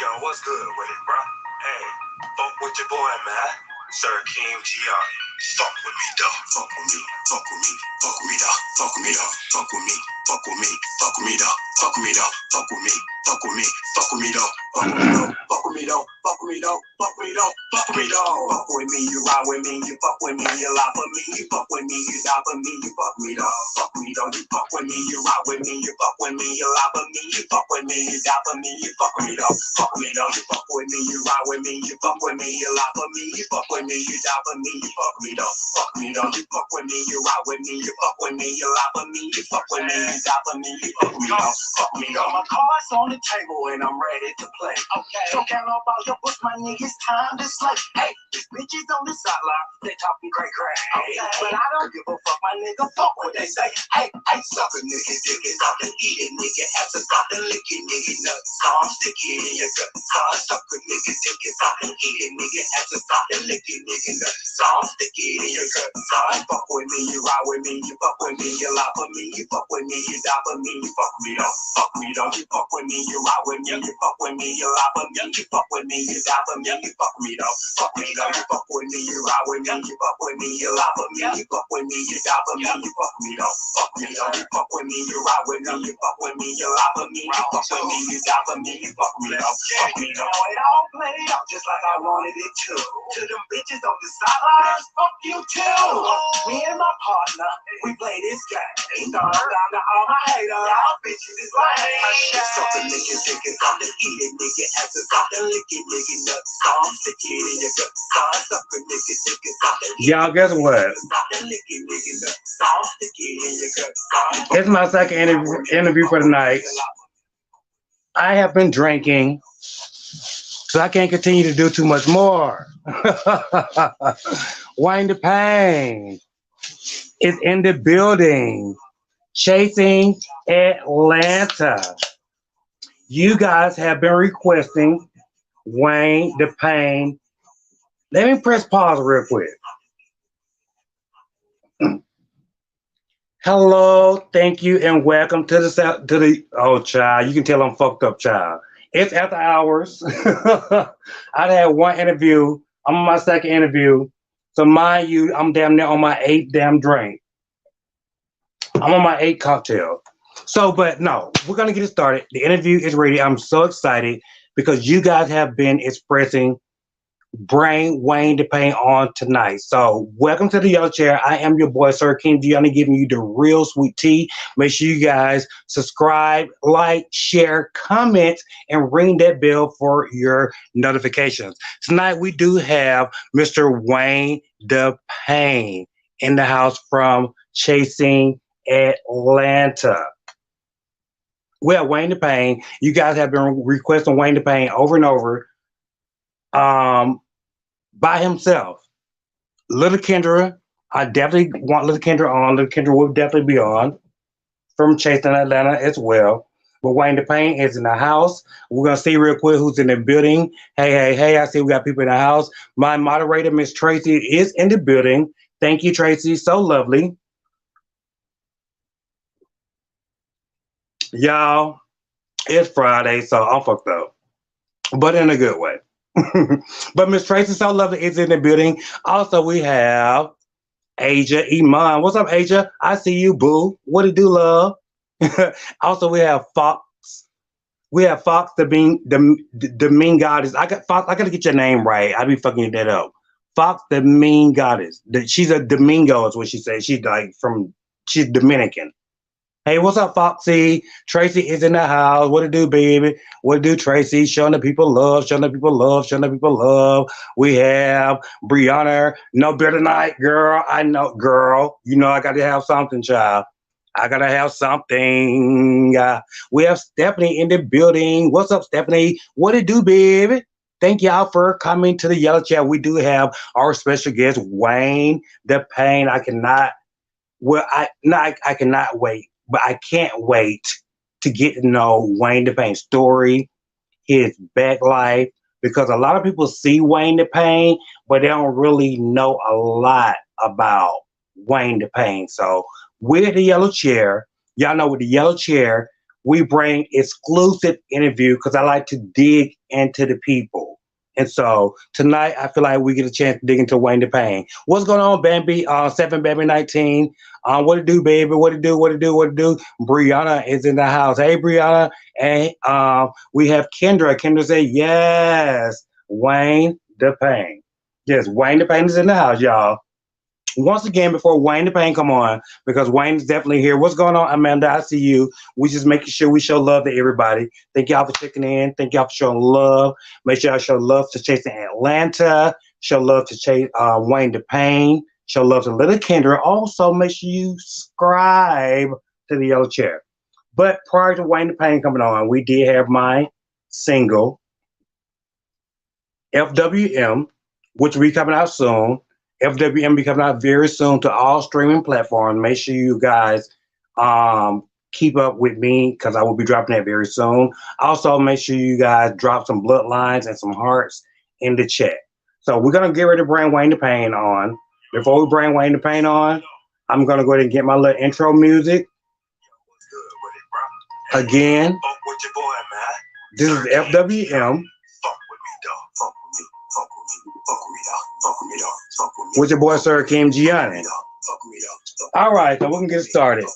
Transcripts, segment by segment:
Yo, what's good with it, bro? Hey, fuck with your boy, man. Sir Akeem, Gionnie. Fuck with me, dog. Fuck with me. Fuck with me. Fuck with me, dog. Fuck with me, dog. Fuck with me. Fuck with me. Fuck with me, dog. Fuck with me, dog. Fuck with me. Fuck with me. Fuck with me, dog. Fuck with me, dog. Fuck with me, dog. Fuck with me, dog. Fuck with me, dog. Fuck with me, dog. Fuck with me, you ride with me, you fuck with me, you lie for me, you fuck with me, you die for me, you fuck me, dog. Fuck me, dog. You fuck with me, you ride with me, you fuck with me, you lie for me, you fuck with me, you die for me, you fuck me, dog. Fuck me, dog. You fuck with me, you ride with me, you fuck with me, you lie for me, you fuck with me, you die for me, you fuck me, dog. Fuck me, dog. You fuck with me, you ride with me, you fuck with me, you lie for me, you fuck with me, you die for me, you fuck me, dog. Fuck me, dog. My cards on the table and I'm ready to play. Okay. So count up all your books, my niggas, time to slay. Hey, these bitches on the sideline, they talking cray cray. Okay. But I don't give a fuck, my nigga, fuck what they say. Hey, sucker nigga, dick is out and eat it, nigga. Ass is out and lick it, nigga. Nuts, I'm sticky in your gut. Sucker nigga, dick is out and eat it, nigga. Ass is out and lick it, nigga. Nuts, I'm sticky in your gut. Fuck with me, you ride with me, you fuck with me, you lie for me, you fuck with me, you die for me, you fuck me, dog. Fuck me, dog. You fuck with me, you ride with me, you fuck with me, you lie for me, you fuck with me, you die for me, you fuck me, dog. Fuck me, dog. You fuck with me, you ride with me, you fuck with me, you lie for me, you fuck with me, you die for me, you fuck me, dog. Fuck me, dog. You fuck with me, you ride with me, you fuck with me, you lie for me, you fuck with me, you die for me, you fuck me, dog. Fuck me, dog. It all played out just like I wanted it to. To them bitches on the sidelines, fuck you too. Me and my partner, we play this game. Down to all my haters, y'all bitches is lame. Sucker niggas, niggas, I'm the eating nigga. Asses out the licking nigga. Nuts, I'm sticky in your gut. Sucker niggas, niggas, I'm the eating. Y'all, guess what? It's my second interview for the night. I have been drinking, so I can't continue to do too much more. Wayne the Payne is in the building, chasing Atlanta. You guys have been requesting Wayne the Payne. Let me press pause real quick. Hello, thank you, and welcome to the oh child. You can tell I'm fucked up, child. It's after hours. I had one interview. I'm on my second interview. So mind you, I'm damn near on my 8th damn drink. I'm on my 8th cocktail. So, but no, we're gonna get it started. The interview is ready. I'm so excited because you guys have been expressing bring Wayne the Payne on tonight. So welcome to the Yellow Chair. I am your boy, Sir Akeem, Gionnie, giving you the real sweet tea. Make sure you guys subscribe, like, share, comment, and ring that bell for your notifications. Tonight we do have Mr. Wayne the Payne in the house from Chasing Atlanta. Well, Wayne the Payne, you guys have been requesting Wayne the Payne over and over. By himself. Little Kendra, I definitely want Little Kendra on. Little Kendra will definitely be on from Chasing Atlanta as well. But Wayne the Payne is in the house. We're gonna see real quick who's in the building. Hey, I see we got people in the house. My moderator, Miss Tracy, is in the building. Thank you, Tracy. So lovely. Y'all, it's Friday, so I'm fucked up. But in a good way. But Miss Tracy So Lovely is in the building. Also, we have Asia Iman. What's up, Asia? I see you, boo. What it do, love? Also, we have Fox. We have Fox, the mean goddess. I gotta get your name right. I be fucking that up. Fox, the mean goddess. She's a Domingo, is what she says. She's Dominican. Hey, what's up, Foxy? Tracy is in the house. What it do, baby? What it do, Tracy? Showing the people love, showing the people love, showing the people love. We have Brianna. No better night, girl. I know, girl. You know I got to have something, child. I got to have something. We have Stephanie in the building. What's up, Stephanie? What it do, baby? Thank y'all for coming to the Yellow Chat. We do have our special guest, Wayne the Payne. I cannot wait. But I can't wait to get to know Wayne the Payne's story, his back life, because a lot of people see Wayne the Payne, but they don't really know a lot about Wayne the Payne. So we're the Yellow Chair. Y'all know with the Yellow Chair, we bring exclusive interview because I like to dig into the people. And so tonight, I feel like we get a chance to dig into Wayne the Payne. What's going on, Bambi? 7 Bambi 19. What to do, baby? What to do? What to do? What to do? Brianna is in the house. Hey, Brianna. And we have Kendra. Kendra said, yes, Wayne the Payne. Yes, Wayne the Payne is in the house, y'all. Once again, before Wayne the Pain come on, because Wayne is definitely here. What's going on, Amanda? I see you. We just making sure we show love to everybody. Thank y'all for checking in. Thank y'all for showing love. Make sure y'all show love to Chase in Atlanta. Show love to Chase Wayne the Pain. Show love to Little Kendra. Also, make sure you subscribe to the Yellow Chair. But prior to Wayne the Pain coming on, we did have my single, FWM, which will be coming out soon. FWM be coming out very soon to all streaming platforms. Make sure you guys keep up with me because I will be dropping that very soon. Also, make sure you guys drop some bloodlines and some hearts in the chat. So we're gonna get ready to bring Wayne the Pain on. Before we bring Wayne the Pain on, I'm gonna go ahead and get my little intro music. Again, this is FWM. With your boy, Sir Akeem Gionnie. All right, so we can get started.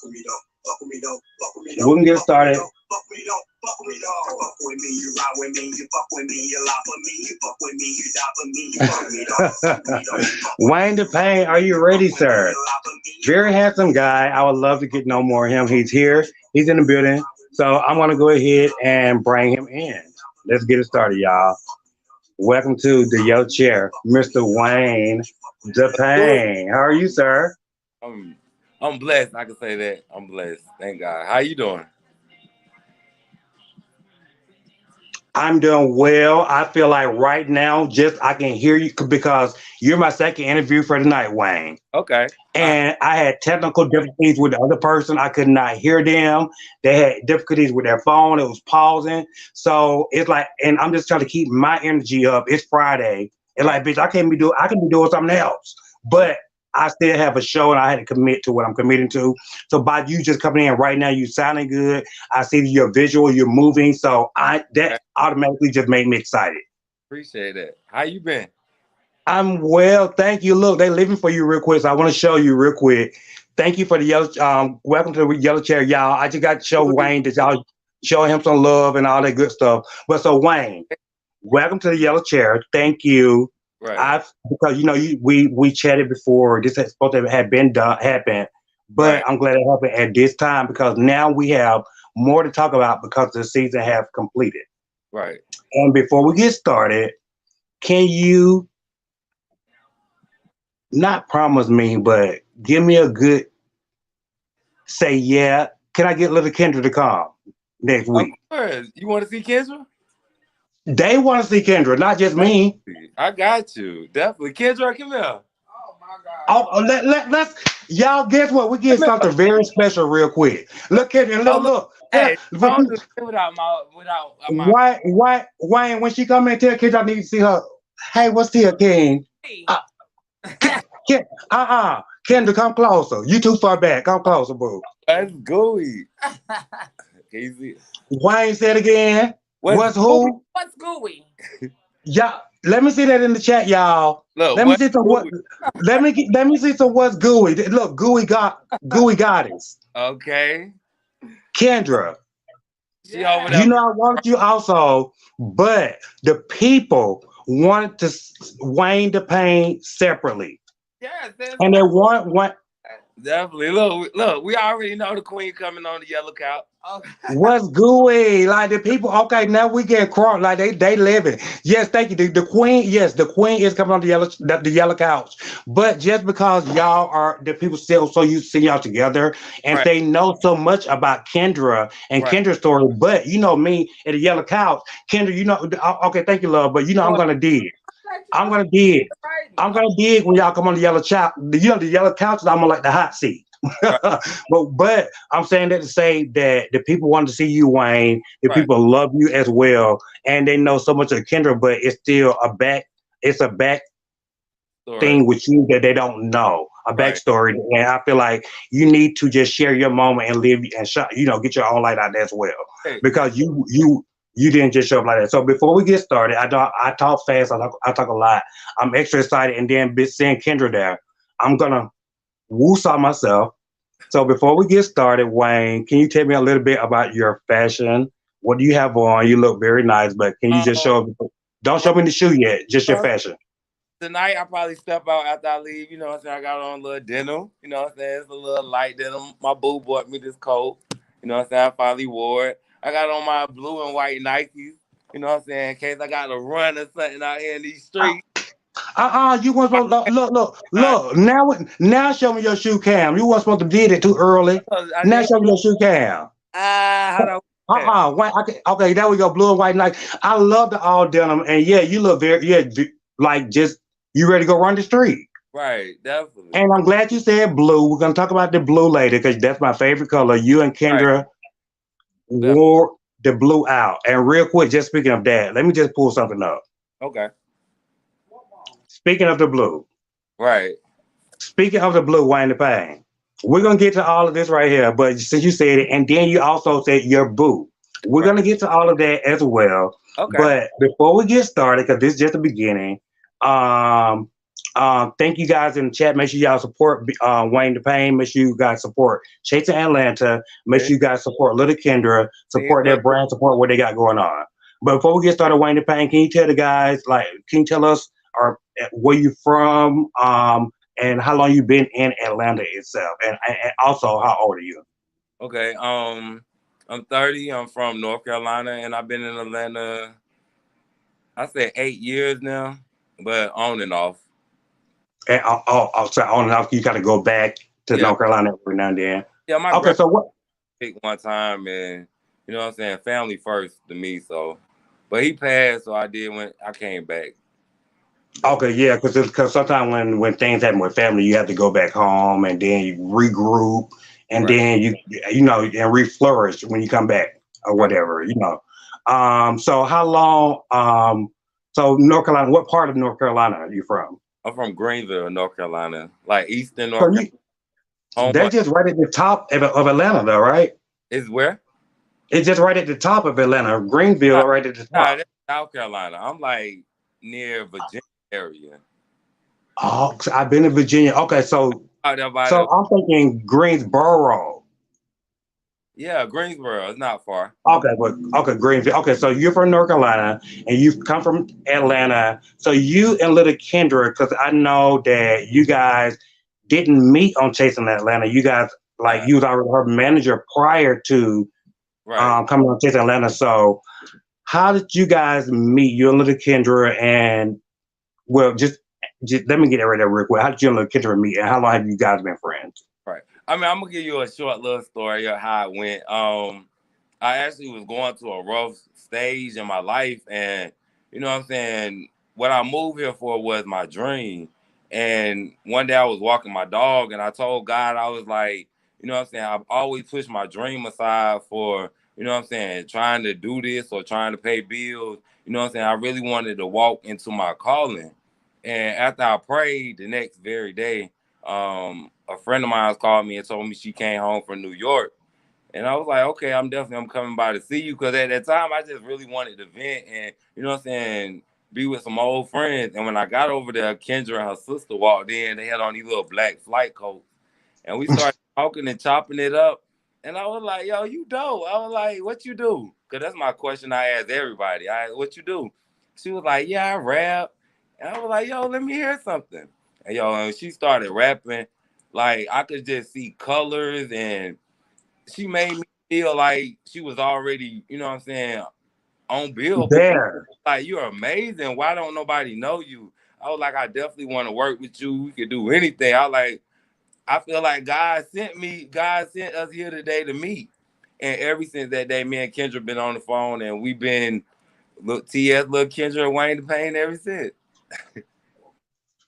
We can get started. Wayne the Pain, are you ready, sir? Very handsome guy. I would love to get to know more of him. He's here. He's in the building. So I'm going to go ahead and bring him in. Let's get it started, y'all. Welcome to the Yo Chair, Mr. Wayne the Pain. How are you, sir? I'm blessed. I can say that. I'm blessed. Thank God. How you doing? I'm doing well. I feel like right now, just I can hear you because you're my second interview for tonight, Wayne. Okay. And I had technical difficulties with the other person. I could not hear them. They had difficulties with their phone. It was pausing. So it's like, and I'm just trying to keep my energy up. It's Friday. And like, bitch, I can be doing something else. But I still have a show and I had to commit to what I'm committing to. So by you just coming in right now, you sounding good. I see your visual, you're moving. So that automatically just made me excited. Appreciate it. How you been? I'm well, thank you. Look, they living for you real quick, so I want to show you real quick. Thank you for the yellow. Welcome to the Yellow Chair, y'all. I just got to show Wayne that y'all show him some love and all that good stuff. But so Wayne, welcome to the Yellow Chair. Thank you. Right. Because you know we chatted before. This is supposed to have been happened, but right. I'm glad it happened at this time because now we have more to talk about because the season have completed. Right. And before we get started, can you not promise me, but give me a good say, yeah. Can I get little Kendra to come next week? Of course. You want to see Kendra? They want to see Kendra, not just me. I got you. Definitely. Kendra, come here. Oh, my God. Oh, let's, y'all, guess what? We get something very special real quick. Look, Kendra, look. Hey, without Wayne, when she come in, tell Kendra I need to see her. Hey, what's here, King? Kendra, come closer. You too far back. Come closer, boo. That's gooey. Wayne said again. What's who? What's gooey? Yeah, let me see that in the chat, y'all. Look, let me see some what. Let me see some what's gooey. Look, gooey goddess. Okay. Kendra. Yeah. You know I wanted you also, but the people wanted to Wayne the Pain separately. Yes, and they want definitely. Look, we already know the queen coming on the yellow couch. Okay. What's gooey? Like the people, okay, now we get crossed, like they living. Yes, thank you. The queen, yes, the queen is coming on the yellow couch. But just because y'all are the people still so used to seeing y'all together and they know so much about Kendra and Kendra's story, but you know me at the yellow couch, Kendra, you know, okay, thank you, love, but you know I'm gonna dig. I'm gonna dig when y'all come on the yellow couch. You know the yellow couch is almost like the hot seat. but I'm saying that to say that the people want to see you, Wayne. The people love you as well, and they know so much of Kendra, but it's still a back thing with you that they don't know. a Right. backstory, and I feel like you need to just share your moment and live and get your own light out there as well, Hey, because you didn't just show up like that. So before we get started, I talk fast, I talk a lot. I'm extra excited, and then seeing Kendra there, I'm gonna woo-saw myself. So before we get started, Wayne, can you tell me a little bit about your fashion? What do you have on? You look very nice, but can you just um, show? Don't show me the shoe yet. Just your fashion. tonight I probably step out after I leave. You know what I'm saying? I got on a little denim. You know what I'm saying? It's a little light denim. My boo bought me this coat. You know what I'm saying? I finally wore it. I got on my blue and white Nikes. You know what I'm saying? In case I got to run or something out here in these streets. You weren't supposed to I, look. Now show me your shoe cam. You weren't supposed to did it too early. I Now did. show me your shoe cam. How do I? Wait, okay, there we go. Blue and white night. I love the all denim, and yeah, you look very like just you ready to go run the street. Right, definitely. And I'm glad you said blue. We're gonna talk about the blue later because that's my favorite color. You and Right, Kendra definitely. wore the blue out. And real quick, just speaking of that, let me just pull something up. Okay. Speaking of the blue, Right. speaking of the blue, Wayne the Payne. We're gonna get to all of this right here, but since you said it, and then you also said your boo, we're Right. gonna get to all of that as well. Okay. But before we get started, because this is just the beginning, um, thank you guys in the chat. Make sure y'all support Wayne the Payne. Make sure you guys support Chasing Atlanta. Make Okay. sure you guys support Little Kendra. Team Support their up. brand. Support what they got going on. But before we get started, Wayne the Payne, can you tell the guys can you tell us or where you from? And how long you been in Atlanta itself, and also how old are you? Okay. I'm 30. I'm from North Carolina, and I've been in Atlanta. I said 8 years now, but on and off. And sorry, on and off, you got to go back to Yeah. North Carolina every now and then. Yeah. My Okay, grandpa so what? picked one time, and you know what I'm saying. Family first to me. So, but he passed, so I did when I came back. Though. Okay, yeah, because sometimes when things happen with family, you have to go back home and then you regroup, and Right. then and reflourish when you come back or Right. whatever. So how long? So North Carolina, what part of North Carolina are you from? I'm from Greenville, North Carolina, like Eastern So North Carolina. you Home That's just right at the top of Atlanta, though, right? is where? It's just right at the top of Atlanta, Greenville, Nah, right at the nah, top. that's South Carolina. I'm like near Virginia area. Oh, I've been to Virginia. Okay, Out there by so the I'm thinking Greensboro. yeah, Greensboro. It's not far. Okay, Greenville. Okay, so you're from North Carolina and you've come from Atlanta. So you and little Kendra, because I know that you guys didn't meet on Chasing Atlanta. You guys you was already her manager prior to Right. coming on Chasing Atlanta. So how did you guys meet? You and little Kendra, and well, just let me get it right there real quick. How did you and little Kendra meet, and how long have you guys been friends? Right. I mean, I'm gonna give you a short little story of how it went. I actually was going through a rough stage in my life, and you know what I'm saying. What I moved here for was my dream. And one day I was walking my dog, and I told God, I was like, you know what I'm saying. I've always pushed my dream aside for, you know what I'm saying, trying to do this or trying to pay bills. You know what I'm saying. I really wanted to walk into my calling. And after I prayed the next very day, a friend of mine called me and told me she came home from New York. And I was like, okay, I'm coming by to see you. Cause at that time I just really wanted to vent and, you know what I'm saying, be with some old friends. And when I got over there, Kendra and her sister walked in. They had on these little black flight coats. And we started talking and chopping it up. And I was like, yo, you dope. I was like, what you do? Cause that's my question I ask everybody. What you do? She was like, yeah, I rap. And I was like, yo, let me hear something. And she started rapping. Like I could just see colors, and she made me feel like she was already, you know what I'm saying, on Billboard. There. Like, you're amazing. Why don't nobody know you? I was like, I definitely want to work with you. We could do anything. I feel like God sent us here today to meet. And ever since that day, me and Kendra been on the phone, and we've been TS, little Kendra, Wayne the Payne ever since.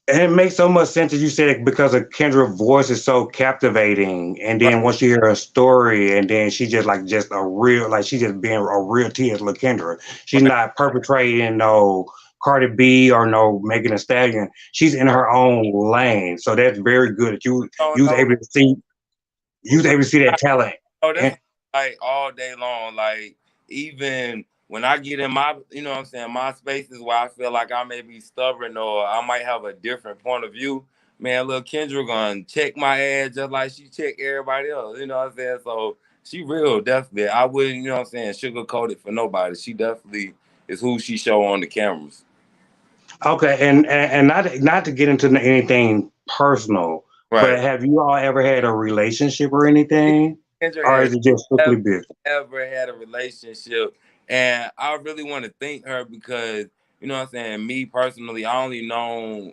And it makes so much sense as you said it because of Kendra's voice is so captivating. And Right, then once you hear her story, and then she just being a real T.S. LaKendra. She's right, not perpetrating no Cardi B or no Megan Thee Stallion. She's in her own lane, so that's very good. That don't you was know. able to see that talent. Oh, that's And, like all day long. Like even when I get in my, you know what I'm saying, my spaces where I feel like I may be stubborn or I might have a different point of view, man, little Kendra gonna check my ass just like she check everybody else. You know what I'm saying? So she real, definitely. I wouldn't, you know what I'm saying, sugarcoat it for nobody. She definitely is who she show on the cameras. okay, and not to get into anything personal, but Right. have you all ever had a relationship or anything, Kendra or has is it just strictly never, business? ever had a relationship. And I really want to thank her because, you know what I'm saying, me personally, I only known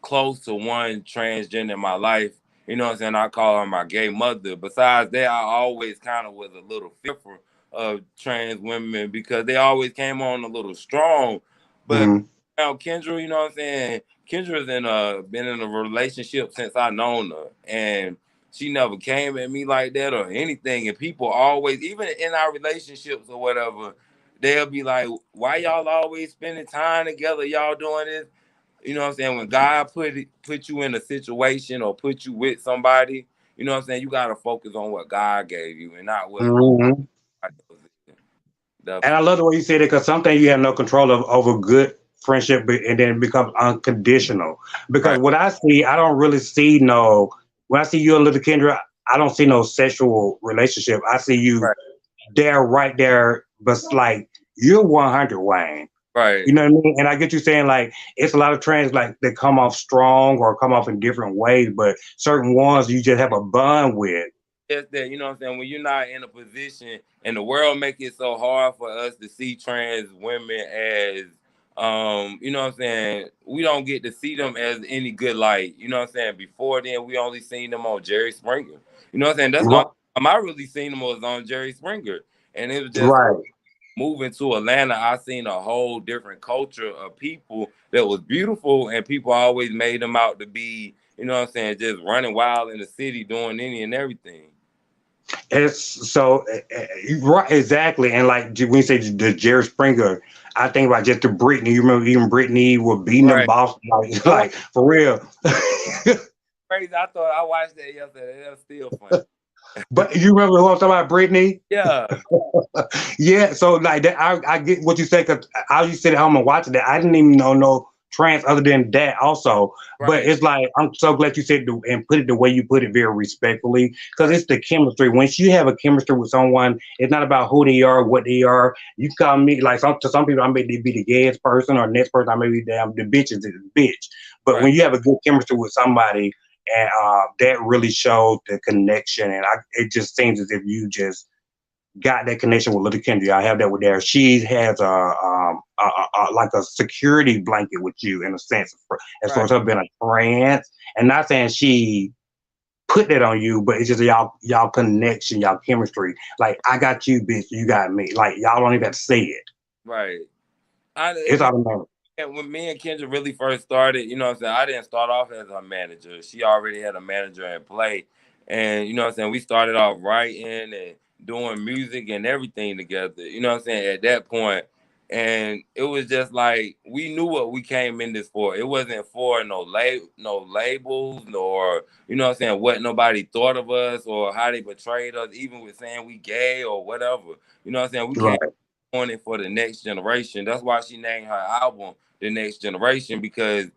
close to one transgender in my life. You know what I'm saying? I call her my gay mother. Besides that, I always kind of was a little fearful of trans women because they always came on a little strong. But Mm-hmm. now Kendra, you know what I'm saying? Kendra's been in a relationship since I known her. And she never came at me like that or anything. And people always, even in our relationships or whatever, they'll be like, why y'all always spending time together? Y'all doing this? You know what I'm saying? When God put you in a situation or put you with somebody, you know what I'm saying? You gotta focus on what God gave you and not what Mm-hmm. And I definitely. love the way you said it because something you have no control of over good friendship, and then it becomes unconditional. Because Right, what I see, I don't really see no. When I see you and Little Kendra, I don't see no sexual relationship. I see you right, there, right there, but like you're 100, Wayne. right. You know what I mean? And I get you saying like it's a lot of trends like that come off strong or come off in different ways, but certain ones you just have a bond with. Just that, you know what I'm saying, when you're not in a position and the world make it so hard for us to see trans women as you know what I'm saying, we don't get to see them as any good light. You know what I'm saying? Before then we only seen them on Jerry Springer. You know what I'm saying? That's the only Right. time I really seen them was on Jerry Springer. And it was just Right. moving to Atlanta, I seen a whole different culture of people that was beautiful, and people always made them out to be, you know what I'm saying, just running wild in the city doing any and everything. It's so right, exactly, and like when you say the Jerry Springer, I think about just the Britney. You remember even Britney was beating them Right. boss like, It was like for real. crazy. I thought I watched that yesterday. That was still funny. But you remember who I'm talking about, Britney? Yeah. Yeah, so like that, I get what you say because I used to sit at home and watch that. I didn't even know no trans other than that also. But Right. it's like I'm so glad you said and put it the way you put it very respectfully because Right. it's the chemistry. Once you have a chemistry with someone, it's not about who they are, what they are. You call me like to some people I may be the gayest person or next person I may be damn the bitch is the bitch. But Right. when you have a good chemistry with somebody and that really showed the connection and it just seems as if you just got that connection with Little Kendra. I have that with there. She has like a security blanket with you in a sense, as far Right. as her being a trans, and not saying she put that on you, but it's just y'all connection, y'all chemistry. Like I got you, bitch, you got me. Like y'all don't even have to say it. Right. It's automatic. And when me and Kendra really first started, you know what I'm saying, I didn't start off as a manager. She already had a manager in play. And you know what I'm saying, we started off writing and doing music and everything together. You know what I'm saying, at that point. And it was just like we knew what we came in this for. It wasn't for no labels, nor you know what I'm saying, what nobody thought of us or how they portrayed us, even with saying we gay or whatever. You know what I'm saying? We came Right. on it for the next generation. That's why she named her album The Next Generation, because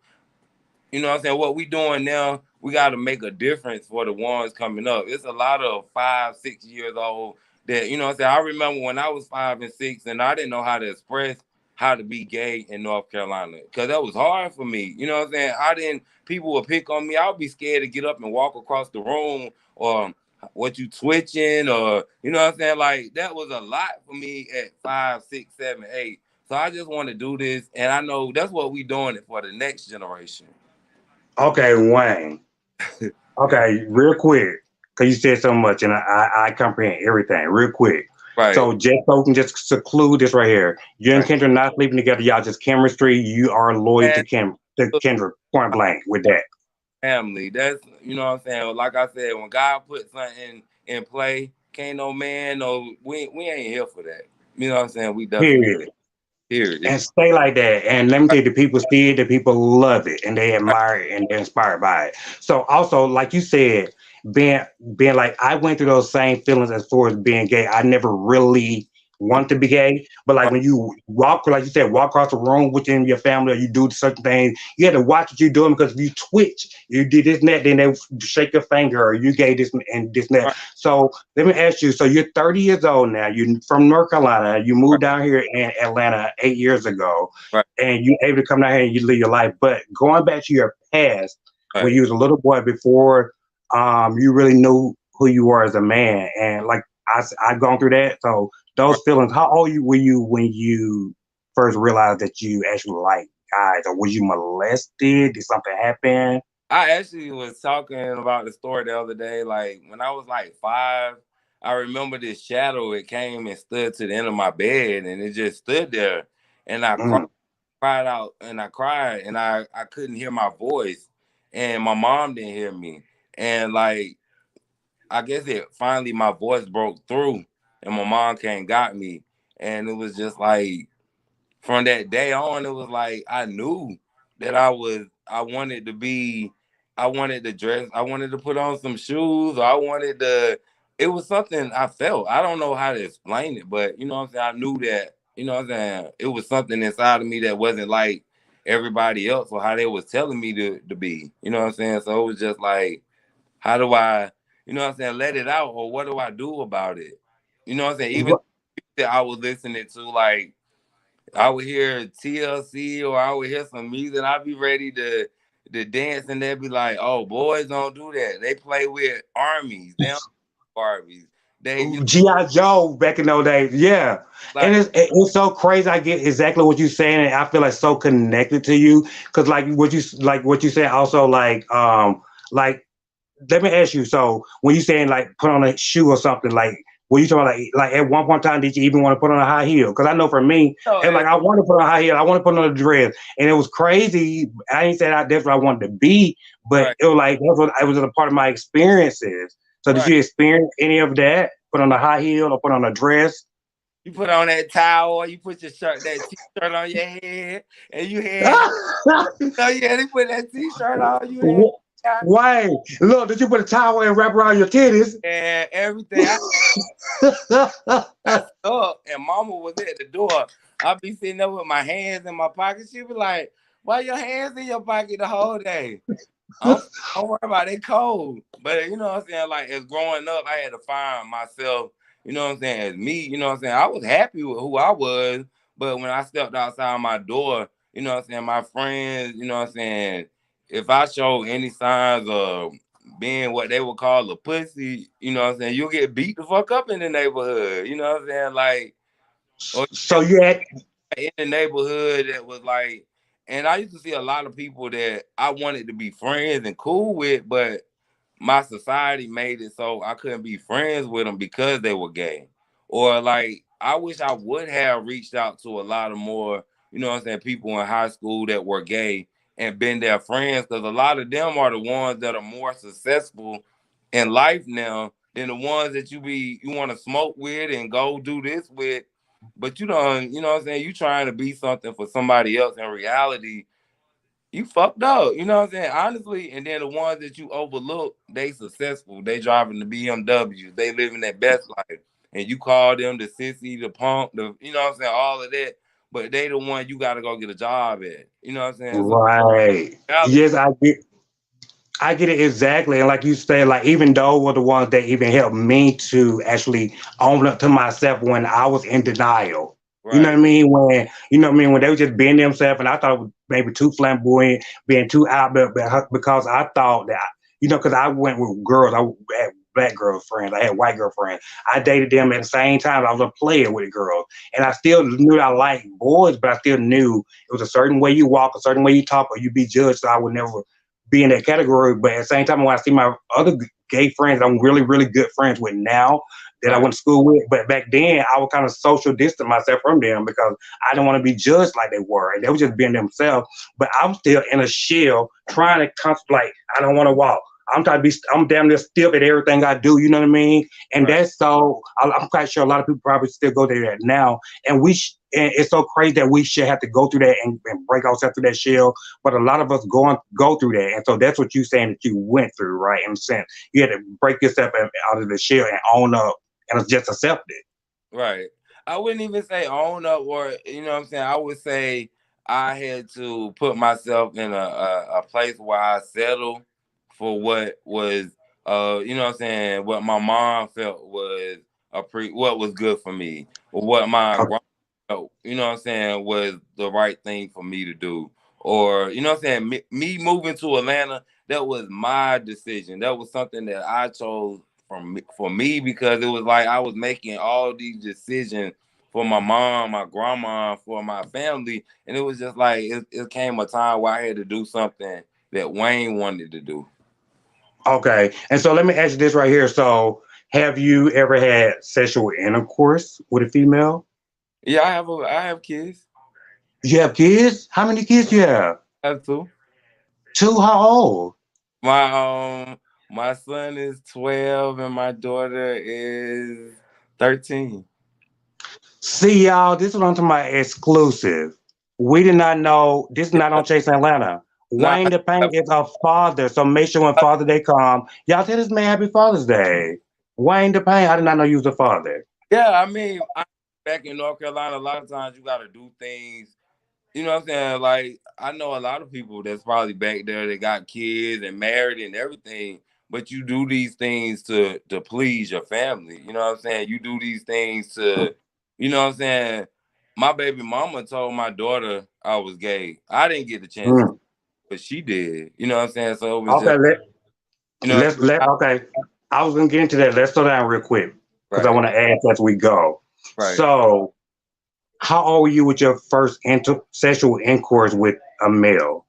you know what I'm saying, what we doing now, we got to make a difference for the ones coming up. It's a lot of 5, 6 years old that, you know what I'm saying, I remember when I was 5 and 6 and I didn't know how to express how to be gay in North Carolina because that was hard for me. You know what I'm saying? I didn't, people would pick on me. I would be scared to get up and walk across the room or what you twitching or, you know what I'm saying? Like that was a lot for me at 5, 6, 7, 8. So I just want to do this. And I know that's what we doing it for the next generation. Okay, Wayne. Okay, real quick, because you said so much, and I comprehend everything real quick. Right, So just so we can just seclude this right here. You and right. Kendra not sleeping together, y'all just chemistry. You are loyal to And look, Kendra, point blank with that. family. That's you know what I'm saying. Like I said, when God put something in play, can't no man, no we ain't here for that. You know what I'm saying? We definitely Period. Period. and stay like that. And let me tell you, the people see it, the people love it, and they admire it, and they're inspired by it. So also, like you said, being being like I went through those same feelings as far as being gay. I never really want to be gay, but like when you walk, like you said, walk across the room within your family, or you do certain things, you had to watch what you're doing because if you twitch, you did this and that, then they shake your finger, or you gay this and this and that. Right, So let me ask you. So you're 30 years old now. You're from North Carolina. You right, moved down here in Atlanta 8 years ago, right, and you able to come down here and you live your life. But going back to your past, when right. you was a little boy before, you really knew who you were as a man, and like I've gone through that. So those feelings. How old were you when you first realized that you actually liked guys, or was you molested? Did something happen? I actually was talking about the story the other day. Like when I was like 5, I remember this shadow. It came and stood to the end of my bed, and it just stood there. And I Mm. cried out, and I cried, and I couldn't hear my voice, and my mom didn't hear me. And like I guess it finally my voice broke through, and my mom came and got me, and it was just like from that day on, it was like I knew that I wanted to be, I wanted to dress, I wanted to put on some shoes, or I wanted to, it was something I felt. I don't know how to explain it, but you know what I'm saying? I knew that, you know what I'm saying? It was something inside of me that wasn't like everybody else or how they was telling me to be. You know what I'm saying? So it was just like, how do I, you know what I'm saying, let it out, or what do I do about it? You know what I'm saying? Even that I was listening to, like I would hear TLC or I would hear some music, I'd be ready to dance, and they'd be like, "Oh, boys don't do that. They play with armies. They don't do armies. They you G.I. Joe back in those days, yeah. like And it's so crazy. I get exactly what you're saying, and I feel like so connected to you because like what you said also like let me ask you. So when you saying like put on a shoe or something, like were you talking about like at one point in time did you even want to put on a high heel? Because I know for me, know, and like I want to put on a high heel, I want to put on a dress, and it was crazy. I ain't said that's what I wanted to be, but right, it was like that's what it was a part of my experiences. So did right. you experience any of that? Put on a high heel or put on a dress? You put on that towel, you put your shirt, that t-shirt on your head, and you had, oh yeah, they put that t-shirt on, you had Why? Look, did you put a towel and wrap around your titties? and everything. I stuck, and Mama was at the door. I'd be sitting there with my hands in my pocket. She'd be like, "Why your hands in your pocket the whole day?" I'm, don't worry about it, cold. But you know what I'm saying? Like as growing up, I had to find myself, you know what I'm saying, as me, you know what I'm saying? I was happy with who I was, but when I stepped outside my door, you know what I'm saying, my friends, you know what I'm saying, if I show any signs of being what they would call a pussy, you know what I'm saying, you'll get beat the fuck up in the neighborhood. You know what I'm saying? Like, or So you had in the neighborhood that was like, and I used to see a lot of people that I wanted to be friends and cool with, but my society made it so I couldn't be friends with them because they were gay. Or like I wish I would have reached out to a lot of more, you know what I'm saying, people in high school that were gay and been their friends, because a lot of them are the ones that are more successful in life now than the ones that you want to smoke with and go do this with. But you know what I'm saying, you trying to be something for somebody else. In reality, you fucked up, you know what I'm saying? Honestly, and then the ones that you overlook, they successful. They driving the BMWs. They living their best life. And you call them the sissy, the punk, the you know what I'm saying, all of that. But they the one you gotta go get a job at. You know what I'm saying? So right. reality, Yes, I get it exactly. And like you said, like even though were the ones that even helped me to actually own up to myself when I was in denial. You know what right, I mean? When they were just being themselves, and I thought it was maybe too flamboyant, being too out there, because I thought that, because I went with girls, I had black girlfriends, I had white girlfriends. I dated them at the same time. I was a player with the girls, and I still knew I liked boys, but I still knew it was a certain way you walk, a certain way you talk, or you be judged. So I would never be in that category. But at the same time, when I see my other gay friends, I'm really, really good friends with now that I right, went to school with. But back then, I would kind of social distance myself from them because I didn't want to be judged like they were. And they were just being themselves. But I'm still in a shell trying to contemplate. I don't want to walk. I'm damn near stiff at everything I do. You know what I mean? And right, that's so, I'm quite sure a lot of people probably still go there now. And and it's so crazy that we should have to go through that and break ourselves through that shell. But a lot of us go through that, and so that's what you saying that you went through, right? In a sense, you had to break yourself out of the shell and own up and just accept it. Right. I wouldn't even say own up, or you know what I'm saying. I would say I had to put myself in a place where I settle for what was you know what I'm saying, what my mom felt was what was good for me, or what my Okay. grandma felt, you know what I'm saying, was the right thing for me to do. Or you know what I'm saying, me moving to Atlanta, that was my decision. That was something that I chose for me, because it was like I was making all these decisions for my mom, my grandma, for my family, and it was just like it came a time where I had to do something that Wayne wanted to do. Okay, and so let me ask you this right here. So, have you ever had sexual intercourse with a female? Yeah, I have kids. You have kids? How many kids you have? I have two. Two? How old? My son is 12 and my daughter is 13. See, y'all, this is what I'm talking about exclusive. We did not know this is not Yeah, on Chase Atlanta. nah, Wayne the Pain is a father, so make sure when Father Day come, y'all tell this man Happy Father's Day. Wayne the Pain, I did not know you was a father. yeah. I mean, back in North Carolina, a lot of times you got to do things. You know what I'm saying? Like, I know a lot of people that's probably back there that got kids and married and everything, but you do these things to please your family. You know what I'm saying? You do these things to, you know what I'm saying? My baby mama told my daughter I was gay. I didn't get the chance to, Mm. but she did. You know what I'm saying? So it was Okay, just, you know, okay. I was gonna get into that. Let's slow down real quick because I right, want to ask as we go. right. So, how old were you with your first sexual intercourse with a male?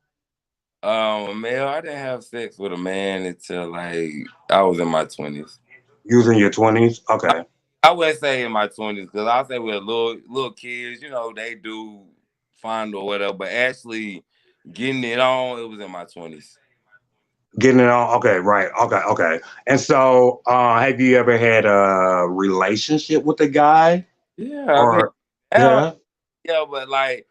Male, I didn't have sex with a man until like I was in my 20s. Using your 20s? Okay. I wouldn't say in my 20s, because I say with little kids, you know, they do fine or whatever. But actually getting it on, it was in my 20s. Getting it on. Okay, right. Okay, okay. And so, have you ever had a relationship with a guy? Yeah, I mean, Or, hell, yeah? yeah, but like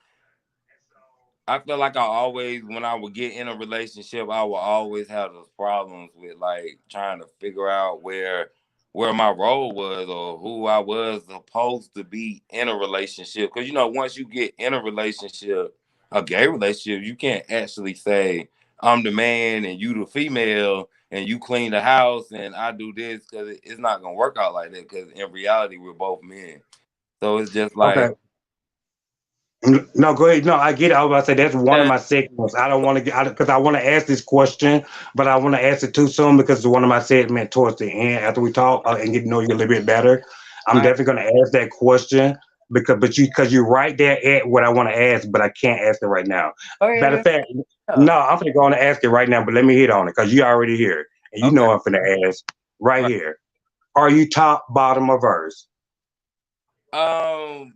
I feel like I always, when I would get in a relationship, I would always have those problems with like trying to figure out where my role was or who I was supposed to be in a relationship. Because you know, once you get in a relationship, a gay relationship, you can't actually say I'm the man and you the female and you clean the house and I do this, because it's not gonna work out like that. Because in reality, we're both men. So it's just like, Okay. No, go ahead. No, I get it. I was about to say that's one of yeah, my segments. I don't want to get because I want to ask this question, but I want to ask it too soon because it's one of my segments towards the end after we talk and get to know you a little bit better. I'm I, definitely going to ask that question because you're right there at what I want to ask, but I can't ask it right now. oh Matter yeah, of fact, yeah. no, I'm going to go on and ask it right now, but let me hit on it because you already here and you Okay. know I'm going to ask right Right. here. Are you top, bottom, or verse? Um,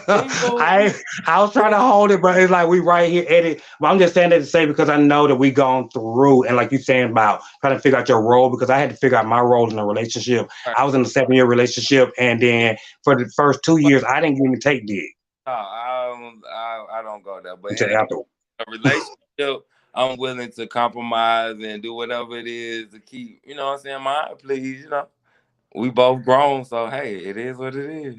single, I I was trying to hold it, but it's like we right here at it. But I'm just saying that to say because I know that we gone through and like you saying about trying to figure out your role because I had to figure out my role in a relationship. right. I was in a 7 year relationship and then for the first 2 years I didn't even take dick No, I don't go there. But in until after. a relationship, I'm willing to compromise and do whatever it is to keep, you know what I'm saying, mine, please, you know. We both grown, so hey, it is what it is.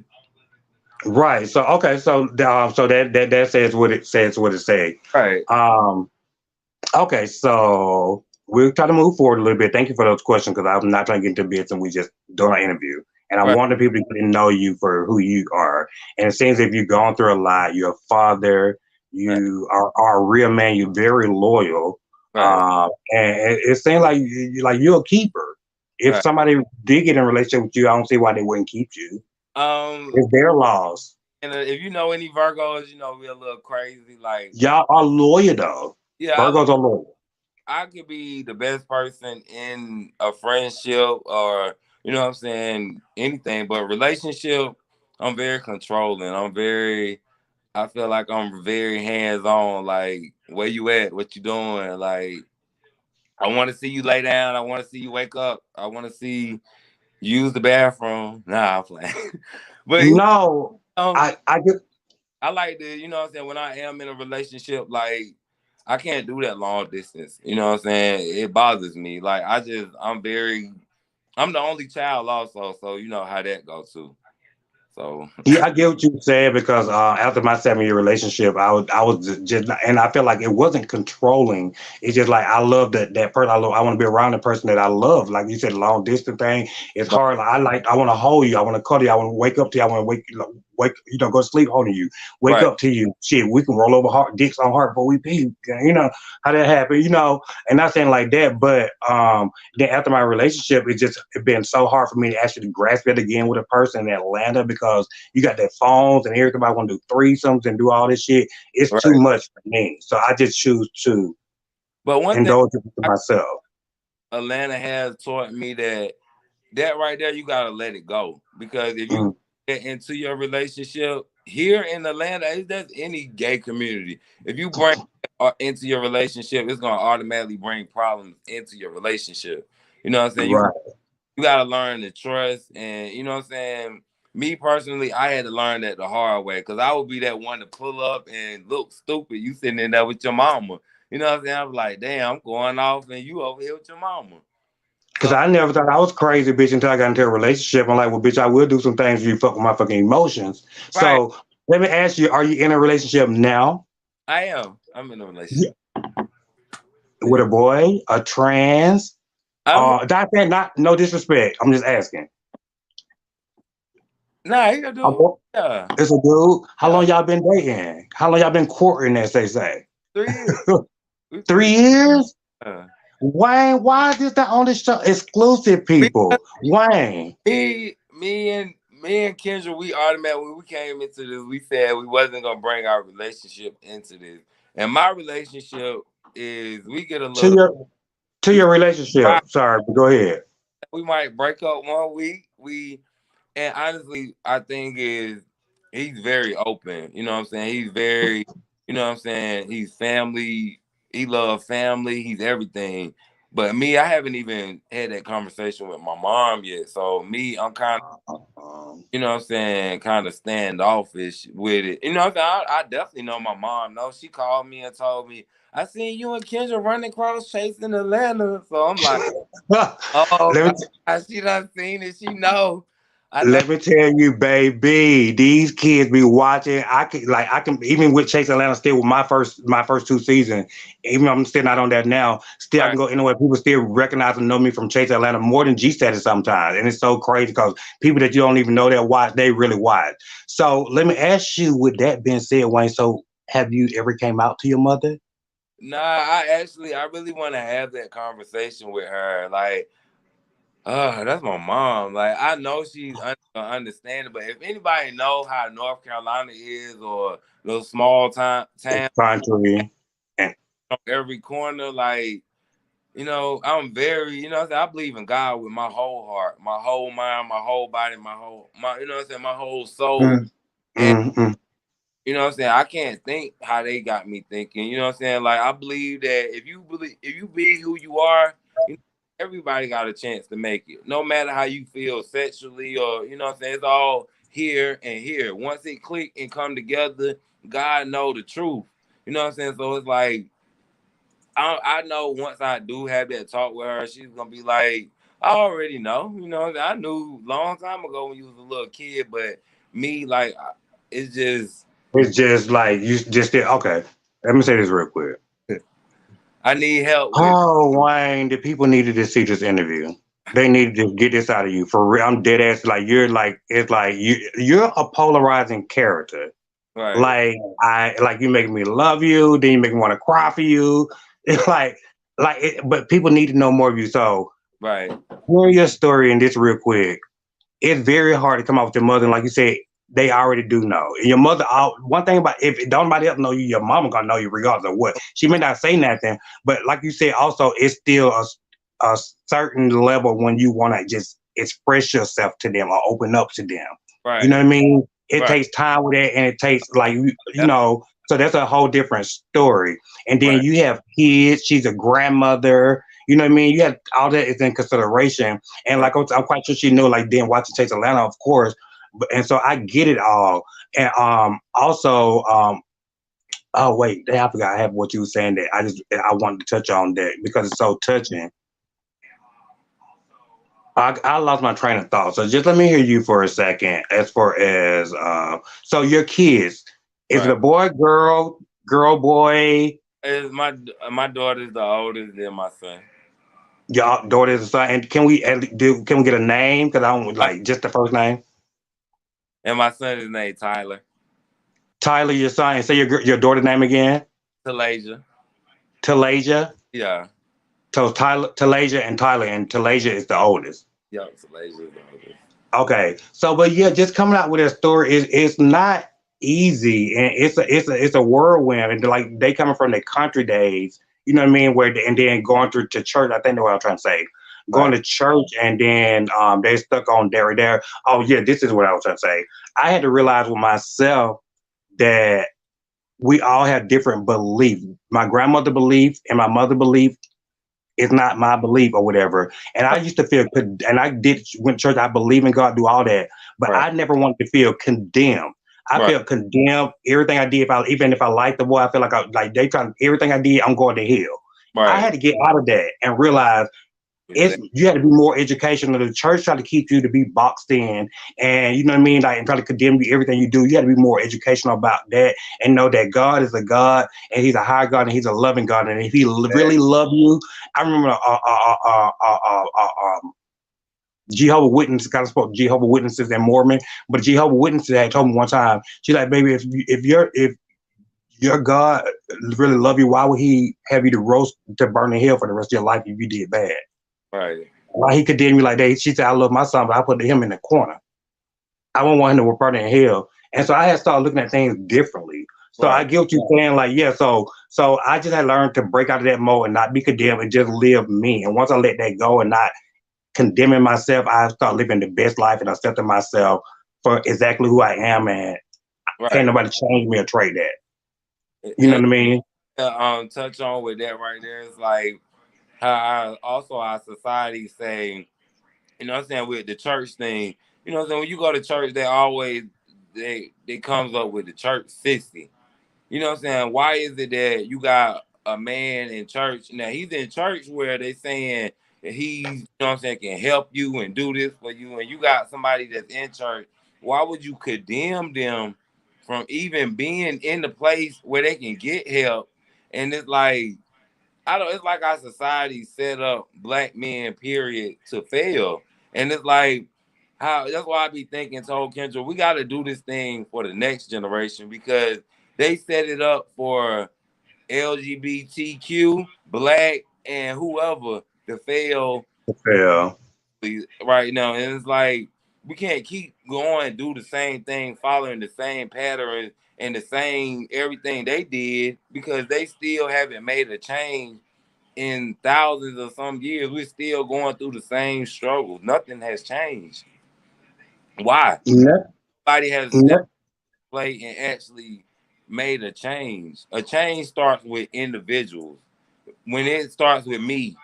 Right. So okay. So that says what it says. What it say. Right. Um. Okay. So we're trying to move forward a little bit. Thank you for those questions because I'm not trying to get into bits and we just doing an interview. And I Right. want the people to get to know you for who you are. And it seems if you've gone through a lot, you're a father, Right. are a real man, you're very loyal. Right. And it seems like like you're a keeper. If Right. somebody did get in a relationship with you, I don't see why they wouldn't keep you. Um, It's their laws. and if you know any Virgos, you know we're a little crazy. Like, Y'all are loyal though. yeah, Virgos are loyal. I could be the best person in a friendship or you know what I'm saying, anything, but relationship, I'm very controlling. I feel like I'm very hands on. Like, where you at? What you doing? Like, I want to see you lay down. I want to see you wake up. I want to see you use the bathroom. Nah, I'm playing. But No. I get. I like to, you know what I'm saying, when I am in a relationship, like I can't do that long distance. You know what I'm saying? It bothers me. Like I'm the only child also, so you know how that goes too. So Yeah, I get what you said because after my 7 year relationship, I was just, and I felt like it wasn't controlling. It's just like I love that person. I want to be around the person that I love. Like you said, long distance thing. It's hard. I want to hold you. I want to cuddle you. I want to wake up to you. I want to wake. Go to sleep holding you. Wake right, up to you. Shit, we can roll over heart dicks on heart before we pee. You know how that happened. And not saying like that, but then after my relationship, it's been so hard for me to actually grasp it again with a person in Atlanta because you got their phones and everybody want to do threesomes and do all this shit. It's too right. much for me. So I just choose to But one thing indulge it to myself. Atlanta has taught me that right there, you gotta let it go. Because if you Mm, get into your relationship here in Atlanta, that's any gay community. If you bring into your relationship, it's gonna automatically bring problems into your relationship. You know what I'm saying? right. You gotta learn to trust, and you know what I'm saying. Me personally, I had to learn that the hard way because I would be that one to pull up and look stupid. You sitting in there with your mama. You know what I'm saying? I'm like, damn, I'm going off, and you over here with your mama. Because So I never thought I was crazy, bitch, until I got into a relationship. I'm like, well, bitch, I will do some things if you fuck with my fucking emotions. right, So let me ask you, are you in a relationship now? I am. I'm in a relationship. Yeah. With a boy, a trans? I'm Not no disrespect. I'm just asking. nah, you gonna A do boy, yeah, it's a dude. How yeah. long y'all been dating? How long y'all been courting, as they say? 3 years. We 3 years? uh, Wayne, why is this the only show? Exclusive me, people. Wayne. me and Kendra, we automatically when we came into this, we said we wasn't gonna bring our relationship into this. And my relationship is we get a To little your to we your get relationship. right. Sorry, but go ahead. We might break up one week. And honestly, I think is he's very open. You know what I'm saying? He's very, you know what I'm saying? He's family. He loves family. He's everything. But me, I haven't even had that conversation with my mom yet. So me, I'm kind of, Um, you know what I'm saying, kind of standoffish with it. You know what I'm saying? I definitely know my mom knows. She called me and told me, I seen you and Kendra running across chasing Atlanta. So I'm like, oh let me God, she done seen it. She know. I know. Let me tell you, baby, these kids be watching. I can even with Chase Atlanta still with my first 2 seasons. Even though I'm still not on that now. Still, I Right. can go anywhere. People still recognize and know me from Chase Atlanta more than G status sometimes, and it's so crazy because people that you don't even know that watch, they really watch. So let me ask you. With that being said, Wayne, so have you ever came out to your mother? Nah, I really want to have that conversation with her. Like, that's my mom. Like, I know she's understanding, but if anybody know how North Carolina is or those small town Country. And on every corner, like, I'm very, I believe in God with my whole heart, my whole mind, my whole body, my whole soul. mm, And mm, mm. I can't think how they got me thinking. You know what I'm saying? Like I believe that if you be who you are, everybody got a chance to make it. No matter how you feel sexually or it's all here and here. Once it click and come together, God know the truth. You know what I'm saying? So it's like I know once I do have that talk with her, she's gonna be like, I already know. I knew long time ago when you was a little kid, but me like it's just It's just like you just did. Okay, let me say this real quick. I need help with Oh, Wayne, the people needed to see this interview. They needed to get this out of you for real. I'm dead ass. You're a polarizing character. right, Like you making me love you, then you make me want to cry for you. It's but people need to know more of you. So right, hearing your story and this real quick, it's very hard to come out with your mother. And like you said, they already do know. And your mother, one thing about if don't nobody else know you, your mama gonna know you regardless of what. She may not say nothing, but like you said, also it's still a certain level when you want to just express yourself to them or open up to them. You know right, what I mean? It right. takes time with that, and it takes you That's know. So that's a whole different story. And then right. you have kids. She's a grandmother. You know what I mean? You have all that is in consideration. And Right. like I'm quite sure she knew, like then watching Chase Atlanta, of course. And so I get it all. And also oh wait, I forgot I have what you were saying that I wanted to touch on that because it's so touching. I lost my train of thought. So just let me hear you for a second. As far as so your kids, is it Right. a boy, girl, girl, boy? Is my daughter's the oldest than my son. Your daughter is a son. And can we get a name? Because I don't like just the first name. And my son is named Tyler. Tyler, your son. And say your daughter's name again. Talasia. Talasia. Yeah. So Talasia, and Talasia is the oldest. Yeah, Talasia is the oldest. Okay, so but yeah, just coming out with a story is it's not easy, and it's a whirlwind, and like they coming from the country days, you know what I mean, and then going through to church. I think that's what I'm trying to say. Going Right. to church and then they stuck on there. Oh yeah, this is what I was trying to say. I had to realize with myself that we all have different beliefs. My grandmother belief and my mother belief it's not my belief or whatever. And I used to feel, and I did went to church. I believe in God, do all that, but Right. I never wanted to feel condemned. I Right. felt condemned. Everything I did, even if I liked the boy, I feel like they trying everything I did. I'm going to hell. I Right. had to get out of that and realize Exactly. you had to be more educational. The church tried to keep you to be boxed in, and you know what I mean, like and try to condemn you everything you do. You had to be more educational about that and know that God is a God and He's a high God and He's a loving God. And if He really love you, I remember Jehovah Witnesses kind of spoke Jehovah Witnesses and Mormon, but Jehovah Witnesses had told me one time, she's like, baby, if your God really love you, why would He have you to roast to burn in hell for the rest of your life if you did bad? Right. Why He condemned me like that? She said, I love my son, but I put him in the corner. I won't want him to burn in hell. And so I had started looking at things differently. So I Right. get what you're saying, like, yeah, so I just had learned to break out of that mode and not be condemned and just live me. And once I let that go and not condemning myself, I start living the best life and accepting myself for exactly who I am, and can't Right. nobody change me or trade that. You know And what I mean? touch on with that right there is like how also our society say, you know what I'm saying, with the church thing, you know what I'm saying, when you go to church, they comes up with the church 60. You know what I'm saying? Why is it that you got a man in church? Now he's in church where they saying that he's, you know what I'm saying, can help you and do this for you, and you got somebody that's in church. Why would you condemn them from even being in the place where they can get help? And it's like I don't. It's like our society set up black men, period, to fail, and it's like how. That's why I be thinking, told Kendra, we got to do this thing for the next generation because they set it up for LGBTQ, black, and whoever to fail Yeah. right now, and it's like we can't keep going do the same thing, following the same patterns and the same everything they did because they still haven't made a change in thousands of some years. We're still going through the same struggles. Nothing has changed. Why? Yep. Nobody has stepped Yep. play and actually made a change. A change starts with individuals. When it starts with me,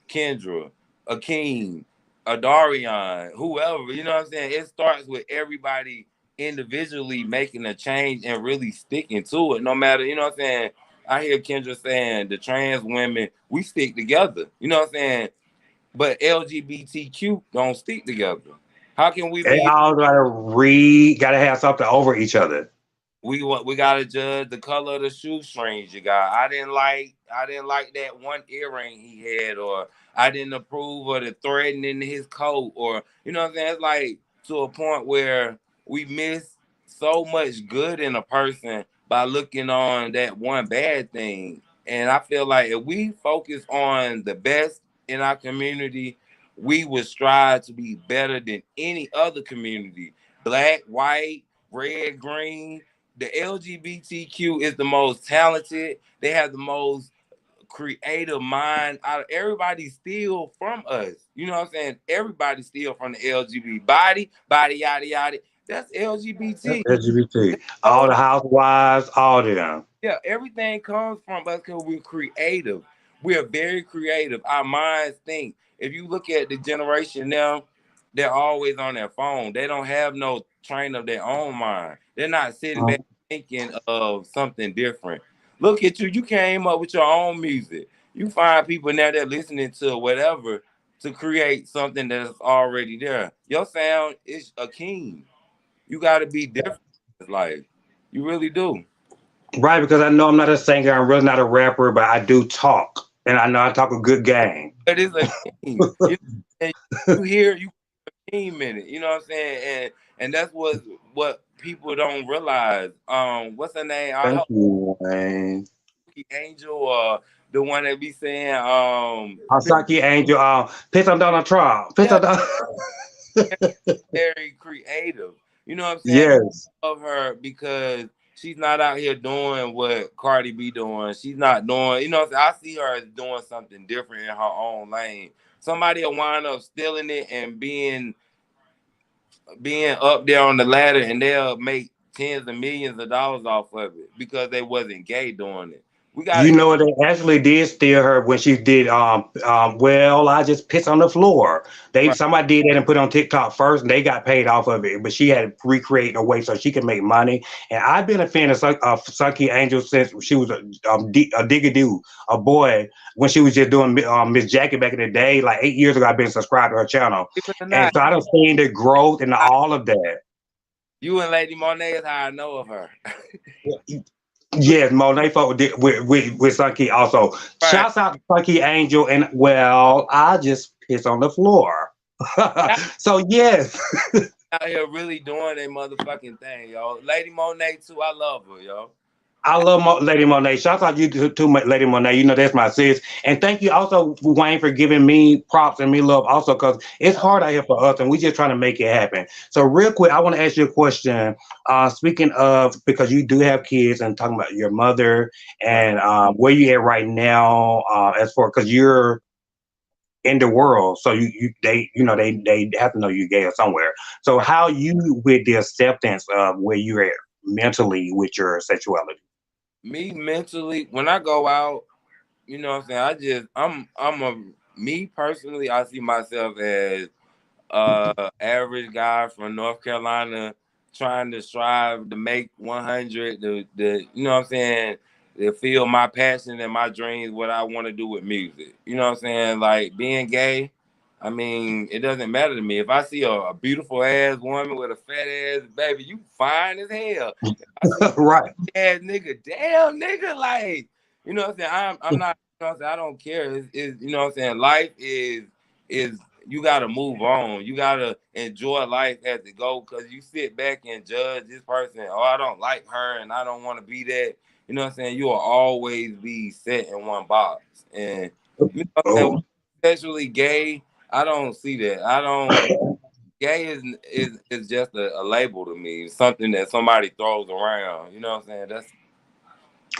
Kendra, Akeem, Adarian, whoever, you know what I'm saying? It starts with everybody individually making a change and really sticking to it. No matter, you know what I'm saying? I hear Kendra saying the trans women, we stick together. You know what I'm saying? But LGBTQ don't stick together. How can we They be all gotta have something over each other. we gotta judge the color of the shoestrings you got. I didn't like that one earring he had, or I didn't approve of the threading in his coat, or you know what I'm saying? It's like to a point where we miss so much good in a person by looking on that one bad thing. And I feel like if we focus on the best in our community, we would strive to be better than any other community. Black, white, red, green, the LGBTQ is the most talented. They have the most creative mind out of everybody steal from us. You know what I'm saying? Everybody steal from the LGBT body yada yada. That's LGBT. LGBT. All Oh the housewives, all of them. yeah, everything comes from us because we're creative. We are very creative. Our minds think. If you look at the generation now, they're always on their phone. They don't have no train of their own mind. They're not sitting back thinking of something different. Look at you. You came up with your own music. You find people now that listening to whatever to create something that's already there. Your sound is Akeem. You got to be different in life. You really do. Right, because I know I'm not a singer, I'm really not a rapper, but I do talk, and I know I talk a good game. But it's Akeem. And you hear you Akeem in it. You know what I'm saying? And that's what people don't realize. What's her name? I Thank hope you, Wayne. Angel the one that be saying Asaki Angel, piss on Donald Trump. Piss yeah, on Donald. very creative. You know what I'm saying? Yes. I love her because she's not out here doing what Cardi B doing. She's not doing, you know what I'm saying? I see her as doing something different in her own lane. Somebody will wind up stealing it and being up there on the ladder, and they'll make tens of millions of dollars off of it because they wasn't gay doing it. We got You to know what? They actually did steal her when she did. Well, I just piss on the floor. right. Somebody did that and put it on TikTok first, and they got paid off of it. But she had to recreate in a way so she could make money. And I've been a fan of Sunky Angel since she was a digga a boy, when she was just doing Miss Jackie back in the day, like 8 years ago. I've been subscribed to her channel, Believe it or and not, so I don't seen the growth and all of that. you and Lady Monet is how I know of her. Yes, Monet fought with Sunky also. Right. Shouts out to Sunky Angel, and well, I just piss on the floor. So yes, Out here really doing a motherfucking thing, yo. Lady Monet too, I love her, yo. I love Lady Monet. Shouts out you to Lady Monet. You know that's my sis. And thank you also, Wayne, for giving me props and me love also, because it's hard out here for us, and we just trying to make it happen. So real quick, I want to ask you a question. Speaking of, because you do have kids, and talking about your mother Right. and where you at right now, as for, because you're in the world, so they have to know you're gay or somewhere. So Right. how you with the acceptance of where you're at mentally with your sexuality? Me mentally, when I go out, you know what I'm saying, I'm a me personally, I see myself as average guy from North Carolina trying to strive to make 100, the you know what I'm saying, to feel my passion and my dreams, what I want to do with music. You know what I'm saying? Like being gay, I mean, it doesn't matter to me. If I see a beautiful ass woman with a fat ass, baby, you fine as hell. If I see Right. a ass nigga, damn nigga, like, you know what I'm saying? I'm not, you know what I'm saying? I don't care. It's you know what I'm saying? Life is you gotta move on. You gotta enjoy life as it go. Cause you sit back and judge this person. Oh, I don't like her and I don't want to be that. You know what I'm saying? You will always be set in one box. And you know what I'm saying? Oh, Sexually gay, I don't see that. I don't. Gay is just a label to me. It's something that somebody throws around. You know what I'm saying? That's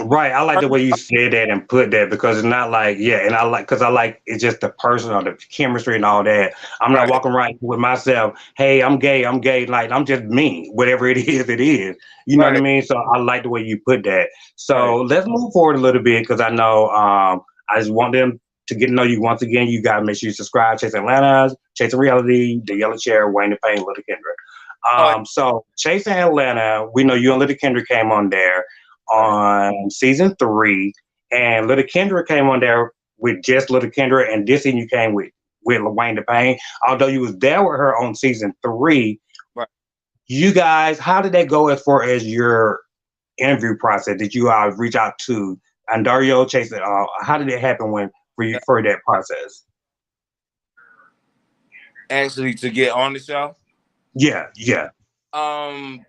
right. I like the way you said that and put that, because it's not like, yeah, and I like, because I like it's just the personal, the chemistry and all that. I'm not right. walking around with myself, hey, I'm gay, like I'm just me. Whatever it is, it is. You know what I Right. mean? So I like the way you put that. Right. So let's move forward a little bit, because I know I just want them to get to know you. Once again, you gotta make sure you subscribe, Chase Atlanta, Chasing Reality, The Yellow Chair, Wayne the Payne, Little Kendra. Oh, So Chase and Atlanta, we know you and Little Kendra came on there right. on season 3, and Little Kendra came on there with just Little Kendra, and this season you came with Wayne the Payne. Although you was there with her on season 3, Right. you guys, how did that go as far as your interview process? Did you reach out to Andario, Chase? How did it happen when for that process? Actually, to get on the show. Yeah, yeah. Um,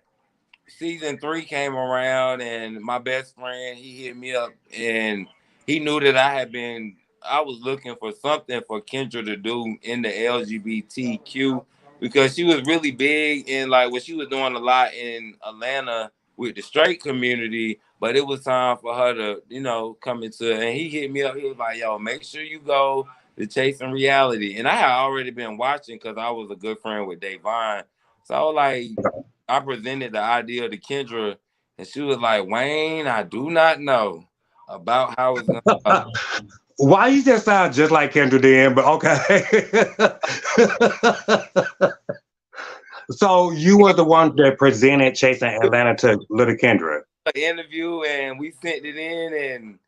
Season 3 came around, and my best friend, he hit me up, and he knew that I was looking for something for Kendra to do in the LGBTQ, because she was really big in like what she was doing a lot in Atlanta with the straight community, but it was time for her to, come into it. And he hit me up. He was like, yo, make sure you go to Chasing Reality. And I had already been watching because I was a good friend with Davon. So I was like, I presented the idea to Kendra, and she was like, Wayne, I do not know about how it's going to go. Why you just sound just like Kendra then? But okay. So you were the one that presented Chasing Atlanta to Little Kendra. Interview and we sent it in and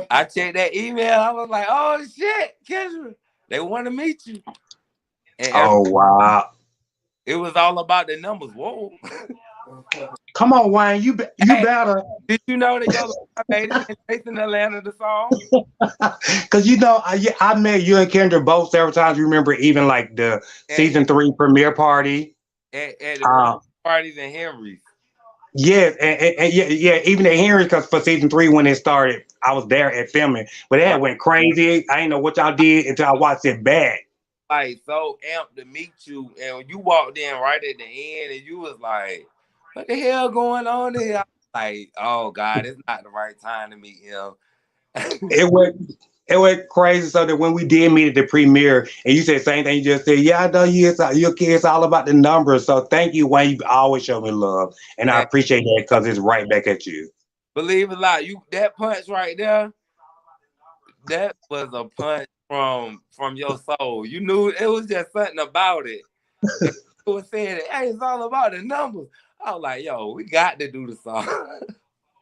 I checked that email. I was like, oh shit, Kendra, they want to meet you. And Oh wow! it was all about the numbers. Whoa. Come on, Wayne, you Hey, better, did you know that your I made it in Chasing Atlanta the song? because I met you and Kendra both several times. You remember even like the At, season 3 premiere party. at the Uh, parties in Henry's. yes, and yeah, even at Henry, because for season 3 when it started, I was there at filming, but it Right. had went crazy. I didn't know what y'all did until I watched it back. Like so amped to meet you, and when you walked in right at the end, and you was like, "What the hell going on here?" I was like, "Oh God, it's not the right time to meet him." It went it went crazy. So that when we did meet at the premiere, and you said the same thing, you just said, "Yeah, I know you. Your kids all about the numbers." So thank you, Wayne. You always show me love, and I And appreciate that because it's right back at you. believe it or not, you that punch right there, that was a punch from your soul. You knew it was just something about it. And you was saying, "Hey, it's all about the numbers." I was like, "Yo, we got to do the song."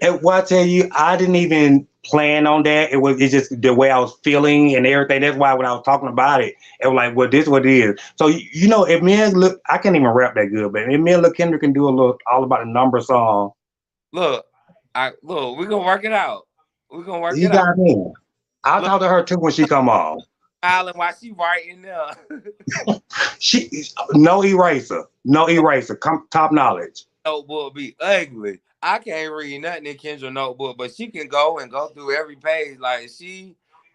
And what I tell you, I didn't even plan on that. It's just the way I was feeling and everything. That's why when I was talking about it, it was like, well, this is what it is. So if me and look, I can't even rap that good, but if me and Look Kendra can do a little all about the number song, Look, we're gonna work it out. We're gonna work you it out. got me. I'll Look, talk to her too when she come on. Island while she writing there. She no eraser, no eraser. Come top knowledge. Notebook be ugly. I can't read nothing in Kendra notebook, but she can go through every page. Like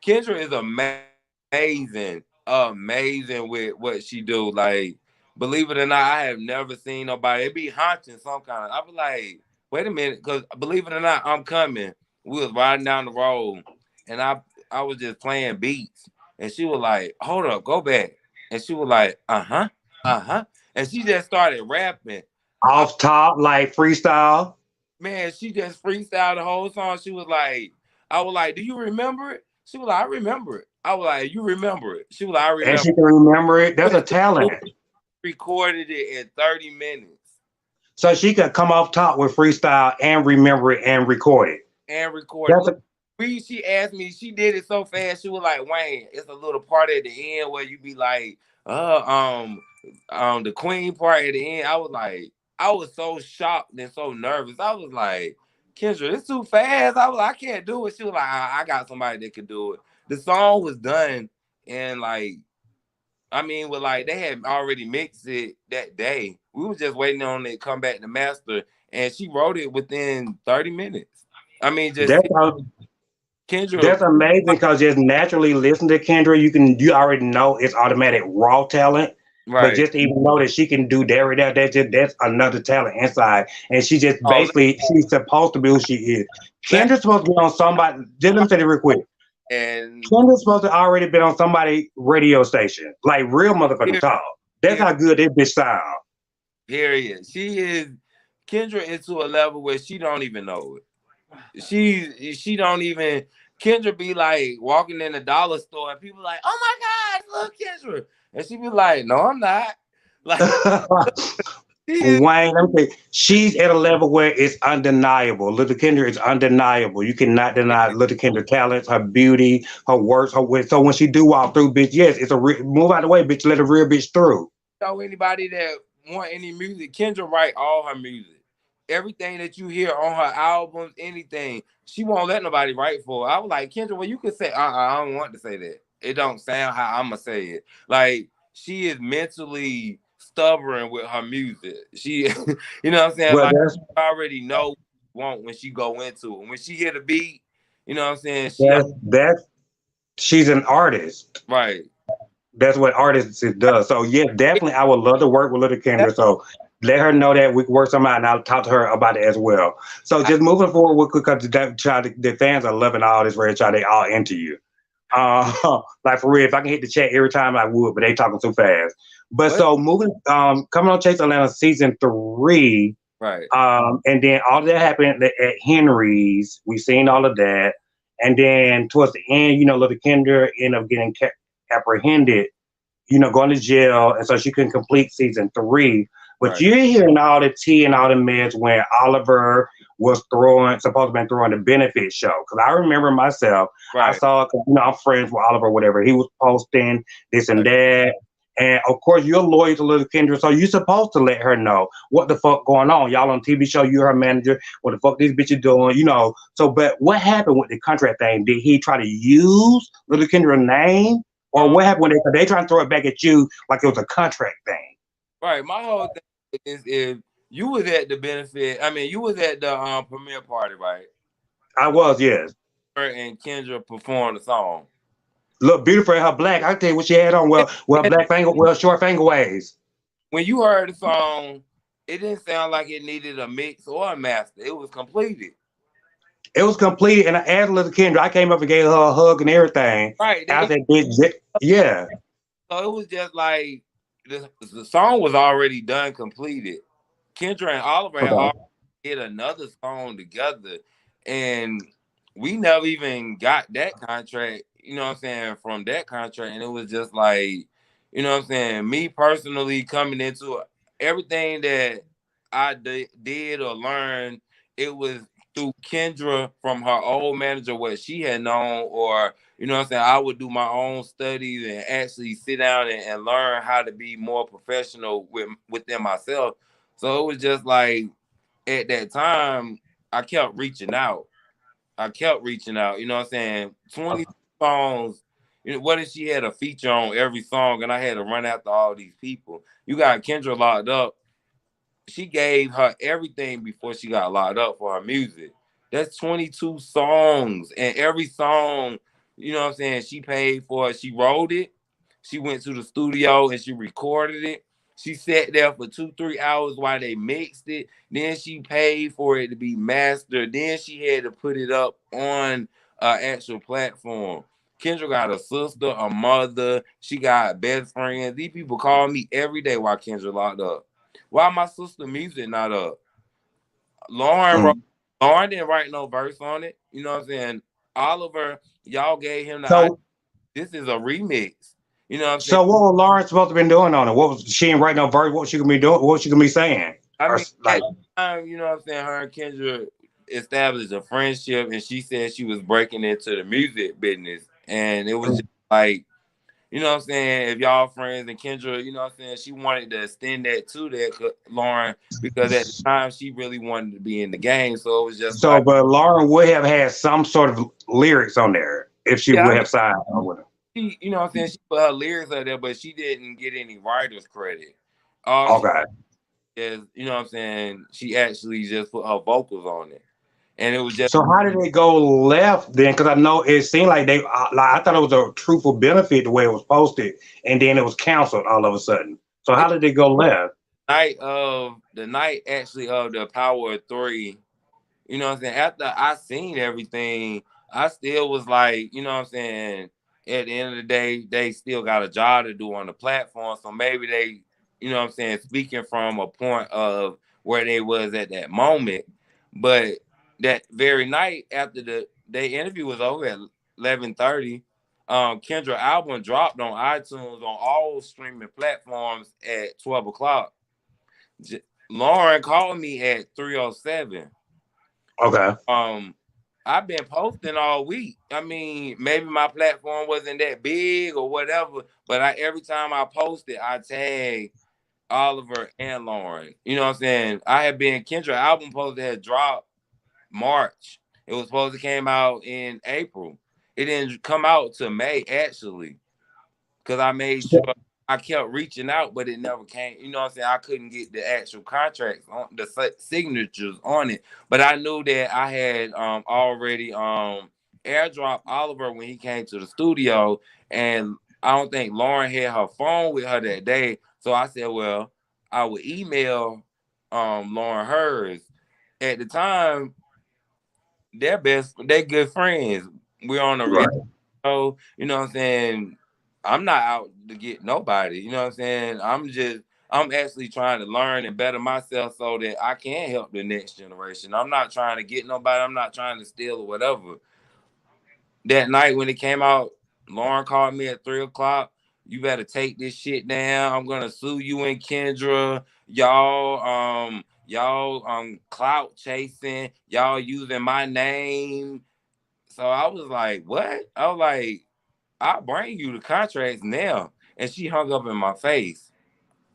Kendra is amazing with what she do. Like, believe it or not, I have never seen nobody. It be haunting some kind of. I be like, wait a minute, because believe it or not, I'm coming. We was riding down the road, and I was just playing beats, and she was like, hold up, go back, and she was like, and she just started rapping. Off top, like freestyle. Man, she just freestyled the whole song. She was like, I was like, do you remember it? She was like, I remember it. I was like, you remember it? She was like, I And remember she can remember it. That's a it. talent. Recorded it in 30 minutes So she could come off top with freestyle and remember it and record it. and record it. That's Look, a, she asked me, she did it so fast. She was like, Wayne, it's a little part at the end where you be like, the queen part at the end. I was so shocked and so nervous. I was like, Kendra, it's too fast. I can't do it. She was like, I got somebody that could do it. The song was done and like, I mean, with like they had already mixed it that day. We were just waiting on it to come back to master, and she wrote it within 30 minutes. I mean, just that's a, Kendra, that's amazing because just naturally listen to Kendra, you already know it's automatic raw talent. But right? just to even know that she can do that's another talent inside. And she just Oh, basically she's supposed to be who she is. let, Kendra's supposed to be on somebody. Just let me say this real quick. and Kendra's supposed to already been on somebody radio station, like real motherfucking here, talk. That's here, how good this bitch sound. period. Kendra is to a level where she don't even know it. She don't even. Kendra be like walking in the dollar store and people like, oh my God, look Kendra, and she be like, no, I'm not. Like she is. Wayne, let me tell you, she's at a level where it's undeniable. Little Kendra is undeniable. You cannot deny Little Kendra talents, her beauty, her works, her wit. So when she do walk through, bitch, yes, it's move out of the way, bitch. Let a real bitch through. Know anybody that want any music, Kendra write all her music. Everything that you hear on her albums, anything, she won't let nobody write for her. I was like, Kendra, well, you could say, I don't want to say that. It don't sound how I'ma say it. Like she is mentally stubborn with her music. She, you know what I'm saying? Well, Like that's I already know what she want when she go into it. When she hear the beat, you know what I'm saying? that's she's an artist. Right. That's what artists does. So yeah, definitely, I would love to work with Little Kendra. So let her know that we can work something out, and I'll talk to her about it as well. So just moving forward, because the fans are loving all this red try, they all into you. Like for real, if I can hit the chat every time I would, but they talking too fast. But What? so coming on Chase Atlanta season 3, Right. and then all that happened at Henry's. We seen all of that, and then towards the end, Little Kendra ended up getting, apprehended, going to jail, and so she couldn't complete season 3. But you're hearing all the tea and all the mess when Oliver was supposed to be throwing the benefit show. Because I remember myself, I Right. saw, I'm friends with Oliver, whatever. He was posting this and Right. that. And of course, you're loyal to little Kendra, so you're supposed to let her know what the fuck going on. Y'all on TV show, you're her manager. What the fuck this bitch is doing, So, but what happened with the contract thing? Did he try to use little Kendra's name, or what happened when they trying to throw it back at you like it was a contract thing? Right. My whole thing is if you was at the benefit, I mean, you was at the premiere party, right? I was, yes. Her and Kendra performed the song. Look beautiful in her black. I tell you what she had on. Well, black finger, short finger waves. When you heard the song, it didn't sound like it needed a mix or a master. It was completed. It was complete, and I asked little Kendra. I came up and gave her a hug and everything. Right. After that bitch, yeah. So it was just like the song was already done, completed. Kendra and Oliver had already did another song together, and we never even got that contract, from that contract. And it was just like, me personally coming into everything that I did or learned, it was through Kendra from her old manager, what she had known, or I would do my own studies and actually sit down and learn how to be more professional within myself. So it was just like at that time, I kept reaching out. 20 songs. What if she had a feature on every song and I had to run after all these people? You got Kendra locked up. She gave her everything before she got locked up for her music. That's 22 songs. And every song, she paid for it. She wrote it. She went to the studio and she recorded it. She sat there for 2-3 hours while they mixed it. Then she paid for it to be mastered. Then she had to put it up on an actual platform. Kendra got a sister, a mother. She got best friends. These people call me every day while Kendra locked up. Why my sister music not up? Lauren didn't write no verse on it. You know what I'm saying? Oliver, y'all gave him the idea. So, This is a remix. You know what I'm saying? so what was Lauren supposed to be doing on it? What was she ain't writing no verse? What she gonna be doing? What she gonna be saying? I Or mean, at like, the time, you know what I'm saying? Her and Kendra established a friendship, and she said she was breaking into the music business, and it was just like, you know what I'm saying? If y'all friends and Kendra, you know what I'm saying? She wanted to extend that to that Lauren because at the time she really wanted to be in the game. So it was just like, but Lauren would have had some sort of lyrics on there if she yeah, would I mean, have signed with him. she, you know what I'm saying? She put her lyrics out there, but she didn't get any writer's credit. All she Okay. is, you know what I'm saying? She actually just put her vocals on it. And it was just So how did it go left then? Because I know it seemed like I thought it was a truthful benefit the way it was posted, and then it was canceled all of a sudden. So how did it go left? the night actually of the Power of Three. You know what I'm saying? After I seen everything, I still was like, you know what I'm saying? At the end of the day, they still got a job to do on the platform. So maybe they, you know what I'm saying, speaking from a point of where they was at that moment. But that very night after the interview was over at 11:30, Kendra album dropped on iTunes on all streaming platforms at 12 o'clock. Lauren called me at 3:07. Okay. I've been posting all week. I mean, maybe my platform wasn't that big or whatever, but every time I post it, I tag Oliver and Lauren. You know what I'm saying? I had been Kendra album post had dropped March. It was supposed to came out in April. It didn't come out to May actually, because I made sure I kept reaching out, but it never came. You know what I'm saying? I couldn't get the actual contracts on the signatures on it, but I knew that I had already airdrop Oliver when he came to the studio, and I don't think Lauren had her phone with her that day. So I said, well, I would email Lauren hers. At the time, they're good friends. We're on a reality show, you know what I'm saying? I'm not out to get nobody, you know what I'm saying? I'm actually trying to learn and better myself so that I can help the next generation. I'm not trying to get nobody, I'm not trying to steal or whatever. That night when it came out, Lauren called me at 3 o'clock. You better take this shit down. I'm gonna sue you and Kendra. Y'all clout chasing. Y'all using my name. So I was like, what? I was like, I'll bring you the contracts now. And she hung up in my face.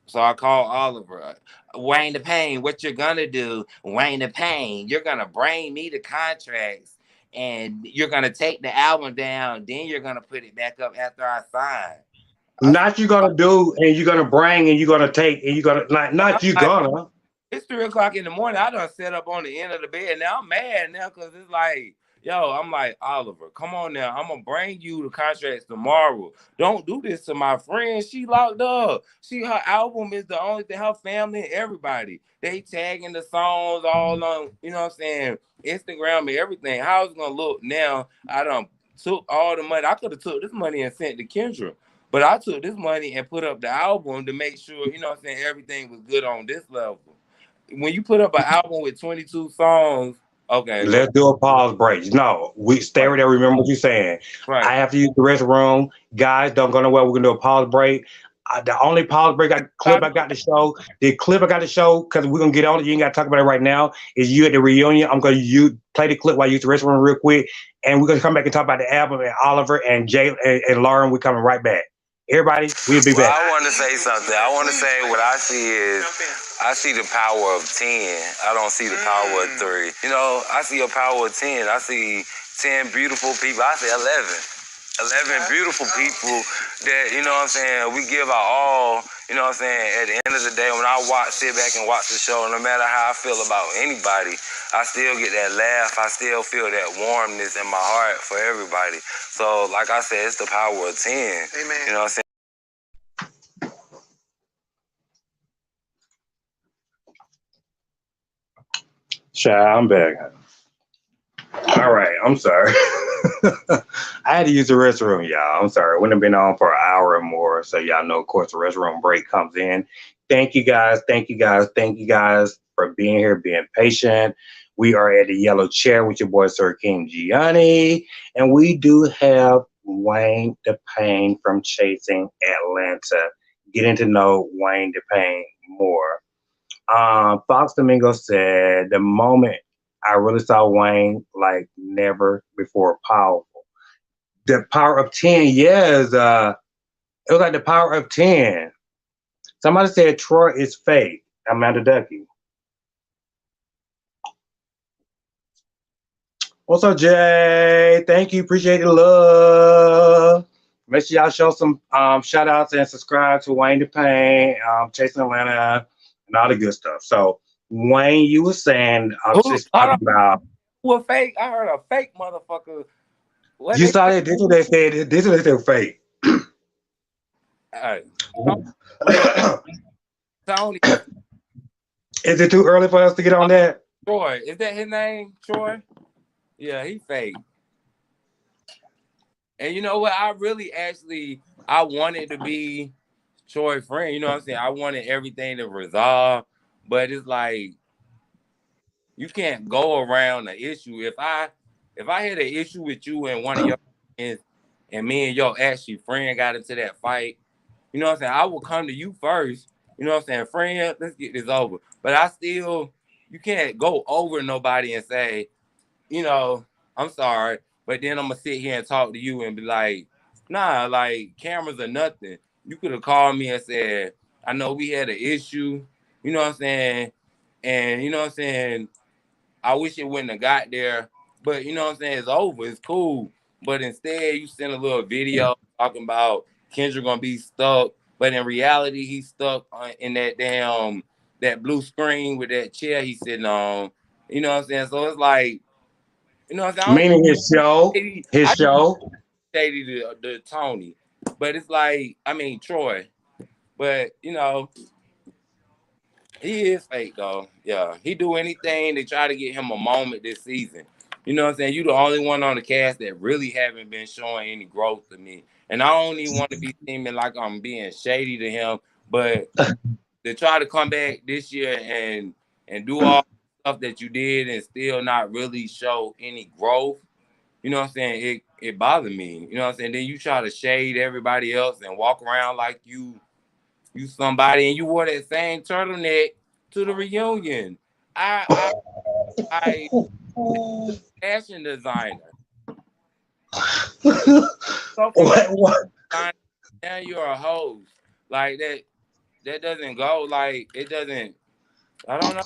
So I called Oliver. Wayne the Payne, what you're gonna do? Wayne the Payne, you're gonna bring me the contracts and you're gonna take the album down. Then you're gonna put it back up after I sign. I said, Not you gonna do, and you're gonna bring, and you're gonna take, and you're gonna I'm not you like, gonna. it's 3 o'clock in the morning. I done set up on the end of the bed. Now I'm mad now because it's like, yo, I'm like, Oliver, come on now. I'm gonna bring you the contracts tomorrow. Don't do this to my friend. She locked up. Her album is the only thing, her family and everybody. They tagging the songs all on, you know what I'm saying, Instagram and everything. How's it gonna look now? I done took all the money. I could have took this money and sent to Kendra. But I took this money and put up the album to make sure, you know what I'm saying, everything was good on this level. When you put up an album with 22 songs, okay, go Let's do a pause break. No, we stay right, right there. Remember what you're saying. right. I have to use the restroom. Guys, don't go nowhere. We're gonna do a pause break. The only pause break clip I got to show, the clip I got to show, because we're gonna get on it. You ain't got to talk about it right now. Is you at the reunion? I'm gonna play the clip while you use the restroom real quick, and we're gonna come back and talk about the album and Oliver and Jay and Lauren. We're coming right back. Everybody, we'll be Well, back. I want to say something. I want to say what I see is I see the power of 10. I don't see the power of 3. You know, I see a power of 10. I see 10 beautiful people. I say 11 beautiful people that, you know what I'm saying, we give our all, you know what I'm saying, at the end of the day, when I sit back and watch the show, no matter how I feel about anybody, I still get that laugh. I still feel that warmness in my heart for everybody. So, like I said, it's the power of 10. Amen. You know what I'm saying? I'm back. All right, I'm sorry. I had to use the restroom, y'all. I'm sorry. Wouldn't have been on for an hour or more. So y'all know, of course, the restroom break comes in. Thank you guys. Thank you guys. Thank you guys for being here, being patient. We are at the yellow chair with your boy Sir King Gionnie. And we do have Wayne the Payne from Chasing Atlanta. Getting to know Wayne the Payne more. Fox Domingo said the moment I really saw Wayne like never before powerful. The power of 10, yes. It was like the power of 10. Somebody said Troy is fake. Amanda Ducky. What's up, Jay? Thank you. Appreciate the love. Make sure y'all show some shout outs and subscribe to Wayne the Payne, Chasing Atlanta, and all the good stuff. So, Wayne, you were saying, I was Who? just Hold on. talking about. Who a fake? I heard a fake motherfucker. What You they saw say? that? This is what they said. This is what they said fake. Hey, real Tony Is it too early for us to get on that? Troy. Is that his name? Troy? Yeah, he fake. And you know what? I wanted to be Troy's friend. You know what I'm saying? I wanted everything to resolve, but it's like you can't go around the issue. If I had an issue with you and one of your friends, and me and your actually friend got into that fight, you know what I'm saying? I will come to you first. You know what I'm saying? Friend, let's get this over. But you can't go over nobody and say, you know, I'm sorry, but then I'm gonna sit here and talk to you and be like, nah, like cameras are nothing. You could have called me and said, I know we had an issue, you know what I'm saying? And you know what I'm saying? I wish it wouldn't have got there, but you know what I'm saying? It's over, it's cool. But instead, you send a little video talking about Kendra gonna be stuck, but in reality, he's stuck in that that blue screen with that chair he's sitting on. You know what I'm saying? So it's like, you know what I'm saying? Meaning his show, his I just show. shady to Tony, but it's like, I mean Troy, but you know he is fake though. Yeah, he do anything to try to get him a moment this season. You know what I'm saying? You the only one on the cast that really haven't been showing any growth to me, and I don't even want to be seeming like I'm being shady to him, but to try to come back this year and do all the stuff that you did and still not really show any growth. You know what I'm saying? it bothered me. You know what I'm saying? Then you try to shade everybody else and walk around like you somebody, and you wore that same turtleneck to the reunion. I fashion designer. So from What? now you're a host. Like that doesn't go. Like it doesn't. I don't know.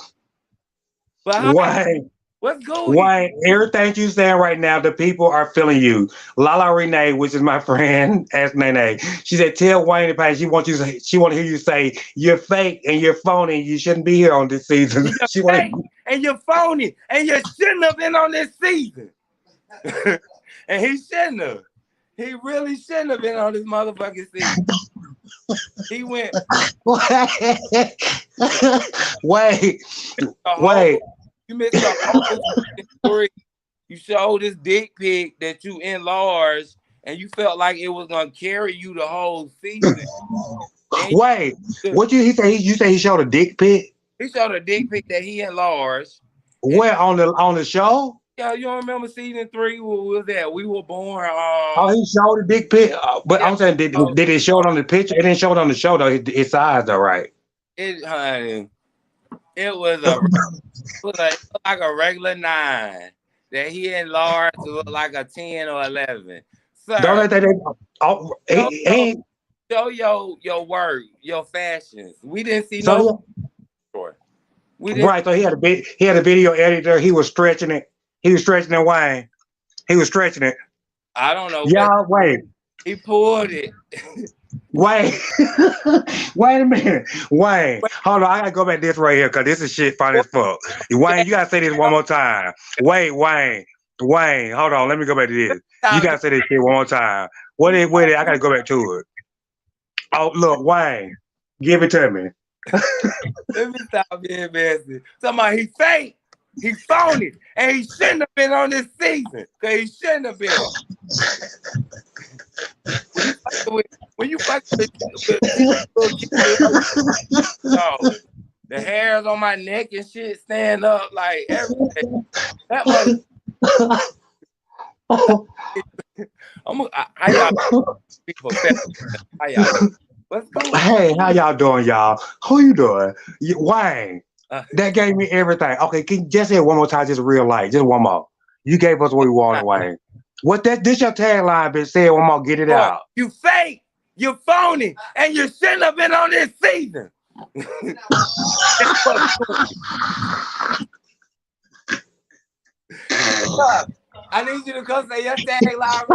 But Why? what's good? Why? Everything you saying right now, the people are feeling you. Lala Renee, which is my friend, asked Nene. She said, "Tell Wayne Payne she want to hear you say you're fake and you're phony. You shouldn't be here on this season." You're fake and you're phony and you shouldn't have been on this season. And he shouldn't have. He really shouldn't have been on this motherfucking season. He went. Wait. You missed the whole story. You showed this dick pic that you enlarged, and you felt like it was gonna carry you the whole season. Wait, what he say? You say he showed a dick pic? He showed a dick pic that he enlarged. Where on the show? Yeah, you don't remember season 3? What was that? We were born. Oh, he showed a dick pic, but yeah. I'm saying, did it show it on the picture? It didn't show it on the show though. His size though, right? Honey, it was like a regular 9 that he enlarged to look like a 10 or 11. Sir, don't let that. Show your work, your fashions. We didn't see no. We didn't. Right, so he had a video editor. He was stretching it. He was stretching it, Wayne. He was stretching it. I don't know. Y'all, wait. He pulled it. Wait. Wait a minute. Wait. Hold on. I gotta go back this right here because this is shit funny as fuck. Wayne, you gotta say this one more time. Wait, Wayne. Wayne, hold on. Let me go back to this. You gotta say this shit one more time. What is it? I gotta go back to it. Oh, look, Wayne. Give it to me. Let me stop being messy. Somebody, he's fake. He's phony. And he shouldn't have been on this season. Because he shouldn't have been. When you fuck with no, the hairs on my neck and shit stand up like everything. That how y'all people how y'all? What's going on? Hey, how y'all doing, y'all? Who you doing? Wayne. That gave me everything. Okay, can you just say it one more time, just real light, just one more. You gave us what we wanted, Wayne. What this your tagline, bitch? Say it one more, get it out. You fake, you phony, and you shouldn't have been on this season. I need you to come say your tagline.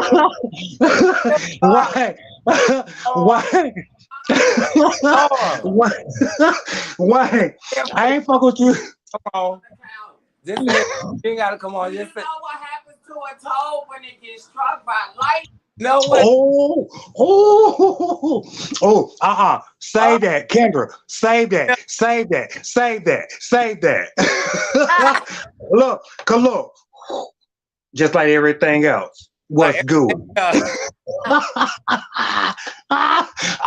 Why? Why? Why? I ain't fuck with you. Come on. Just you ain't gotta come on. Just you know what happens to a toe when it gets struck by light? No way. Save that, Kendra. Save that. Save that. Save that. Save that. Look. Just like everything else. What's good?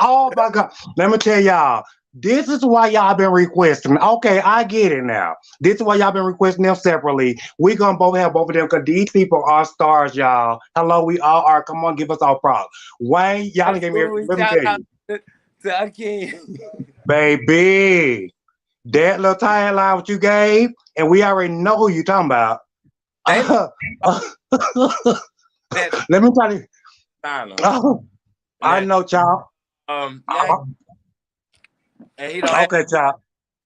Oh my God. Let me tell y'all. This is why y'all been requesting. Okay, I get it now. This is why y'all been requesting them separately. We gonna have both of them because these people are stars, y'all. Hello, we all are. Come on, give us all props. Wayne, y'all done gave me. Let me tell you, to Akeem. Baby, that little tagline what you gave, and we already know who you talking about. Let me tell you. I know, child. And he don't okay, child.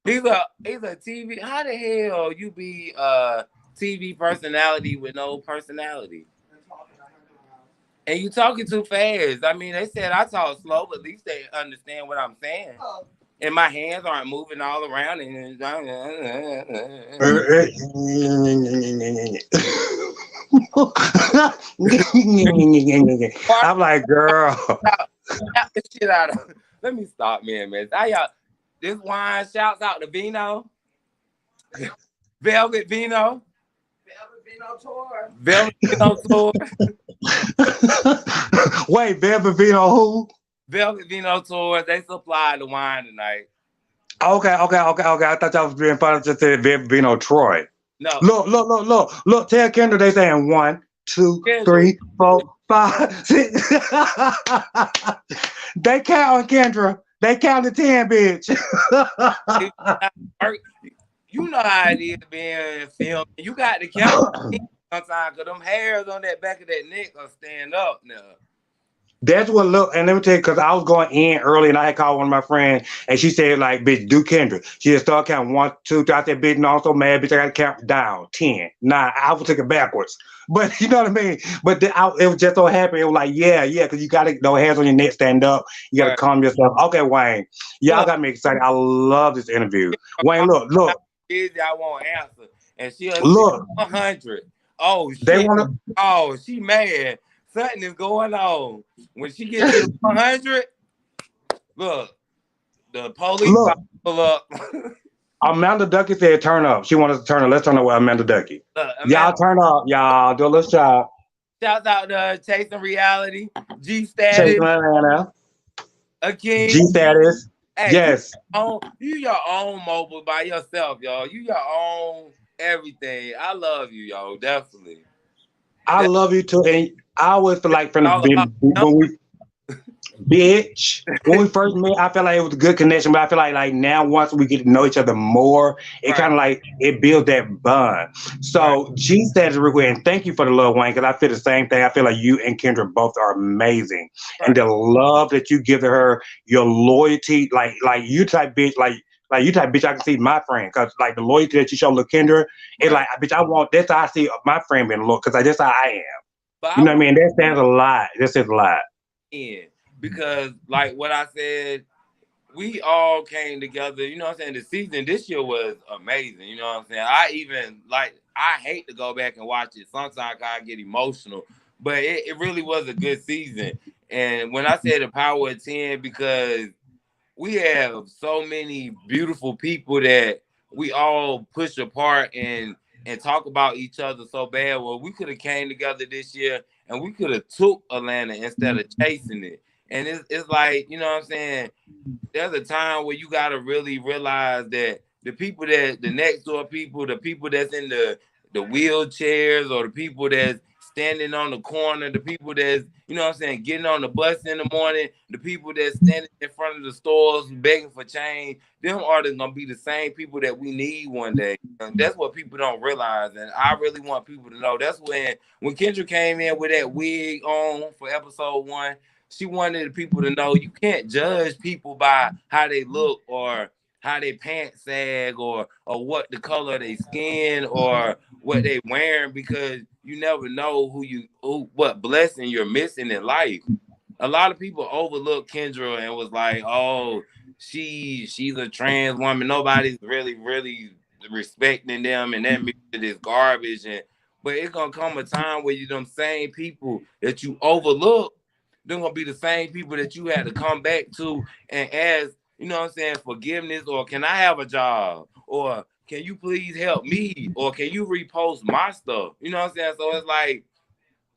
He's a TV. How the hell you be a TV personality with no personality? And you talking too fast. I mean, they said I talk slow, but at least they understand what I'm saying. And my hands aren't moving all around. I'm like, girl. Shit out of. Let me stop, man. This wine shouts out to Vino. Velvet Vino. Velvet Vino Tour. Wait, Velvet Vino who? Velvet Vino Tour. They supplied the wine tonight. Okay. I thought y'all was being funny to say Velvet Vino Troy. No. Look. Tell Kendra they saying 1, 2, 3, 4, 5, 6. They count, Kendra. They count to 10, bitch. You know how it is being filmed. You got to count sometimes because them hairs on that back of that neck are stand up now. That's what look, and let me tell you, because I was going in early and I had called one of my friends and she said, like, bitch, do Kendra. She just started counting 1, 2, 3. I said, bitch, no, I'm so mad, bitch, I gotta count down 10, 9. I was taking backwards. But you know what I mean? But it was just so happy. It was like, yeah, because you gotta, no hands on your neck, stand up. You gotta Right. calm yourself. Okay, Wayne. Y'all Look, got me excited. I love this interview. Wayne, look, busy, I won't answer. And she'll see look. 100. Oh, They shit. wanna Oh, she mad. Something is going on. When she gets to the 100, look, the police look. pull up. Amanda Ducky said turn up. She wanted to turn up. Let's turn up with Amanda Ducky. Look, Y'all turn up. Y'all do a little shot. Shouts out to Chasing Reality, G Chase Status, Atlanta. Akeem. G status. Hey, Yes. you your own mobile by yourself, y'all. You your own everything. I love you, y'all. Definitely. I love you too. And I always feel like from the All about when we bitch. When we first met, I felt like it was a good connection, but I feel like now once we get to know each other more, it right, kind of like it builds that bond. right, So G status real quick, and thank you for the love, Wayne, because I feel the same thing. I feel like you and Kendra both are amazing, and right. the love that you give to her, your loyalty, like you type bitch, like you type bitch. I can see my friend because like the loyalty that you show to Kendra, it's Right. like bitch. I want that's how I see my friend being loyal because that's how I am. But You I know what I want mean? That stands a lot. That says a lot. in because like what I said, we all came together, you know what I'm saying? The season this year was amazing, you know what I'm saying? I hate to go back and watch it. Sometimes I get emotional, but it really was a good season. And when I say the power of 10, because we have so many beautiful people that we all push apart and talk about each other so bad. Well, we could have came together this year and we could have took Atlanta instead of chasing it. And it's like, you know what I'm saying? There's a time where you gotta really realize that the people that the next door people, the people that's in the wheelchairs or the people that's standing on the corner, the people that's, you know what I'm saying, getting on the bus in the morning, the people that's standing in front of the stores begging for change, them are gonna be the same people that we need one day. And that's what people don't realize. And I really want people to know that's when Kendra came in with that wig on for episode 1, she wanted the people to know you can't judge people by how they look or how they pants sag or what the color of their skin or what they wearing because you never know what blessing you're missing in life. A lot of people overlook Kendra and was like, oh, she's a trans woman. Nobody's really respecting them and that music is garbage. But it's gonna come a time where you them same people that you overlook, they're gonna be the same people that you had to come back to and ask, you know what I'm saying, forgiveness, or can I have a job? Or can you please help me? Or can you repost my stuff? You know what I'm saying? So it's like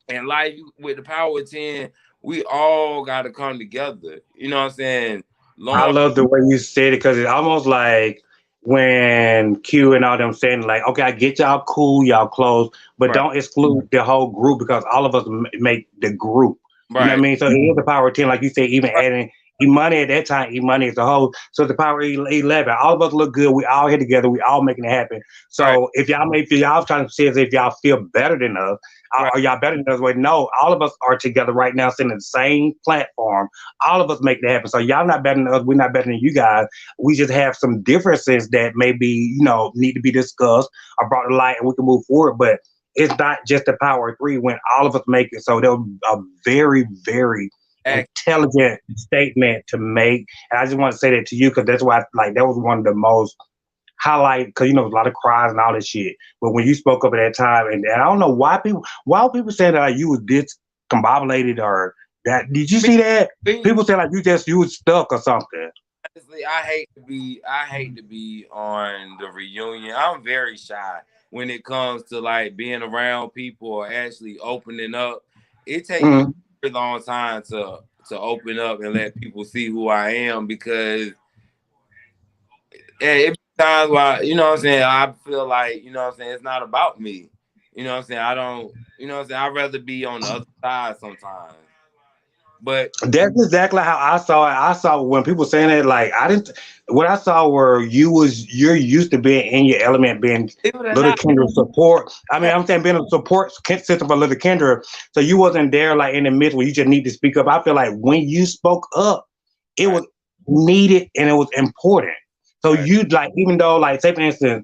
in life with the power of 10, we all gotta come together. You know what I'm saying? I Lauren, love the way you said it because it's almost like when Q and all them saying like, okay, I get y'all cool, y'all close, but right, don't exclude the whole group because all of us make the group. You know what I right, mean? So it is the power of 10, like you said, even adding money at that time, money as a whole. So the power of 11, all of us look good. We all here together. We all making it happen. right, So if y'all may feel y'all trying to say as if y'all feel better than us, right, or y'all better than us, wait, no, all of us are together right now, sitting in the same platform. All of us make that happen. So y'all not better than us. We're not better than you guys. We just have some differences that maybe, need to be discussed or brought to light and we can move forward. But it's not just the power of 3 when all of us make it. So there was a very, very intelligent statement to make. And I just want to say that to you because that's why that was one of the most highlight because a lot of cries and all this shit. But when you spoke up at that time, and I don't know why people saying that you was discombobulated or that. Did you see that? me. People say like you was stuck or something. Honestly, I hate to be on the reunion. I'm very shy when it comes to like being around people or actually opening up. It takes me Mm. a very long time to open up and let people see who I am because it be times where you know what I'm saying, I feel like, you know what I'm saying, it's not about me. You know what I'm saying? I don't, you know what I'm saying? I'd rather be on the other side sometimes. But That's exactly how I saw it. I saw when people saying it, like I didn't. What I saw were you're used to being in your element, being believe it or Little not, Kendra support. I mean, I'm saying being a support system for Little Kendra. So you wasn't there like in the midst where you just need to speak up. I feel like when you spoke up, it right, was needed and it was important. So right, you like, even though like say for instance,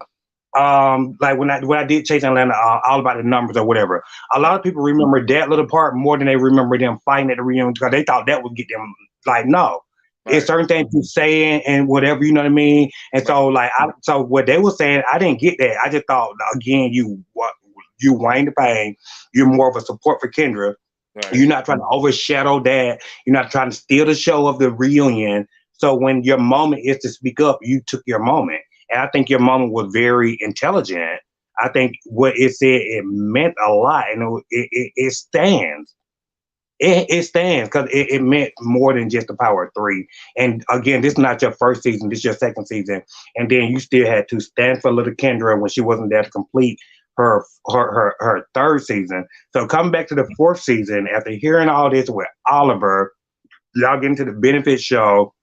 like when I did Chase Atlanta, all about the numbers or whatever. A lot right, of people remember that little part more than they remember them fighting at the reunion because they thought that would get them. Like, no, it's right, certain things you saying and whatever, you know what I mean. And right, so like, so what they were saying, I didn't get that. I just thought again, you Wayne the Pain, you're more of a support for Kendra. right, You're not trying to overshadow that. You're not trying to steal the show of the reunion. So when your moment is to speak up, you took your moment. And I think your moment was very intelligent. I think what it said, it meant a lot. And it stands. It stands because it meant more than just the power of three. And again, this is not your first season, this is your second season. And then you still had to stand for little Kendra when she wasn't there to complete her third season. So coming back to the fourth season, after hearing all this with Oliver, y'all get into the benefit show.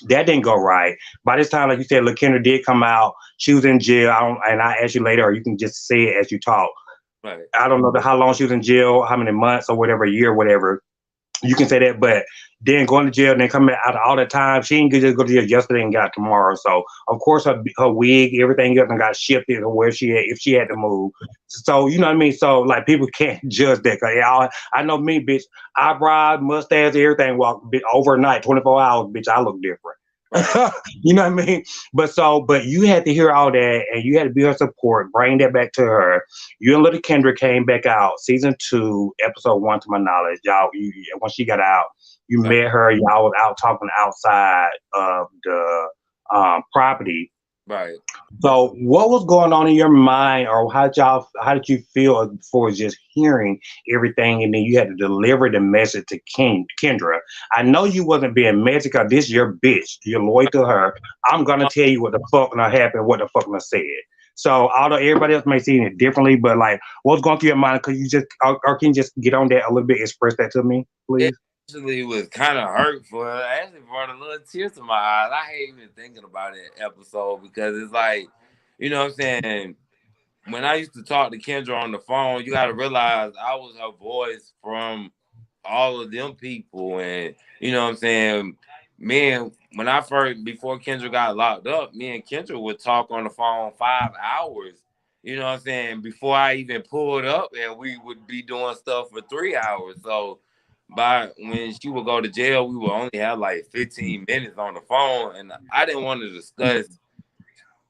That didn't go right. By this time, like you said, LaKendra did come out. She was in jail. And I asked you later, or you can just say it as you talk. right. I don't know how long she was in jail, how many months or whatever, a year, whatever. You can say that, but then going to jail and then coming out all the time, she didn't just go to jail yesterday and got tomorrow. So of course her wig, everything else got shifted to where she had, if she had to move. So you know what I mean. So like people can't judge that. Cause I know me, bitch, eyebrows, mustache, everything. Walk overnight, 24 hours, bitch. I look different. Right. You know what I mean? But you had to hear all that, and you had to be her support, bring that back to her. You and Little Kendra came back out, season 2, episode 1, to my knowledge. Y'all, once she got out, you Right. met her. Y'all was out talking outside of the property. Right. So, what was going on in your mind, or how did you feel for just hearing everything, and then you had to deliver the message to Kendra? I know you wasn't being messy because this your bitch. You're loyal to her. I'm gonna tell you what the fuck gonna happen, what the fuck gonna said. So, although everybody else may see it differently, but like, what's going through your mind? Could you just, or can you just get on that a little bit, express that to me, It please? actually was kind of hurtful. It actually brought a little tears to my eyes. I hate even thinking about that episode because it's like, you know what I'm saying? When I used to talk to Kendra on the phone, you got to realize I was her voice from all of them people. And, you know what I'm saying? Man, when I first, before Kendra got locked up, me and Kendra would talk on the phone 5 hours. You know what I'm saying? Before I even pulled up, and we would be doing stuff for 3 hours. So, by when she would go to jail, we would only have like 15 minutes on the phone. And I didn't want to discuss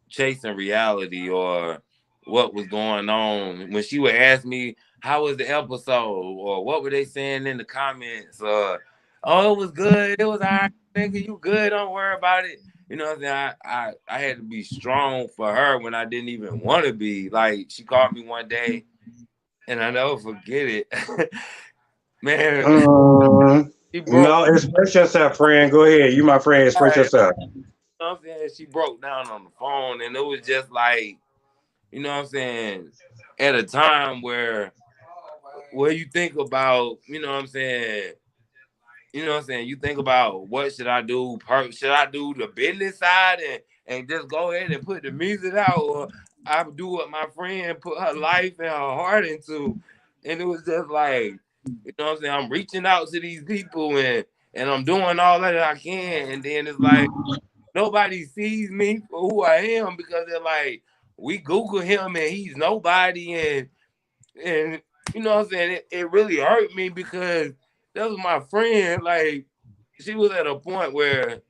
chasing reality or what was going on. When she would ask me, how was the episode? Or what were they saying in the comments? Oh, it was good. It was all right, nigga. You good. Don't worry about it. You know what I'm saying? I had to be strong for her when I didn't even want to be. Like, she called me one day, and I never forget it. Man, Mm, she broke. no, express yourself, friend. Go ahead. You my friend. Express You yourself. know what I'm saying? She broke down on the phone, and it was just like, you know what I'm saying, at a time where you think about, you know what I'm saying, you think about what should I do? Should I do the business side and just go ahead and put the music out, or I do what my friend put her life and her heart into? And it was just like, you know what I'm saying, I'm reaching out to these people and I'm doing all that I can, and then it's like nobody sees me for who I am because they're like, we Google him and he's nobody, and you know what I'm saying, it really hurt me because that was my friend. Like, she was at a point where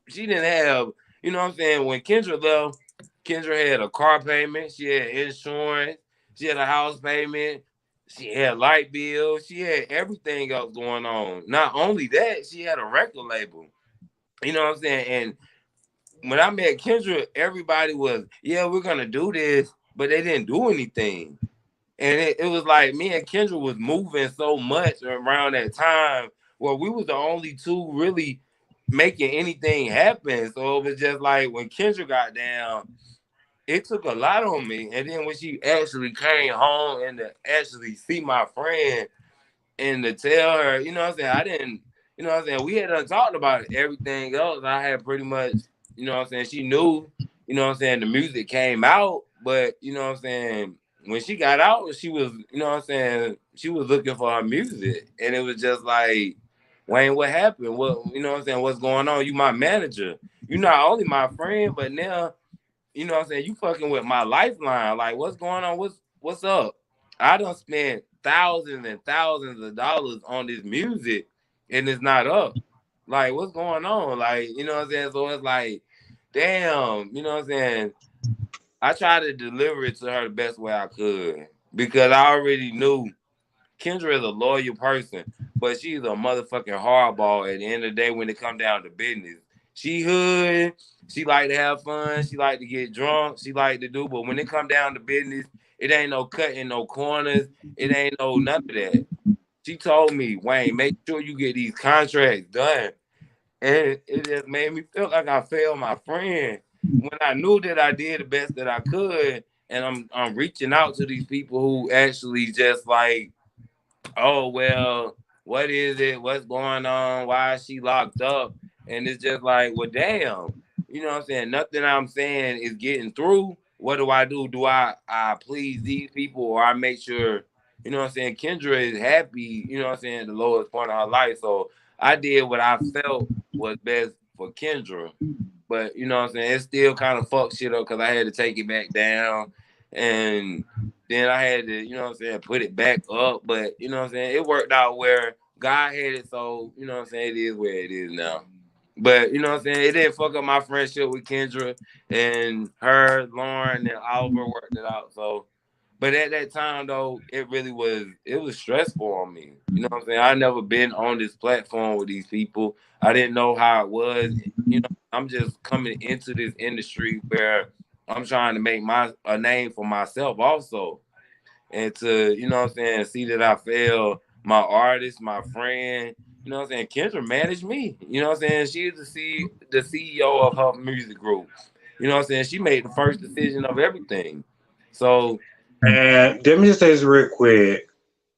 she didn't have, you know what I'm saying, when Kendra left, Kendra had a car payment, she had insurance, she had a house payment, she had light bill, she had everything else going on. Not only that, she had a record label. You know what I'm saying? And when I met Kendra, everybody was, yeah, we're gonna do this, but they didn't do anything. And it was like me and Kendra was moving so much around that time where we was the only two really making anything happen. So it was just like when Kendra got down, it took a lot on me. And then when she actually came home and to actually see my friend and to tell her, you know what I'm saying, I didn't, you know what I'm saying, we had done talked about everything else. I had pretty much, you know what I'm saying, she knew, you know what I'm saying, the music came out, but you know what I'm saying, when she got out, she was, you know what I'm saying, she was looking for her music. And it was just like, Wayne, what happened? What, you know what I'm saying, what's going on? You my manager. You not only my friend, but now, you know what I'm saying, you fucking with my lifeline. Like, what's going on? What's up? I done spent thousands and thousands of dollars on this music and it's not up. Like, what's going on? Like, you know what I'm saying? So it's like, damn, you know what I'm saying? I tried to deliver it to her the best way I could because I already knew Kendra is a loyal person, but she's a motherfucking hardball at the end of the day when it come down to business. She hood, she like to have fun, she like to get drunk, she like to do, but when it come down to business, it ain't no cutting no corners, it ain't no none of that. She told me, Wayne, make sure you get these contracts done. And it just made me feel like I failed my friend when I knew that I did the best that I could. And I'm reaching out to these people who actually just like, oh well, what is it? What's going on? Why is she locked up? And it's just like, well, damn, you know what I'm saying? Nothing I'm saying is getting through. What do I do? Do I please these people or I make sure, you know what I'm saying, Kendra is happy, you know what I'm saying, the lowest point of her life. So I did what I felt was best for Kendra. But you know what I'm saying, it still kind of fucked shit up because I had to take it back down. And then I had to, you know what I'm saying, put it back up. But, you know what I'm saying, it worked out where God had it. So, you know what I'm saying, it is where it is now. But, you know what I'm saying, it didn't fuck up my friendship with Kendra and her, Lauren, and Oliver worked it out. So, but at that time, though, it was stressful on me. You know what I'm saying? I never been on this platform with these people. I didn't know how it was. You know, I'm just coming into this industry where I'm trying to make a name for myself also. And to, you know what I'm saying, see that I failed my artist, my friend, you know what I'm saying, Kendra managed me. You know what I'm saying? She's the CEO of her music group. You know what I'm saying? She made the first decision of everything. So, And let me just say this real quick,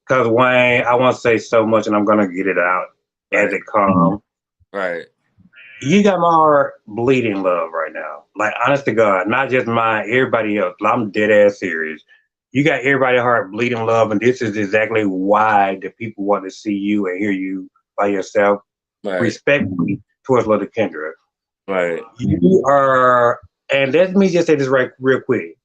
because Wayne, I want to say so much, and I'm gonna get it out as right, it comes. right, You got my heart bleeding love right now. Like, honest to God, not just mine, everybody else. I'm dead ass serious. You got everybody heart bleeding love, and this is exactly why the people want to see you and hear you by yourself, right, respectfully towards Little Kendra. right, You are, and let me just say this right real quick.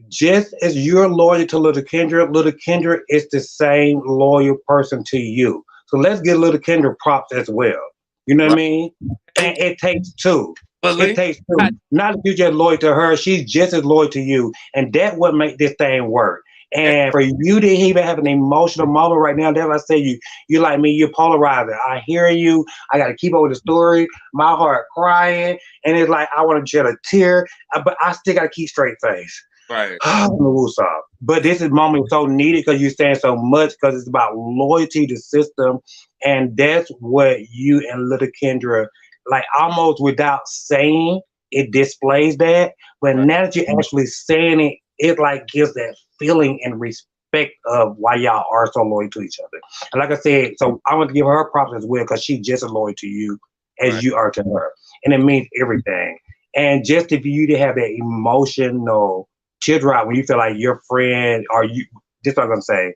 Just as you're loyal to Little Kendra is the same loyal person to you. So let's give Little Kendra props as well. You know what I right. mean? And Thank you. it takes two. It Believe takes two. Not that you're just loyal to her, she's just as loyal to you. And that what make this thing work. it. And for you to even have an emotional moment right now, that's why I say you like me, you're polarizing. I hear you. I got to keep up with the story. My heart crying. And it's like I want to shed a tear, but I still got to keep straight face. Right, But this is moment so needed because you're saying so much because it's about loyalty to system, and that's what you and Little Kendra, like almost without saying it displays that. But right, now that you're actually saying it, it like gives that feeling and respect of why y'all are so loyal to each other. And like I said, so I want to give her props as well because she's just as loyal to you as right. you are to her, and it means everything. And just if you to have that emotional teardrop when you feel like your friend or you, this is what I'm gonna say,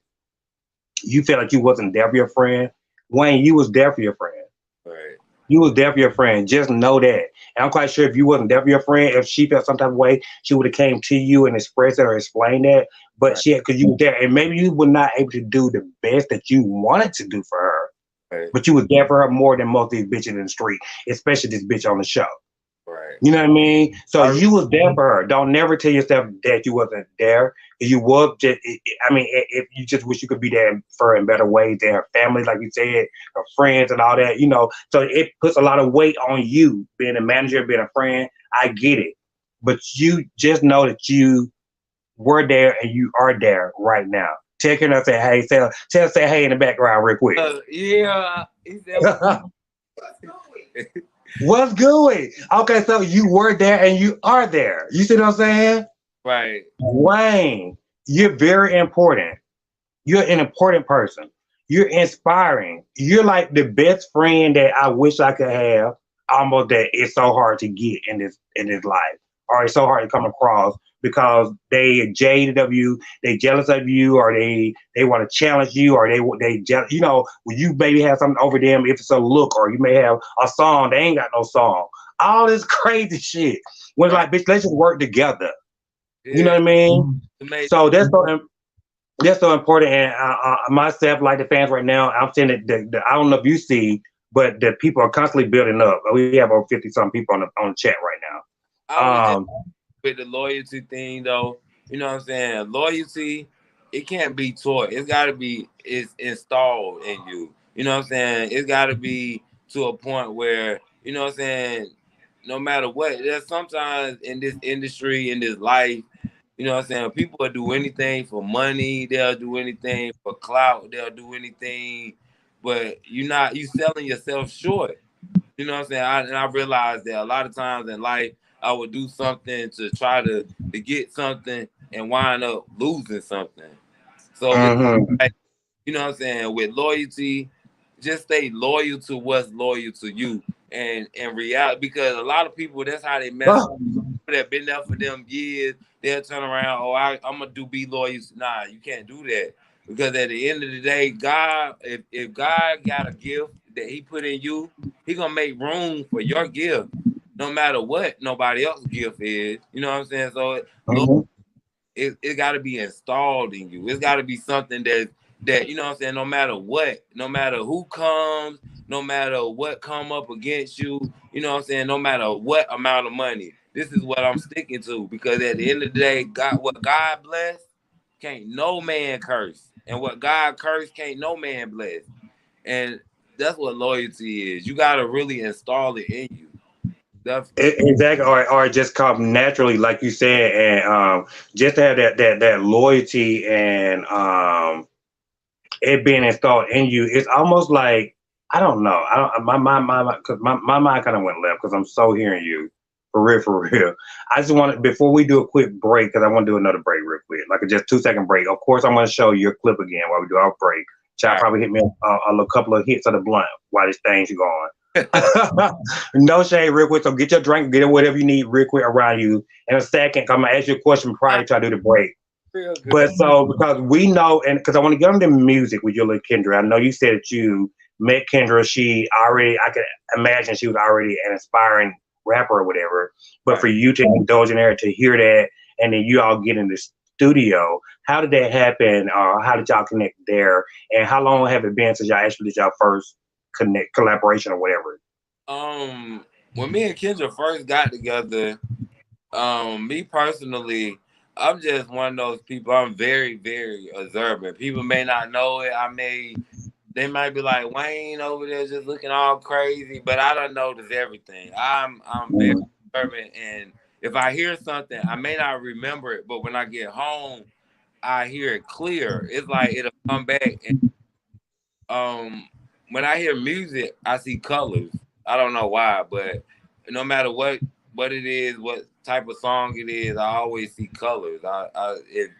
you feel like you wasn't there for your friend. Wayne, you was there for your friend. Right. You was there for your friend. Just know that. And I'm quite sure if you wasn't there for your friend, if she felt some type of way, she would have came to you and expressed it or explained that. But Right. she had, because you were there, and maybe you were not able to do the best that you wanted to do for her. Right. But you was there for her more than most of these bitches in the street, especially this bitch on the show. Right. You know what I mean? So I, you was there for her. Don't never tell yourself that you wasn't there. You was just. I mean, if you just wish you could be there for her in better ways than her family, like you said, her friends and all that. You know, so it puts a lot of weight on you being a manager, being a friend. I get it, but you just know that you were there and you are there right now. Tell Kendra, say hey, say hey in the background real quick. yeah, he said, What's good? Okay, so you were there and you are there. You see what I'm saying? Right. Wayne, you're very important. You're an important person. You're inspiring. You're like the best friend that I wish I could have. Almost that it's so hard to get in this life, or it's so hard to come across because they jaded of you, they jealous of you, or they want to challenge you, or they jealous. You know, when you maybe have something over them, if it's a look, or you may have a song, they ain't got no song. All this crazy shit. When it's Right. like, bitch, let's just work together. You know Yeah. what I mean? To make So that's so important. And myself, like the fans right now, I'm saying that I don't know if you see, but the people are constantly building up. We have over 50 some people on the chat right I now. was just with the loyalty thing though. You know what I'm saying? Loyalty, it can't be taught. It's gotta be it's installed in you. You know what I'm saying? It's gotta be to a point where, you know what I'm saying, no matter what, there's sometimes in this industry, in this life, you know what I'm saying, people will do anything for money, they'll do anything for clout, they'll do anything, but you selling yourself short. You know what I'm saying? And I realized that a lot of times in life, I would do something to try to get something and wind up losing something. So with Mm-hmm. like, you know what I'm saying, with loyalty, just stay loyal to what's loyal to you. And in reality, because a lot of people, that's how they mess up. People that been there for them years, they'll turn around, oh, I'm gonna be loyal. Nah, you can't do that. Because at the end of the day, God, if God got a gift that He put in you, He gonna make room for your gift, no matter what nobody else's gift is. You know what I'm saying? So Mm-hmm. it got to be installed in you. It's got to be something that you know what I'm saying. No matter what, no matter who comes, no matter what come up against you, you know what I'm saying. No matter what amount of money, this is what I'm sticking to because at the end of the day, what God bless, can't no man curse, and what God curse, can't no man bless, and that's what loyalty is. You got to really install it in you. Definitely. Exactly, or it just come naturally, like you said, and just to have that loyalty and it being installed in you. It's almost like I don't know. I don't because my mind kind of went left because I'm so hearing you for real, for real. I just want to before we do a quick break because I want to do another break real quick, like a just 2 second break. Of course, I'm going to show your clip again while we do our break. All Child right. probably hit me a little couple of hits of the blunt while this thing's going. No shade, real quick. So get your drink, get whatever you need, real quick around you. In a second, I'm gonna ask you a question prior to I do the break. Real good. But so because we know, and because I want to get on the music with your little Kendra. I know you said that you met Kendra. She already, I could imagine she was already an inspiring rapper or whatever. But Right. for you to indulge in her to hear that, and then you all get in the studio, how did that happen? Or how did y'all connect there? And how long have it been since y'all actually did y'all first connect collaboration or whatever? When me and Kendra first got together, me personally, I'm just one of those people. I'm very, very observant. People may not know it. They might be like Wayne over there just looking all crazy, but I don't notice everything. I'm very observant, and if I hear something, I may not remember it, but when I get home, I hear it clear. It's like it'll come back. And, when I hear music, I see colors. I don't know why, but no matter what it is, what type of song it is, I always see colors.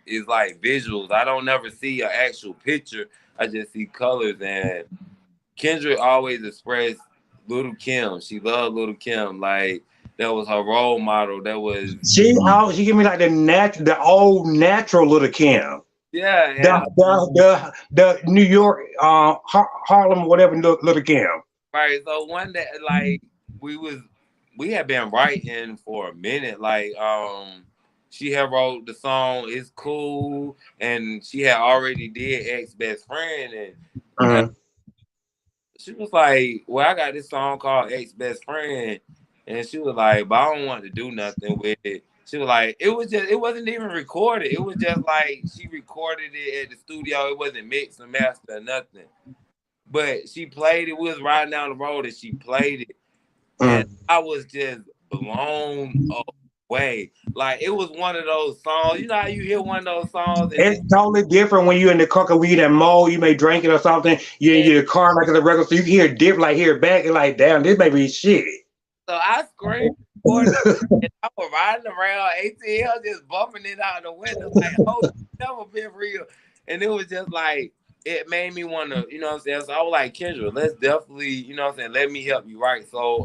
It's like visuals. I don't never see an actual picture. I just see colors. And Kendrick always expressed Little Kim. She loved Little Kim. Like that was her role model. That was She give me like the old natural little Kim. yeah, The and the New York Harlem whatever little Kim. right. So one day, like we was we had been writing for a minute. Like she had wrote the song "It's Cool," and she had already did Ex Best Friend, and Mm-hmm. she was like, "Well, I got this song called Ex Best Friend," and she was like, "But I don't want to do nothing with it." She was like, it wasn't even recorded. It was just like she recorded it at the studio. It wasn't mixed and mastered or nothing. But she played it. We was riding down the road and she played it, and Mm. I was just blown away. Like it was one of those songs. You know how you hear one of those songs and It's totally different when you're in the car. 'Cause when you that mode, you may drink it or something. You in and your car like it's a regular, so you can hear it different, like hear it back and like, damn, this may be shit. so I screamed. and I was riding around ATL just bumping it out the window like, oh, never been real. And it was just like, it made me want to, you know what I'm saying? So I was like, Kendra, let's definitely, you know what I'm saying, let me help you, right? So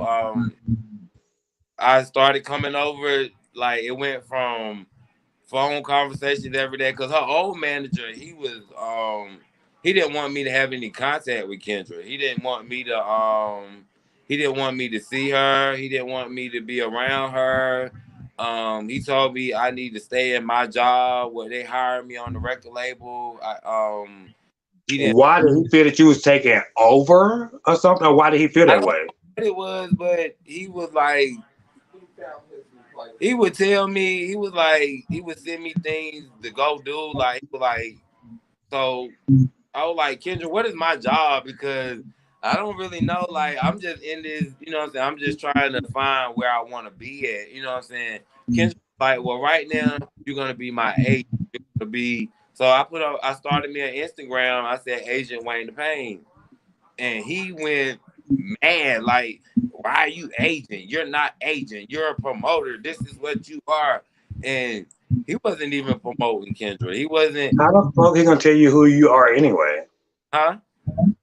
I started coming over, like it went from phone conversations every day because her old manager, he didn't want me to have any contact with Kendra. He didn't want me to see her. He didn't want me to be around her. He told me I need to stay in my job where they hired me on the record label. He didn't. Why did he feel that you was taking over or something? Or why did he feel I that don't know way? what it was, but he was like, he would tell me, he was like, he would send me things to go do. Like, he was like, so I was like, Kendra, what is my job? Because I don't really know. Like, I'm just in this, you know what I'm saying? I'm just trying to find where I want to be at. You know what I'm saying? Kendra was like, well, right now, you're going to be my agent. You're going to be, so I started me on Instagram. I said, Agent Wayne the Payne. And he went mad, like, why are you agent? You're not agent. You're a promoter. This is what you are. And he wasn't even promoting Kendra. He wasn't, How the fuck he gonna tell you who you are anyway? huh?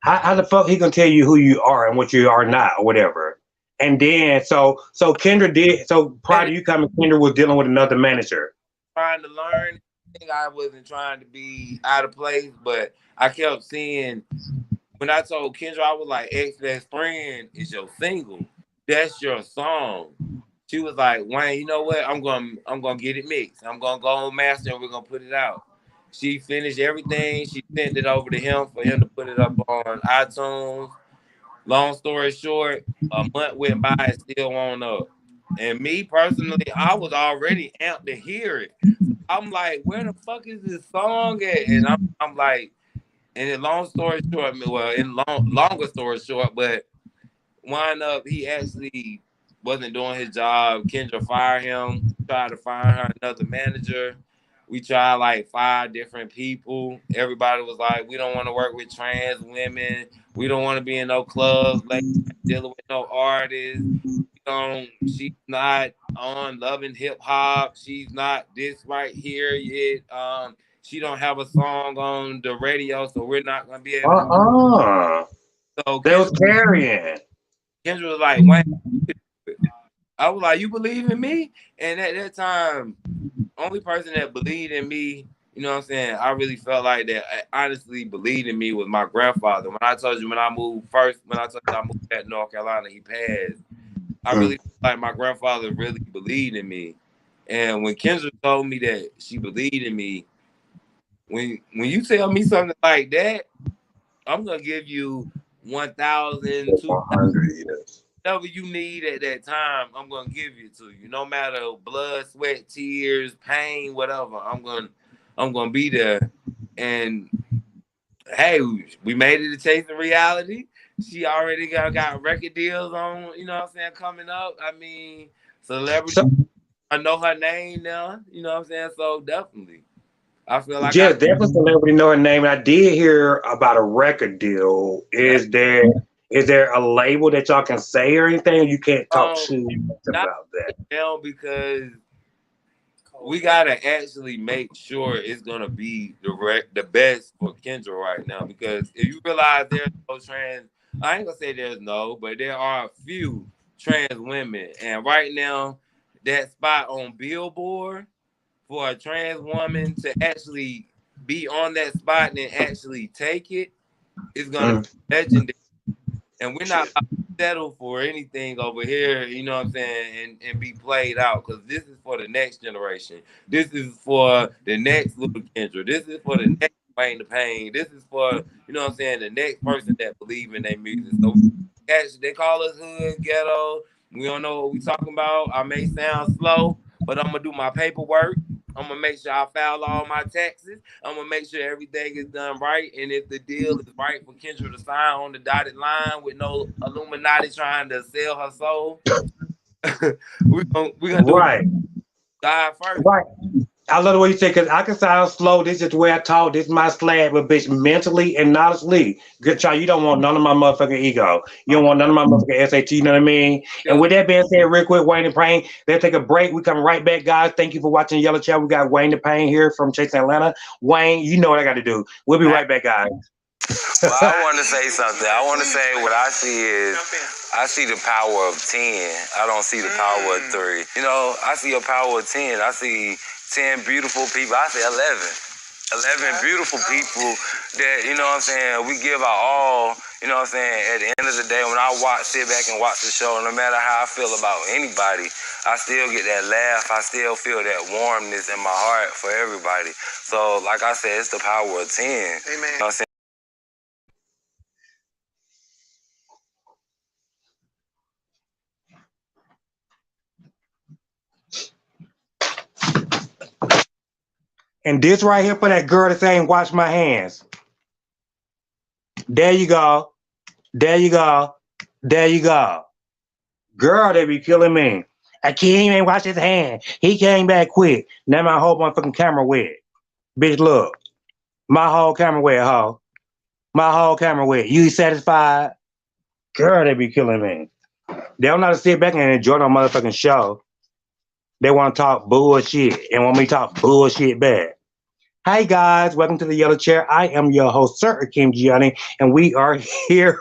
How the fuck he gonna tell you who you are and what you are not or whatever? And then so Kendra did so prior to you coming, Kendra was dealing with another manager. Trying to learn. I think I wasn't trying to be out of place, but I kept seeing when I told Kendra, I was like, ex best friend is your single. That's your song. She was like, Wayne, you know what? I'm gonna get it mixed. I'm gonna go on master and we're gonna put it out. She finished everything. She sent it over to him for him to put it up on iTunes. Long story short, a month went by and still won't up. And me personally, I was already amped to hear it. I'm like, where the fuck is this song at? And I'm like, and in long story short, well, longer story short, but wind up, he actually wasn't doing his job. Kendra fired him, tried to find her another manager. We tried like 5 different people. Everybody was like, we don't want to work with trans women. We don't want to be in no clubs, like dealing with no artists. She's not on loving hip hop. She's not this right here yet. She don't have a song on the radio, so we're not gonna be able to. Uh-uh. So They was carrying. Kendra was like, Wayne. I was like, you believe in me? And at that time, only person that believed in me, you know what I'm saying? I really felt like that honestly believed in me was my grandfather. When I told you when I told you I moved back to North Carolina, he passed. I really felt like my grandfather really believed in me. And when Kendra told me that she believed in me, when you tell me something like that, I'm gonna give you 1,000, 100 years. whatever you need at that time, I'm gonna give it to you. No matter blood, sweat, tears, pain, whatever. I'm gonna be there. And hey, we made it to Chasing Reality. She already got record deals on, you know what I'm saying, coming up. I mean, celebrity. So I know her name now, you know what I'm saying? So definitely. I feel like yes, definitely celebrity know her name. And I did hear about a record deal. yeah. Is there a label that y'all can say or anything? You can't talk too much Not about that. now because we gotta actually make sure it's gonna be the best for Kendra right now. Because if you realize there's no trans, I ain't gonna say there's no, but there are a few trans women, and right now that spot on Billboard for a trans woman to actually be on that spot and actually take it is gonna be legendary. And we're not about to settle for anything over here, you know what I'm saying, and be played out because this is for the next generation. This is for the next little Kendra. This is for the next Payne the Pain. This is for, you know what I'm saying, the next person that believe in their music. So actually, they call us hood, ghetto. We don't know what we talking about. I may sound slow, but I'm gonna do my paperwork. I'm gonna make sure I file all my taxes. I'm gonna make sure everything is done right. And if the deal is right for Kendra to sign on the dotted line with no Illuminati trying to sell her soul, we're gonna do Right. God first. Right. I love the way you say, because I can sound slow. This is the way I talk. This is my slang, but bitch, mentally and knowledgeably, good child, you don't want none of my motherfucking ego. You don't want none of my motherfucking SAT, you know what I mean? And with that being said, real quick, Wayne and Payne, let's take a break. We come right back, guys. Thank you for watching Yellow Chat. We got Wayne and Payne here from Chase, Atlanta. Wayne, you know what I got to do. We'll be right back, guys. Well, I want to say something. I want to say what I see is I see the power of 10. I don't see the power of 3. You know, I see a power of 10. I see 10 beautiful people. I see 11 beautiful people that, you know what I'm saying, we give our all, you know what I'm saying, at the end of the day, when I sit back and watch the show, no matter how I feel about anybody, I still get that laugh. I still feel that warmness in my heart for everybody. So, like I said, it's the power of 10. Amen. You know what I'm saying? And this right here for that girl that saying, wash my hands. There you go. There you go. There you go. Girl, they be killing me. Akeem ain't wash his hand. He came back quick. Now my whole motherfucking camera wet. Bitch, look. My whole camera wet, ho. My whole camera wet. You satisfied? Girl, they be killing me. They don't know how to sit back and enjoy no motherfucking show. They want to talk bullshit and want me to talk bullshit back. Hi guys, welcome to the Yellow Chair. I am your host, Sir Akeem Gionnie, and we are here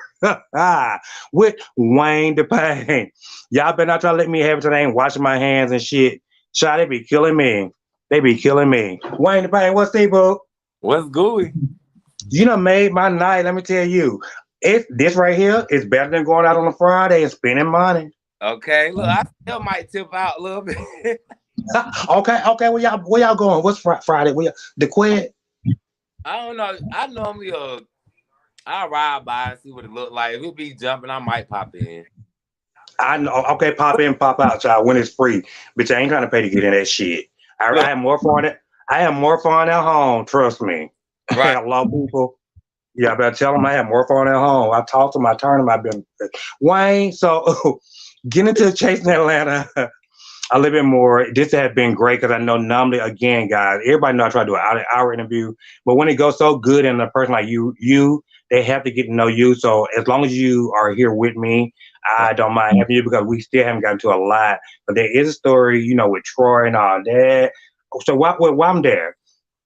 with Wayne the Payne. Y'all better not try to let me have it today and washing my hands and shit. Child, they be killing me. They be killing me. Wayne the Payne, what's the boo? What's gooey? You done made my night, let me tell you. This right here is better than going out on a Friday and spending money. Okay, look, I still might tip out a little bit. Okay. Where y'all going? What's Friday? The quid? I don't know. I normally I ride by and see what it look like. If it be jumping, I might pop in. I know. Okay, pop in, pop out, y'all. When it's free, bitch, I ain't trying to pay to get in that shit. I have more fun. I have more fun at home. Trust me. Right. A lot of people. Yeah, I better tell them I have more fun at home. I talk to them. I turn them. I've been Wayne. So getting to Chase in Atlanta. A little bit more. This has been great because I know normally, again, guys, everybody know I try to do an hour interview, but when it goes so good and a person like you, they have to get to know you. So as long as you are here with me, I don't mind having you because we still haven't gotten to a lot. But there is a story, with Troy and all that. So while I'm there,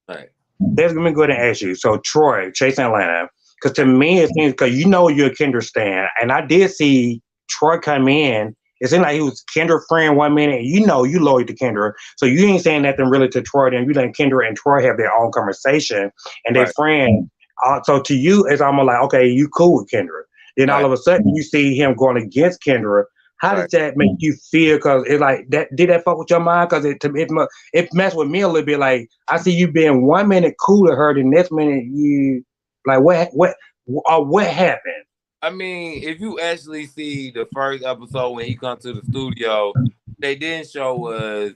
right. Let me go ahead and ask you. So Troy, Chase Atlanta, because to me it seems because you're a Kendra stan, and I did see Troy come in. It seemed like he was Kendra's friend 1 minute. You loyal to Kendra. So you ain't saying nothing really to Troy. Then you let Kendra and Troy have their own conversation and their friend. So to you, it's almost like, okay, you cool with Kendra. Then all of a sudden you see him going against Kendra. How does that make you feel? Because it's like, did that fuck with your mind? Because it messed with me a little bit. Like, I see you being 1 minute cool to her, the next minute you, like, what happened? I mean, if you actually see the first episode when he comes to the studio, they didn't show was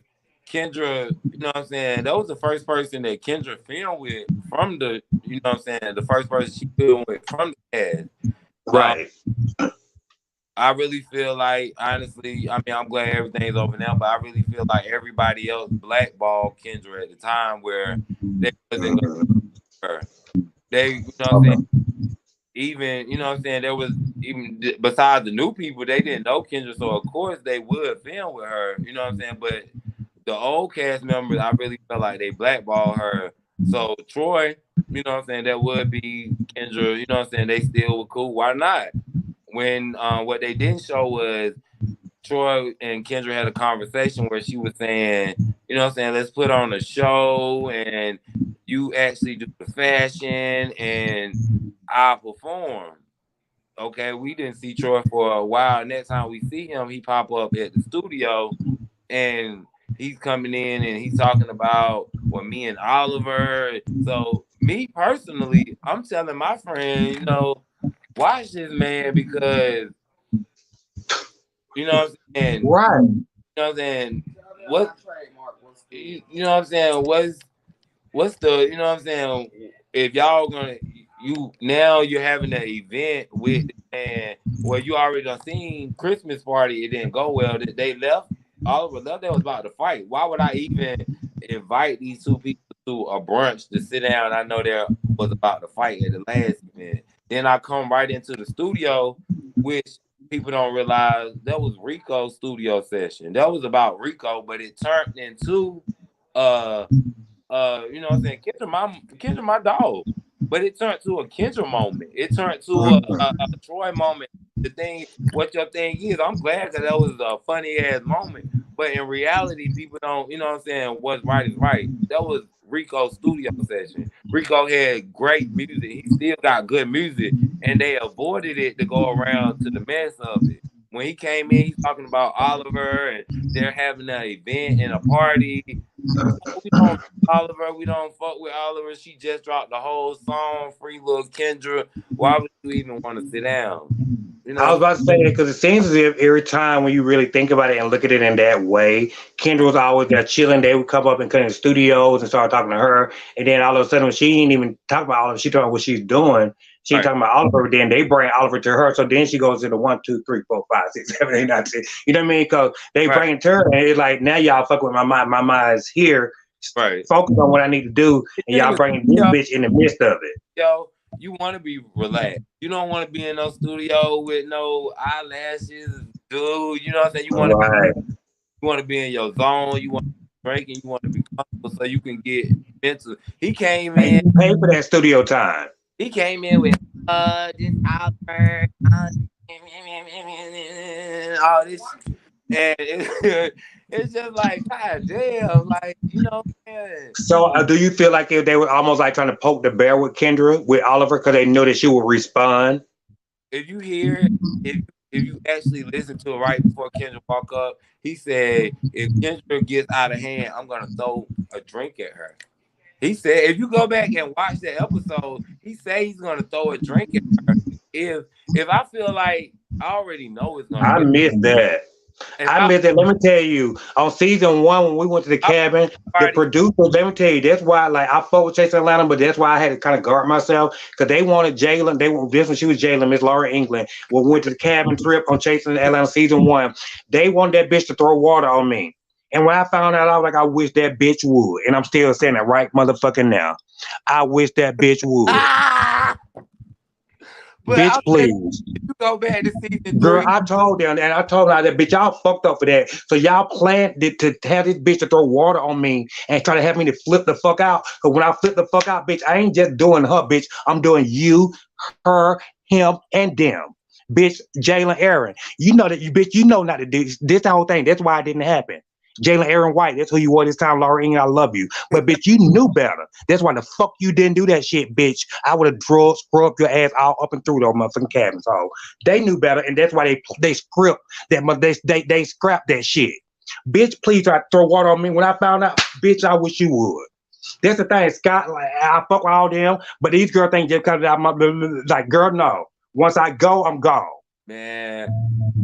Kendra, you know what I'm saying? That was the first person that Kendra filmed with from the, you know what I'm saying? The first person she filmed with from the cast. Right. I really feel like, honestly, I mean, I'm glad everything's over now, but I really feel like everybody else blackballed Kendra at the time where they wasn't going to her. They, you know what I'm saying? Even, you know what I'm saying, there was, even besides the new people, they didn't know Kendra, so of course they would film with her, you know what I'm saying? But the old cast members, I really felt like they blackballed her. So Troy, you know what I'm saying, that would be Kendra, you know what I'm saying, they still were cool. Why not? When what they didn't show was Troy and Kendra had a conversation where she was saying, you know what I'm saying, let's put on a show and you actually do the fashion and I perform. Okay, we didn't see Troy for a while. Next time we see him, he pop up at the studio and he's coming in and he's talking about me and Oliver. So me personally, I'm telling my friend, watch this man because you know what I'm saying? Right. You know what I'm saying? What you know what I'm saying? What's the, you know what I'm saying? If y'all gonna you're having an event with the man where you already done seen Christmas party, it didn't go well. They left, Oliver left, they was about to fight. Why would I even invite these two people to a brunch to sit down. I know there was about to fight at the last event. Then I come right into the studio, which people don't realize that was Rico's studio session. That was about Rico, but it turned into you know what I'm saying, Kendra my dog. But it turned to a Kendra moment. It turned to a Troy moment. The thing, what your thing is, I'm glad that was a funny ass moment. But in reality, people don't, you know what I'm saying, what's right is right. That was Rico's studio session. Rico had great music. He still got good music. And they avoided it to go around to the mess of it. When he came in, he's talking about Oliver and they're having an event and a party. We don't Oliver, we don't fuck with Oliver. She just dropped the whole song, Free Little Kendra. Why would you even want to sit down? You I was know? about to say that because it seems as if every time when you really think about it and look at it in that way, Kendra was always there chilling. They would come up and come in the studios and start talking to her. And then all of a sudden, when she didn't even talk about Oliver, she talking about what she's doing. She Right. talking about Oliver. Then they bring Oliver to her. So then she goes into 1, 2, 3, 4, 5, 6, 7, 8, 9, 10. You know what I mean? Because they Right. bring it to her. And it's like, now y'all fuck with my mind. My mind is here. Right. Focus on what I need to do. And y'all bringing this bitch in the midst of it. Yo, you want to be relaxed. You don't want to be in no studio with no eyelashes, dude. You know what I'm saying? You want to be in your zone. You want to be drinking. You want to be comfortable so you can get mental. He came in. You pay for that studio time. He came in with this Oliver, all this, and it's just like, God damn, like, you know, man. So, do you feel like they were almost like trying to poke the bear with Kendra, with Oliver, because they knew that she would respond? If you hear, if you actually listen to it right before Kendra walk up, he said, if Kendra gets out of hand, I'm gonna throw a drink at her. He said, if you go back and watch that episode, he said he's gonna throw a drink at her. If I feel like I already know it's gonna I be. missed that. I missed that. Let me tell you, on season 1, when we went to the cabin, the producers, let me tell you, that's why, like, I fought with Chase Atlanta, but that's why I had to kind of guard myself, because they wanted Jalen. They want this when she was Jalen, Miss Laura England. When we went to the cabin trip on Chase Atlanta season 1, they wanted that bitch to throw water on me. And when I found out, I was like, I wish that bitch would. And I'm still saying it right motherfucking now. I wish that bitch would. Bitch, please. You go back to season 3. Girl, I told them, and I told them that bitch, y'all fucked up for that. So y'all planned to have this bitch to throw water on me and try to have me to flip the fuck out. Because when I flip the fuck out, bitch, I ain't just doing her, bitch. I'm doing you, her, him, and them. Bitch, Jalen Aaron. You know that you bitch, you know not to do this whole thing. That's why it didn't happen. Jalen Aaron White, that's who you were this time, Laura England, I love you. But bitch, you knew better. That's why the fuck you didn't do that shit, bitch. I would have scrubbed your ass all up and through those motherfucking cabins. So they knew better, and that's why they script that they scrapped that shit. Bitch, please try to throw water on me. When I found out, bitch, I wish you would. That's the thing, Scott. Like, I fuck with all them, but these girl things just come out my like, girl, no. Once I go, I'm gone. Man,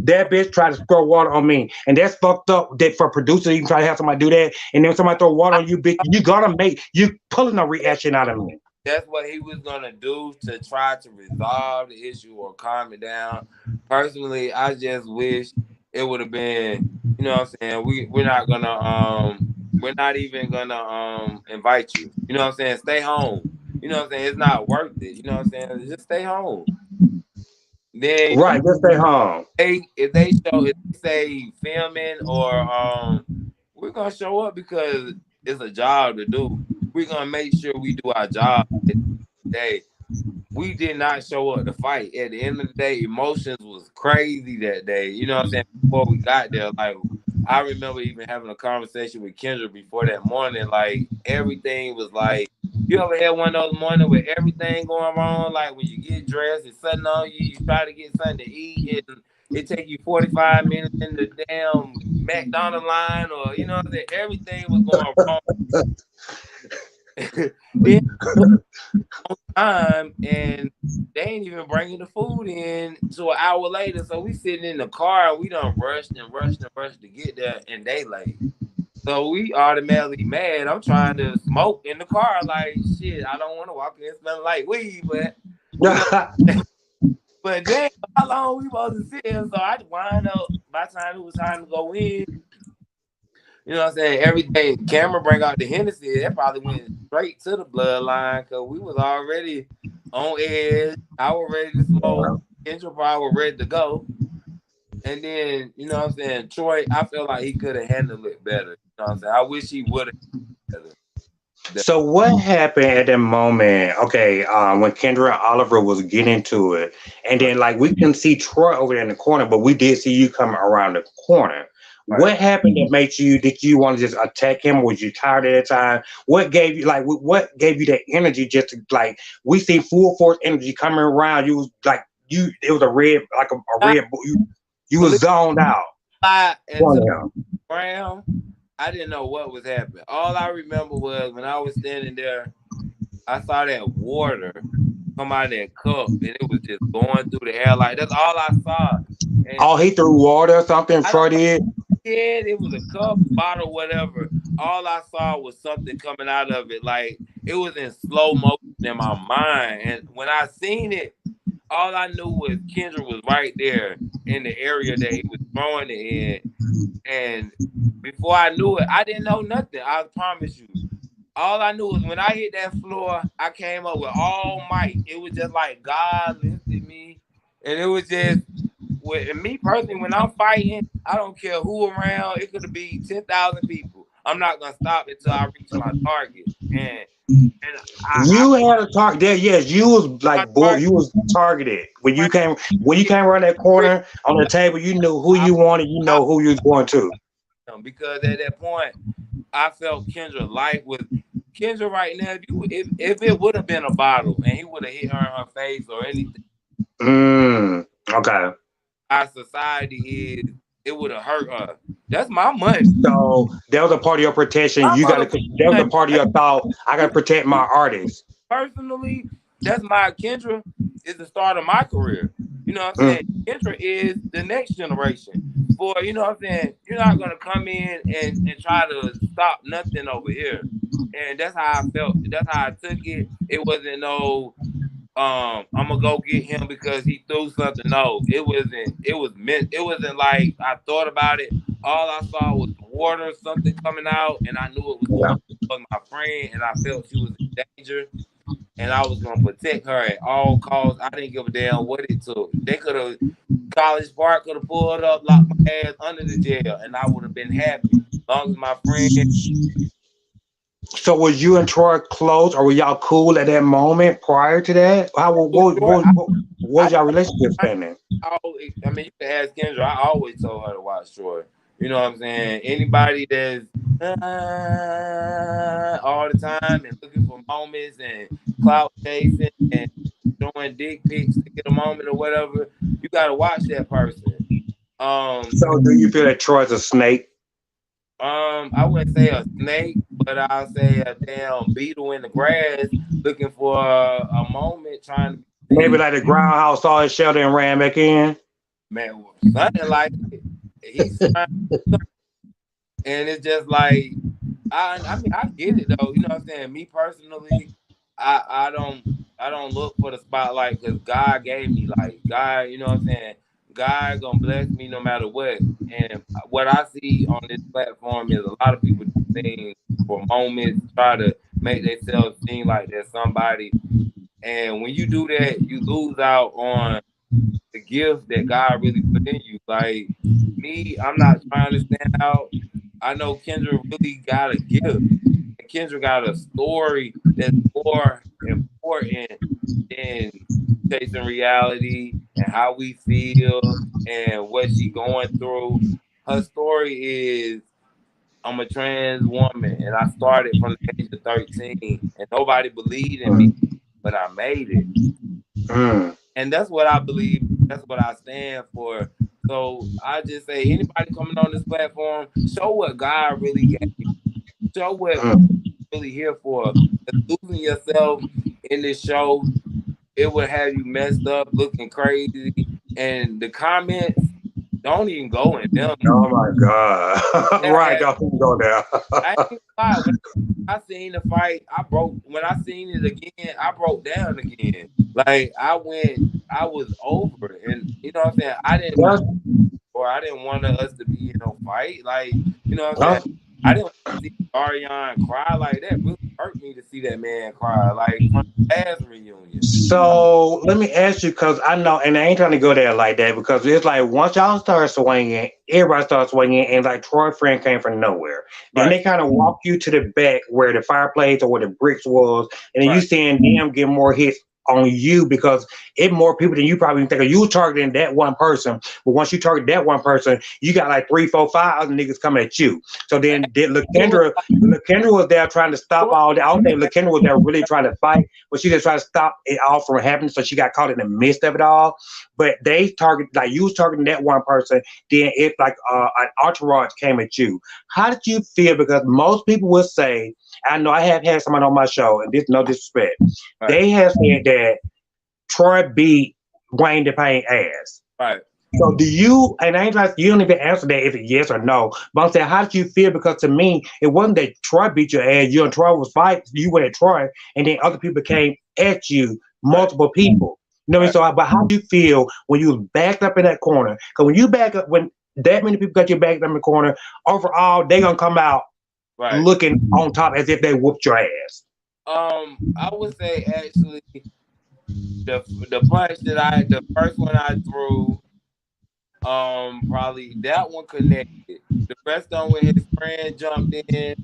that bitch tried to throw water on me, and that's fucked up. That for producers even try to have somebody do that, and then somebody throw water on you, bitch, you gonna make you pulling a reaction out of me. That's what he was gonna do to try to resolve the issue or calm it down. Personally, I just wish it would have been, you know what I'm saying? We're not even gonna invite you. You know what I'm saying? Stay home. You know what I'm saying? It's not worth it. You know what I'm saying? Just stay home. Then right, just stay home. If they say filming or we're gonna show up because it's a job to do. We're gonna make sure we do our job today. We did not show up to fight. At the end of the day, emotions was crazy that day. You know what I'm saying? Before we got there, like, I remember even having a conversation with Kendra before that morning. Like, everything was like, you ever had one of those mornings with everything going wrong? Like, when you get dressed, it's sudden on you, you try to get something to eat, and it take you 45 minutes in the damn McDonald's line, or, you know what I'm saying? Everything was going wrong. Then on time, and they ain't even bringing the food in to an hour later. So we sitting in the car, and we done rushed to get there, and they late. So we automatically mad. I'm trying to smoke in the car, like, shit, I don't want to walk in smelling like weed, but but damn, how long we supposed to sit here? So I wind up, by the time it was time to go in, You know what I'm saying? Every day, camera bring out the Hennessy. That probably went straight to the bloodline because we was already on edge. I was ready to smoke. Kendra probably was ready to go. And then, you know what I'm saying? Troy, I feel like he could have handled it better. You know what I'm saying? I wish he would have. So what happened at that moment? Okay, when Kendra and Oliver was getting to it, and Right. then like we can see Troy over there in the corner, but we did see you coming around the corner. Right. What happened that made you? Did you want to just attack him? Was you tired at that time? What gave you what gave you that energy just to like? We see full force energy coming around. You was like you. It was a red like a I red. You was believe zoned out. I One until of them. round, I didn't know what was happening. All I remember was when I was standing there, I saw that water come out of that cup and it was just going through the air. Like that's all I saw. And Oh, he threw water or something. I don't Troy know did. if it was a cup, bottle, whatever. All I saw was something coming out of it. Like it was in slow motion in my mind. And when I seen it, all I knew was Kendra was right there in the area that he was throwing it in. And before I knew it, I didn't know nothing. I promise you. All I knew was when I hit that floor, I came up with all might. It was just like God lifted me. And it was just with me personally, when I'm fighting, I don't care who around. It could be 10,000 people. I'm not gonna stop until I reach my target. And You had a target there, yes. You was my like bull. target You was targeted when you is came around that corner on the table. You knew who I, you wanted. You I know who you was going to. because at that point I felt Kendra life was Kendra right now. If it would have been a bottle and he would have hit her in her face or anything, Okay. our society is it would have hurt her. That's my money. So that was a part of your protection. My You got to. That was motherfucking a part of your thought. I got to protect my artist. personally, that's my Kendra is the start of my career. You know what I'm saying? Mm, Kendra is the next generation. For you know what I'm saying, you're not gonna come in and try to stop nothing over here. And that's how I felt. That's how I took it. It wasn't no I'm gonna go get him because he threw something. No, it wasn't. It was meant. It wasn't like I thought about it. All I saw was water, something coming out, and I knew it was going yeah. towards my friend, and I felt she was in danger, and I was gonna protect her at all costs. I didn't give a damn what it took. They could have College Park could have pulled up, locked my ass under the jail, and I would have been happy. As long as my friend So was you and Troy close, or were y'all cool at that moment prior to that? How was short, what I was y'all relationship standing? I mean, you can ask Kendra. I always told her to watch Troy. You know what I'm saying? Anybody that's all the time and looking for moments and clout chasing and showing dick pics to get a moment or whatever, you gotta watch that person. Um, So do you feel that Troy's a snake? I wouldn't say a snake, but I'll say a damn beetle in the grass looking for a moment, trying to be Maybe seen. like the groundhouse saw his shelter and ran back in. Man, something like it. He's trying, and it's just like I mean I get it though. You know what I'm saying? Me personally, I don't look for the spotlight because God gave me like God. You know what I'm saying? God gonna bless me no matter what. And what I see on this platform is a lot of people do things for moments, try to make themselves seem like they're somebody. And when you do that, you lose out on the gift that God really put in you. Like me, I'm not trying to stand out. I know Kendra really got a gift. And Kendra got a story that's more important than chasing reality and how we feel and what she going through. Her story is I'm a trans woman and I started from the age of 13 and nobody believed in me, Mm, but I made it. mm, And that's what I believe. That's what I stand for. So I just say anybody coming on this platform, show what God really gave you. Show what mm. you're really here for. 'Cause losing yourself in this show, it would have you messed up, looking crazy. And the comments, don't even go in them. Oh my God! That Right, had, don't go there. I ain't gonna lie. When I seen the fight, I broke. When I seen it again, I broke down again. Like I was over it. And you know what I'm saying? I didn't want That's, or I didn't want us to be in no fight. Like, you know what I'm saying? that's I didn't want to see Ariane cry like that. Really hurt me to see that man cry like from the last reunion. So let me ask you, because I know, and I ain't trying to go there like that, because it's like once y'all start swinging, everybody starts swinging, and like Troy friend came from nowhere. Then Right. they kind of walk you to the back where the fireplace or where the bricks was, and then you Right. seeing them get more hits on you because it more people than you probably even think of. You were targeting that one person, but once you target that one person, you got like 3, 4, 5 other niggas coming at you. So then LaKendra was there trying to stop all that. I don't think LaKendra was there really trying to fight, but she just tried to stop it all from happening. So she got caught in the midst of it all. But they target, like you was targeting that one person, then it like an entourage came at you. How did you feel? Because most people will say, I know I have had someone on my show, and this no disrespect. Right. They have said that Troy beat Wayne Payne ass. Right. So do you, and I ain't like, you don't even answer that if it's yes or no, but I'm saying, how did you feel? Because to me, it wasn't that Troy beat your ass, you and Troy was fighting, you went at Troy, and then other people came at you, multiple people. You know what I mean? So, but how do you feel when you was backed up in that corner? Because when you back up, when that many people got you backed up in the corner, overall, they gonna come out looking on top as if they whooped your ass. I would say actually the punch that the first one I threw, probably that one connected. The rest of them when his friend jumped in,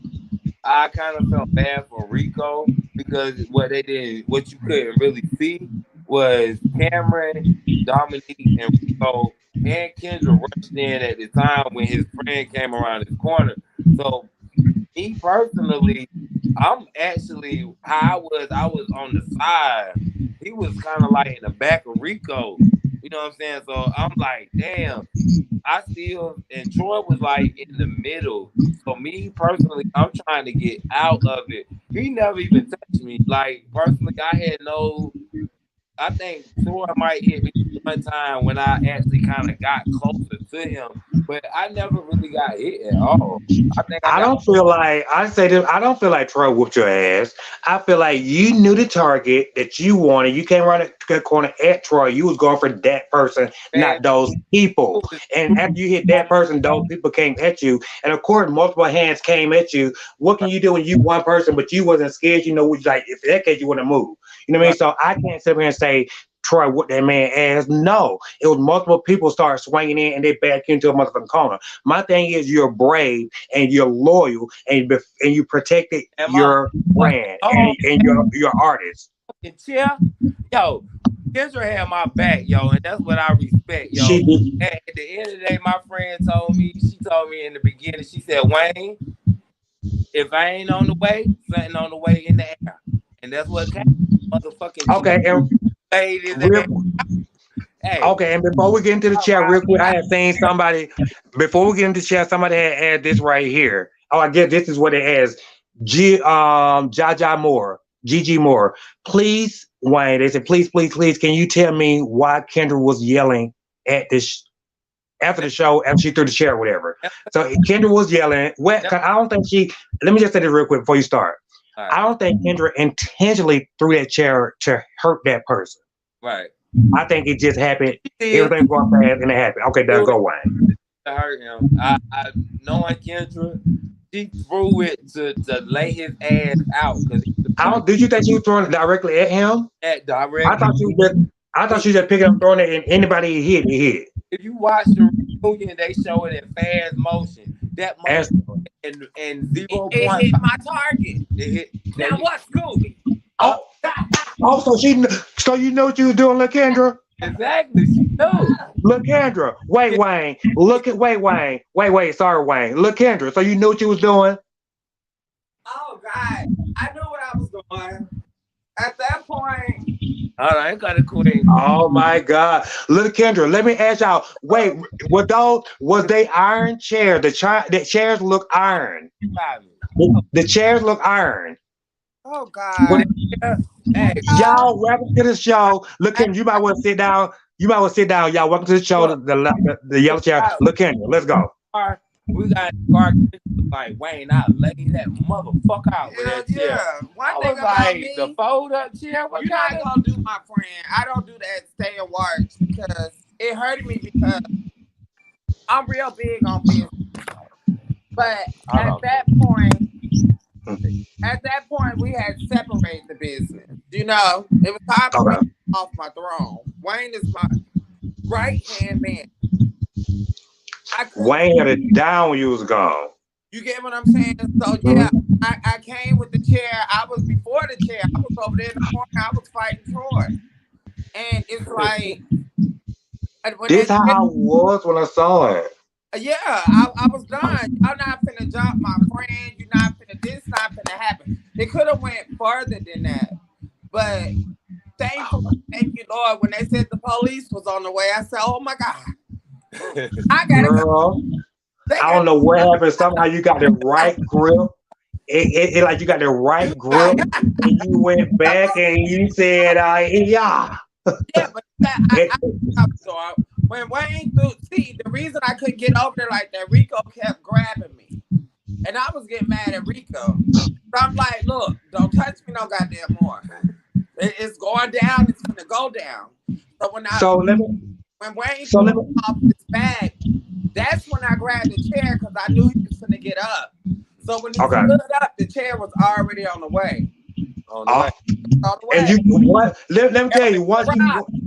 I kind of felt bad for Rico because what you couldn't really see was Cameron, Dominique, and Rico and Kendra rushed in at the time when his friend came around his corner. So me personally, I'm actually how I was on the side. He was kind of like in the back of Rico. You know what I'm saying? So I'm like, damn. I still, and Troy was like in the middle. So me personally, I'm trying to get out of it. He never even touched me. Like personally, I think Troy might hit me one time when I actually kind of got closer to him, but I never really got hit at all. I don't feel like I say this. I don't feel like Troy whooped your ass. I feel like you knew the target that you wanted. You came around the corner at Troy. You was going for that person, not those people. And after you hit that person, those people came at you. And of course, multiple hands came at you. What can you do when you one person, but you wasn't scared? You know, like if in that case you want to move. You know what I mean? So I can't sit here and say Troy whooped that man ass. No, it was multiple people start swinging in and they back into a motherfucking corner. My thing is you're brave and you're loyal and you protected your brand and your artist. Yo, Kendra had my back, yo, and that's what I respect, yo. At the end of the day, my friend told me in the beginning, she said, Wayne, if I ain't on the way, something on the way in the air. And that's what came. Motherfucking okay. Okay, and before we get into the chat real quick, I have seen somebody, before we get into the chat, somebody had added this right here. Oh, I guess this is what it has. Jaja Moore, GG Moore. Please, Wayne, they said, please, can you tell me why Kendra was yelling at this after the show, after she threw the chair or whatever? So Kendra was yelling. I don't think let me just say this real quick before you start. Right. I don't think Kendra intentionally threw that chair to hurt that person. Right. I think it just happened. Everything going fast and it happened. Okay, done. Go Wayne. To hurt him. I knowing Kendra, she threw it to lay his ass out. Did you think she was throwing it directly at him? Directly. I thought she was just picking up throwing it and anybody he hit. If you watch the reunion, they show it in fast motion. That motion and 0. It hit my target. It hit. Now what, Scooby? So you know what you were doing, LaKendra? Exactly. She knew. LaKendra, wait, Wayne. Wait, sorry, Wayne. LaKendra, so you knew what you was doing? Oh God, I knew what I was doing. At that point. All right, got a queen. Oh my God. LaKendra, let me ask y'all. Wait, was they iron chairs? The chairs look iron. The chairs look iron. Oh God. Hey, y'all, welcome to the show. LaKendra, you might want to sit down. Y'all. Welcome to the show. The yellow chair. LaKendra, let's go. We got like Wayne. I laid that motherfucker out with that chair. One thing about me, the fold up chair. You're not gonna do my friend. I don't do that stay and watch because it hurted me because I'm real big on business. But I don't at that point, we had separated the business. You know, it was time for me to Okay. get off my throne. Wayne is my right hand man. I couldn't. Wayne had it down when you was gone. You get what I'm saying? So yeah, Mhm. I came with the chair. I was before the chair. I was over there in the corner. I was fighting Troy, and it's like when This that how chair, I was when I saw it. yeah, I was done. Y'all not finna jump my friend. You not finna. This not finna happen. It could have went further than that, but thankfully, thank you, Lord. When they said the police was on the way, I said, "Oh my God, I gotta go." Girl, They I got don't know what happened. Somehow you got the right grip. It like you got the right grip, and you went back and you said, yeah. yeah, but It, so when Wayne threw, see, the reason I couldn't get over there like that, Rico kept grabbing me, and I was getting mad at Rico. So I'm like, look, don't touch me no goddamn more. It's going down. It's gonna go down. So so let me. when Wayne So threw let me me. off his back, that's when I grabbed the chair because I knew he was gonna get up. So when he Okay. stood up, the chair was already on the way. on the way. On the And way. you what? Let me tell you. Rock.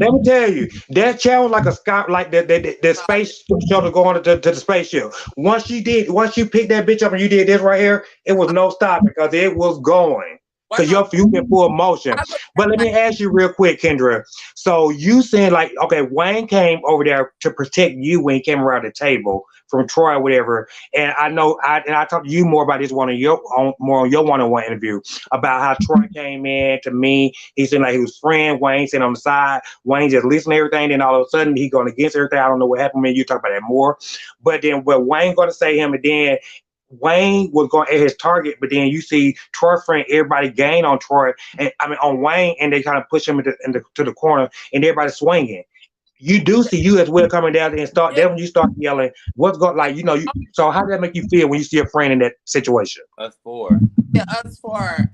Let me tell you. That chair was like a sky, like the space shuttle going to the spaceship. Once you picked that bitch up and you did this right here, it was no stopping because it was going. Because you in full motion. But let me ask you real quick, Kendra. So you saying like, okay, Wayne came over there to protect you when he came around the table from Troy or whatever. And I know I talked to you more about this more on your one-on-one interview about how Troy came in to me. He seemed like he was friend. Wayne sitting on the side. Wayne just listened to everything. Then all of a sudden he going against everything. I don't know what happened. Man, you talk about that more. But then what Wayne going to say him, and then Wayne was going at his target, but then you see Troy friend, everybody gain on Troy, and I mean on Wayne, and they kind of push him to the corner, and everybody swinging. You do see you as well coming down and start. Then when you start yelling, what's going like so how does that make you feel when you see a friend in that situation? Us four. Yeah, us for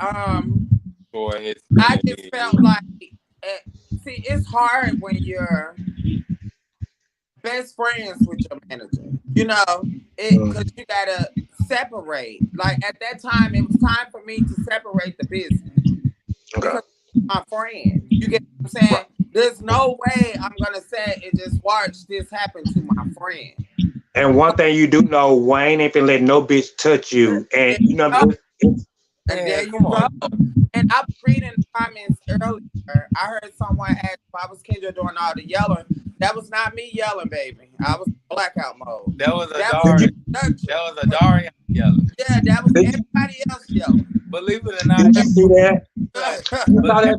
For his I just felt like see, it's hard when you're best friends with your manager. You know, because you gotta separate. Like at that time, it was time for me to separate the business Okay. because my friend. You get what I'm saying? There's no way I'm gonna sit and just watch this happen to my friend. And one thing you do know, Wayne ain't finna let no bitch touch you, and you know And there you go. And I was reading the comments earlier. I heard someone ask if I was Kendra doing all the yelling. That was not me yelling, baby. I was in blackout mode. That was a Dari yelling. Yeah, that was everybody else yelling. Believe it or not. Did you see that? But,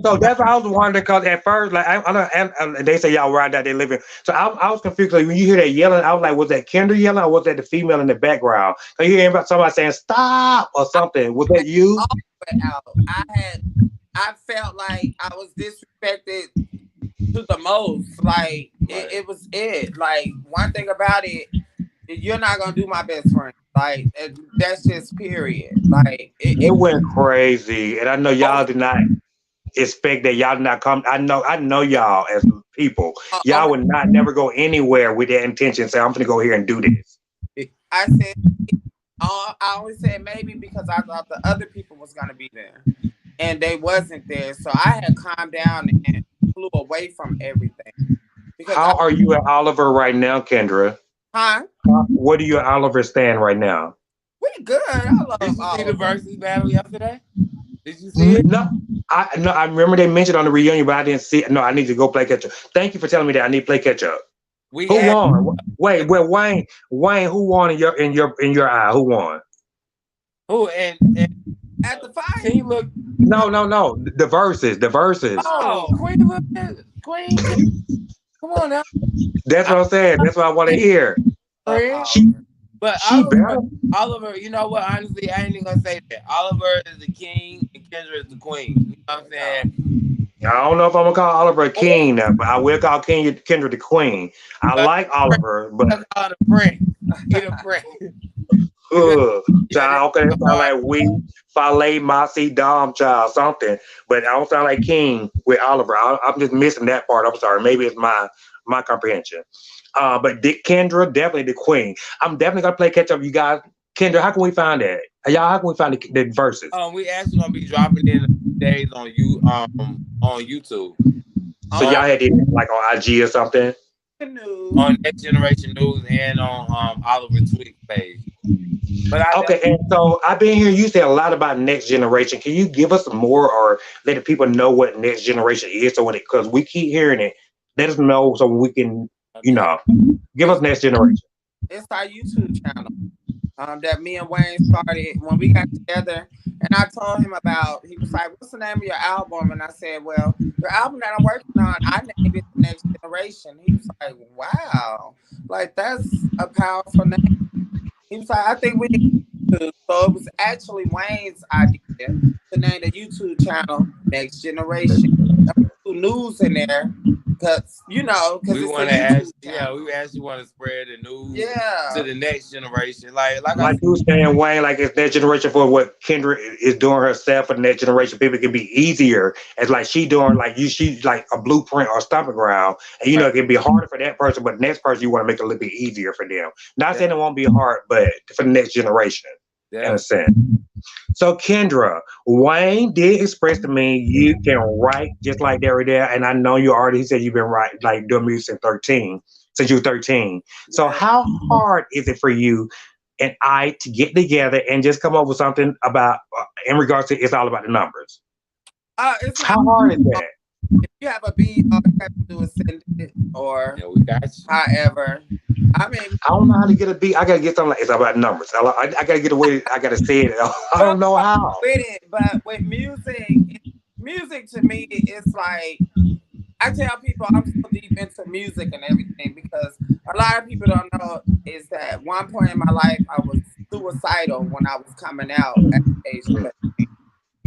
So that's why I was wondering because at first, like and they say y'all right out there living. So I was confused. Like when you hear that yelling, I was like, was that Kendra yelling or was that the female in the background? So you hear somebody saying stop or something. Was that you? I felt like I was disrespected to the most. Like it was it. Like one thing about it, you're not gonna do my best friend. Like that's just period. Like it went crazy, and I know y'all did not expect that. Y'all did not come. I know y'all as people. Y'all would not never go anywhere with that intention. Say I'm gonna go here and do this. I said. I always said maybe because I thought the other people was gonna be there, and they wasn't there. So I had calmed down and flew away from everything. How are you at Oliver right now, Kendra? Huh? Where do you and Oliver stand right now? We good. I love Did you see the versus battle yesterday? Did you see it? No, I remember they mentioned on the reunion, but I didn't see it. No, I need to go play catch up. Thank you for telling me that. I need to play catch up. Who won? Wait, Wayne, who won in your eye? Who won? Who and at the fight? Team look. No. The verses. Oh, Queen. Come on now. That's what I'm saying. That's what I want to hear. But Oliver, you know what? Honestly, I ain't even gonna say that. Oliver is the king and Kendra is the queen. You know what I'm saying? I don't know if I'm gonna call Oliver a king now, but I will call Kendra the queen. I like Oliver, but I call it a friend. Get a friend. Child, okay, it sound like we Fale Masi Dom child something, but I don't sound like King with Oliver. I'm just missing that part. I'm sorry. Maybe it's my comprehension. But Kendra definitely the queen. I'm definitely gonna play catch up. You guys, Kendra, how can we find that? Y'all, how can we find the verses? We actually gonna be dropping in a few days on on YouTube. So y'all had it like on IG or something? On Next Generation News and on Oliver Tweak's page. But Okay, and so I've been hearing you say a lot about Next Generation. Can you give us more or let the people know what Next Generation is? So because we keep hearing it, let us know so we can, give us Next Generation. It's our YouTube channel that me and Wayne started when we got together. And I told him about, he was like, what's the name of your album? And I said, well, your album that I'm working on, I named it The Next Generation. He was like, wow, like that's a powerful name. He was like, I think we need to. So it was actually Wayne's idea to name the YouTube channel Next Generation. News in there because we want to we actually want to spread the news to the next generation. Like you saying, Wayne, like it's next generation for what Kendra is doing herself for the next generation. People can be easier as like she doing she's like a blueprint or stomping ground, and it can be harder for that person, but the next person you want to make it a little bit easier for them. Not saying it won't be hard, but for the next generation. In a sense. So Kendra, Wayne did express to me you can write just like there. And I know you already said you've been writing like doing music since you were 13. So how hard is it for you and I to get together and just come up with something about in regards to it's all about the numbers? How hard is that? If you have a beat, all you have to do is send it or we got you. However. I don't know how to get a beat. I gotta get something like it's about numbers. I gotta get away. I gotta say it. I don't know how. With it, but with music to me, it's like I tell people I'm so deep into music and everything because a lot of people don't know is that at one point in my life I was suicidal when I was coming out at the age of 13.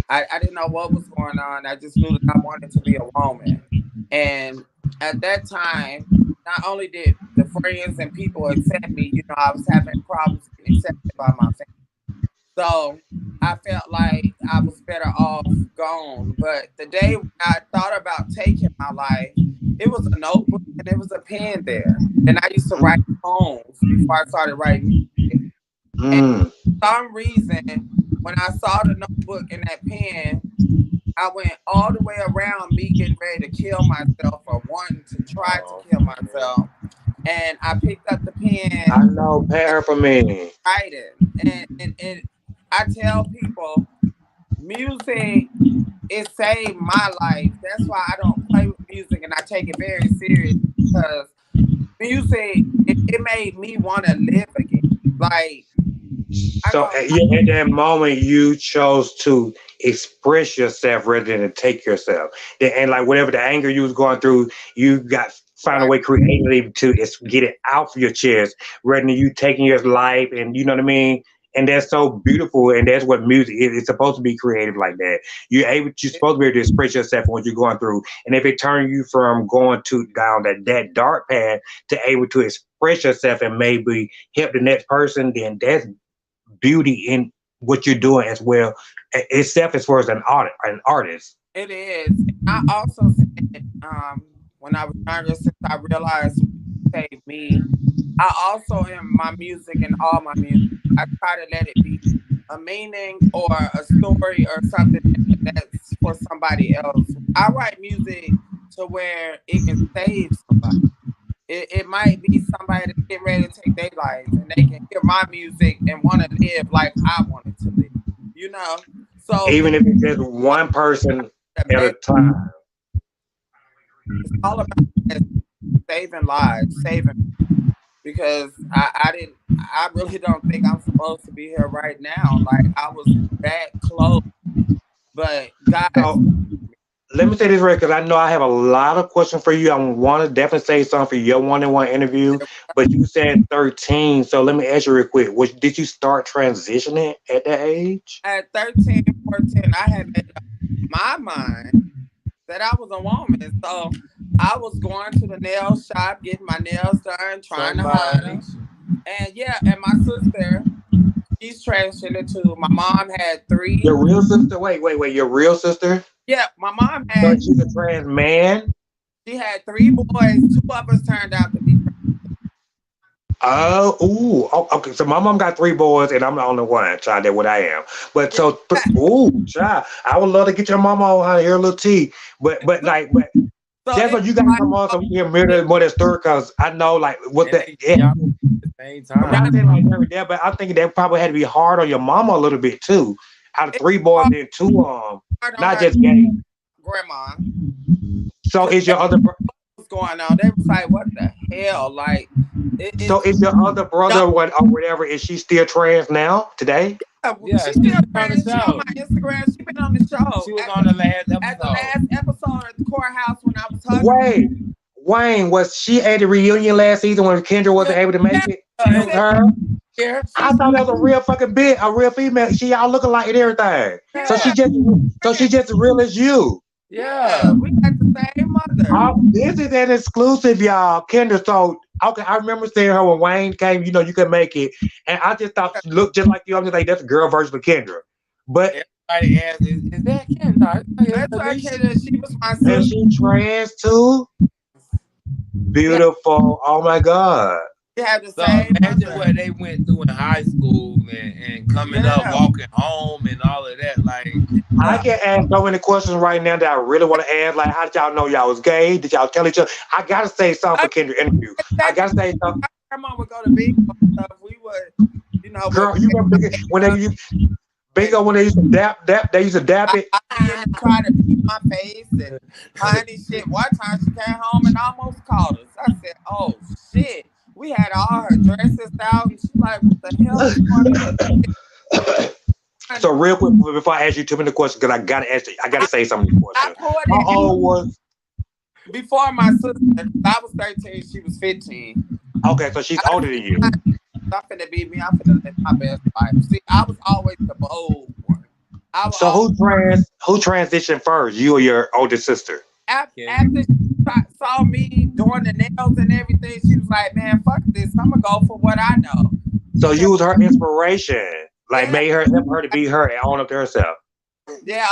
I didn't know what was going on. I just knew that I wanted to be a woman, and at that time. Not only did the friends and people accept me, I was having problems getting accepted by my family. So I felt like I was better off gone. But the day when I thought about taking my life, it was a notebook and there was a pen there. And I used to write poems before I started writing music. And for some reason, when I saw the notebook and that pen, I went all the way around me getting ready to kill myself or wanting to try to kill myself. And I picked up the pen. I know, pair for me. Writing. And I tell people, music, it saved my life. That's why I don't play with music and I take it very serious because music, it made me want to live again. Like, so at that moment, you chose to express yourself rather than take yourself. And like whatever the anger you was going through, you got find a way creatively to get it out of your chest rather than you taking your life. And you know what I mean? And that's so beautiful. And that's what music is. It's supposed to be creative like that. You're supposed to be able to express yourself on what you're going through. And if it turns you from going down that dark path to able to express yourself and maybe help the next person, then that's beauty in what you're doing as well itself as far as an artist. It is. I also said when I was younger, since I realized it saved me, I also in my music and all my music, I try to let it be a meaning or a story or something that's for somebody else. I write music to where it can save somebody. It might be somebody that's getting ready to take their life and they can hear my music and want to live like I wanted to live, So even if it's just one person at a time. It's all about saving lives, because I really don't think I'm supposed to be here right now. Like I was that close, but God. Let me say this right, because I know I have a lot of questions for you. I want to definitely say something for your one-on-one interview, but you said 13. So let me ask you real quick. Did you start transitioning at that age? At 13, 14, I had made up my mind that I was a woman. So I was going to the nail shop, getting my nails done, trying to hide them. And my sister, she's transitioned too. My mom had 3. Your real sister? Wait. Your real sister? Yeah, my mom had. So she's a trans man? She had 3 boys. 2 of us turned out to be trans. Okay. So my mom got 3 boys, and I'm the only one. Child, that's what I am. But so, child, I would love to get your mama on here a little tea. But So that's it's what you got to like, come on so we can hear more of that story because I know like what And that. they Yeah, y'all at the same I'm not time. saying like every day, but I'm thinking that probably had to be hard on your mama a little bit too. Out of it's 3 boys, hard then two on not her just gay. grandma. So Cause is they your other was going on. They was like, what the hell? Like so it's is your other brother what or whatever? Is she still trans now today? Yeah, she she still was on the trans. She on show. my Instagram. She been on the show She was on the last at the episode. last episode at the courthouse when I was hugging. Wait, Wayne, was she at the reunion last season when Kendra wasn't able to make Yeah, it? she It was said, her. yeah, I she's thought that was a real fucking bit, a real female. She all looking like and everything. So yeah, she just as real as you. yeah. Yeah. We got the same mother. This is an exclusive, y'all. Kendra. So okay, I remember seeing her when Wayne came. You know, you could make it, and I just thought she looked just like you. I'm just like that's a girl version of Kendra. But Everybody asked, is that Kendra? It's That's why Alicia. she was my and sister. she trans too. Yeah, Beautiful. Oh my god. we have the So same imagine mother. what they went through in high school and coming up, Yeah. walking home and all of that. Like, I can ask so many questions right now that I really want to ask. Like, how did y'all know y'all was gay? Did y'all tell each other? I gotta say something I, for Kendra interview. I that, gotta say something. our mom would go to bingo and stuff. We would, would Girl, you remember when they used and bingo when they used to dap, they used to dap it. I be in and try to beat my face and honey shit. One time she came home and almost called us. I said, "Oh shit." We had all her dresses out, and she like, "What the hell is going on?" So real quick before I ask you too many questions, because I gotta ask you, I gotta say some of these I questions. pulled How it old was before my sister. I was 13, she was 15. okay, so she's I older than you. I'm finna be me. I'm finna live my best life. See, I was always the bold one. I was So always, who transitioned first? You or your older sister? after she saw me doing the nails and everything, she was like, "Man, fuck this. I'm gonna go for what I know." So Because you was her inspiration. Like yeah, made her help her to be her and own up to herself. yeah,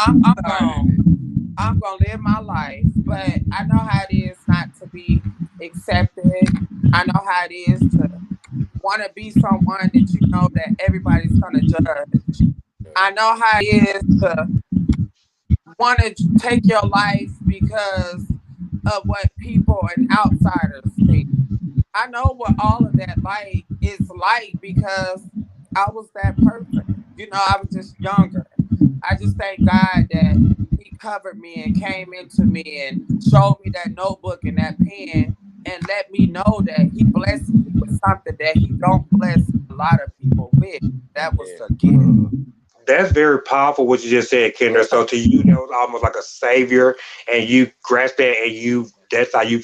I'm gonna live my life, but I know how it is not to be accepted. I know how it is to want to be someone that you know that everybody's gonna judge. I know how it is to want to take your life because of what people and outsiders think. I know what all of that like is like because I was that person. I was just younger. I just thank God that He covered me and came into me and showed me that notebook and that pen and let me know that He blessed me with something that He don't bless a lot of people with. That was yeah. the gift. That's very powerful what you just said, Kendra. So to you, that was almost like a savior, and you grasped that, and that's how you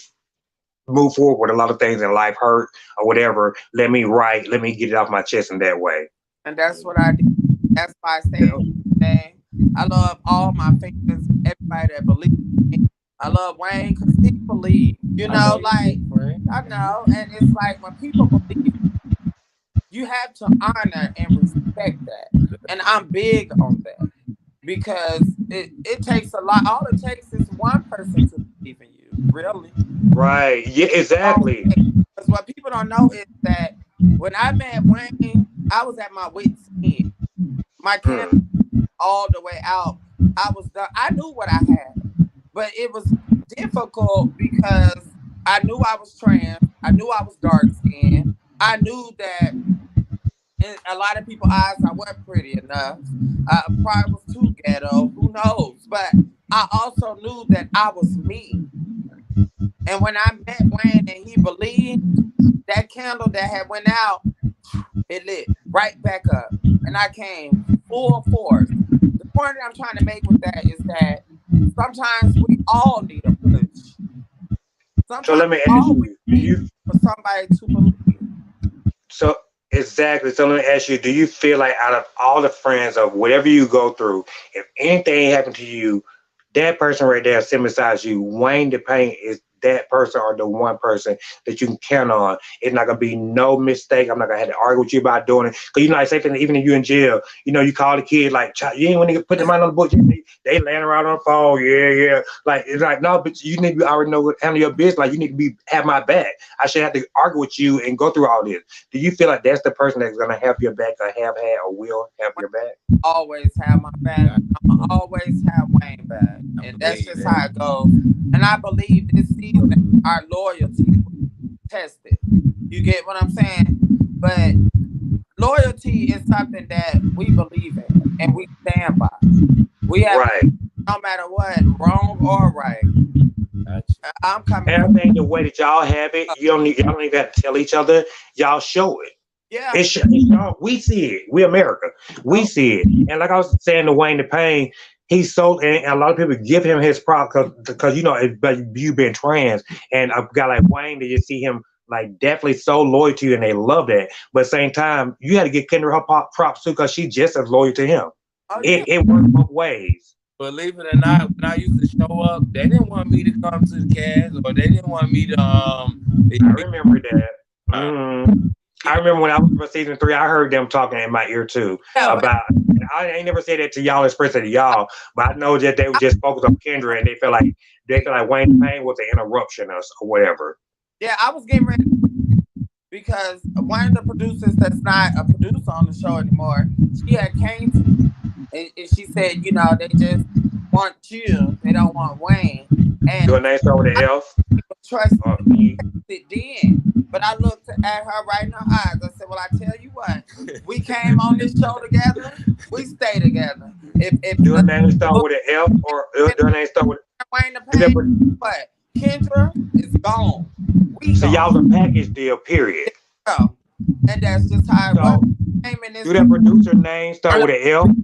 move forward with a lot of things in life, hurt or whatever. Let me write, let me get it off my chest in that way. And that's what I did. That's why I say today, I love all my fans, everybody that believes in me. I love Wayne because he believed. I know you Like too, friend. I know, and it's like when people believe, you have to honor and respect that. And I'm big on that because it takes a lot. All it takes is one person to believe in you, really. Right. Yeah, exactly. Because what people don't know is that when I met Wayne, I was at my wit's end. My camp Hmm. all the way out. I was done. I knew what I had, but it was difficult because I knew I was trans. I knew I was dark skinned. I knew that in a lot of people's eyes, I wasn't pretty enough. Probably was too ghetto. Who knows? But I also knew that I was me. And when I met Wayne and he believed, that candle that had went out, it lit right back up. And I came full force. The point that I'm trying to make with that is that sometimes we all need a push. So Sometimes let me ask all we you, do need you for somebody to believe. so exactly. So let me ask you, do you feel like out of all the friends of whatever you go through, if anything happened to you, that person right there sitting beside you, Wayne the Pain, is that person or the one person that you can count on. It's not gonna be no mistake. I'm not gonna have to argue with you about doing it. Cause you know, like say even if you in jail, you know, you call the kid like, you ain't want to put them out on the book. They laying around on the phone. Yeah. Like it's like no, but you need to already know what handle your business. Like you need to have my back. I should have to argue with you and go through all this. Do you feel like that's the person that's gonna have your back or have had or will have your back? Always have my back. I'm always have Wayne back, and that's just how it goes. And I believe this season our loyalty was tested. You get what I'm saying? But loyalty is something that we believe in and we stand by. We have right. No matter what, wrong or right. I'm coming. And I think the way that y'all have it, y'all don't even have to tell each other. Y'all show it. Yeah. It's we see it. We America. We see it. And like I was saying to Wayne the Payne, he's so, and a lot of people give him his props because you know, but you been trans, and a guy like Wayne, they just see him like definitely so loyal to you, and they love that. But at the same time, you had to give Kendra her props too, because she just as loyal to him. Oh, yeah. It works both ways. Believe it or not, when I used to show up, they didn't want me to come to the cast, or they didn't want me to. I remember that. I remember when I was for season 3, I heard them talking in my ear too about. I ain't never said that to y'all, expressing to y'all, but I know that they were just focused on Kendra, and they feel like Wayne Payne was an interruption or whatever. Yeah, I was getting ready because one of the producers that's not a producer on the show anymore, she had came to me and she said, you know, they just want you, they don't want Wayne. And your name start with an F? Trust me, it then. But I looked at her right in her eyes. I said, well, I tell you what, we came on this show together, we stay together. If your name start with an F or your name start with Wayne the Payne, but Kendra is gone. So y'all a package deal, period. And that's just how it was. Do that producer name start with an L?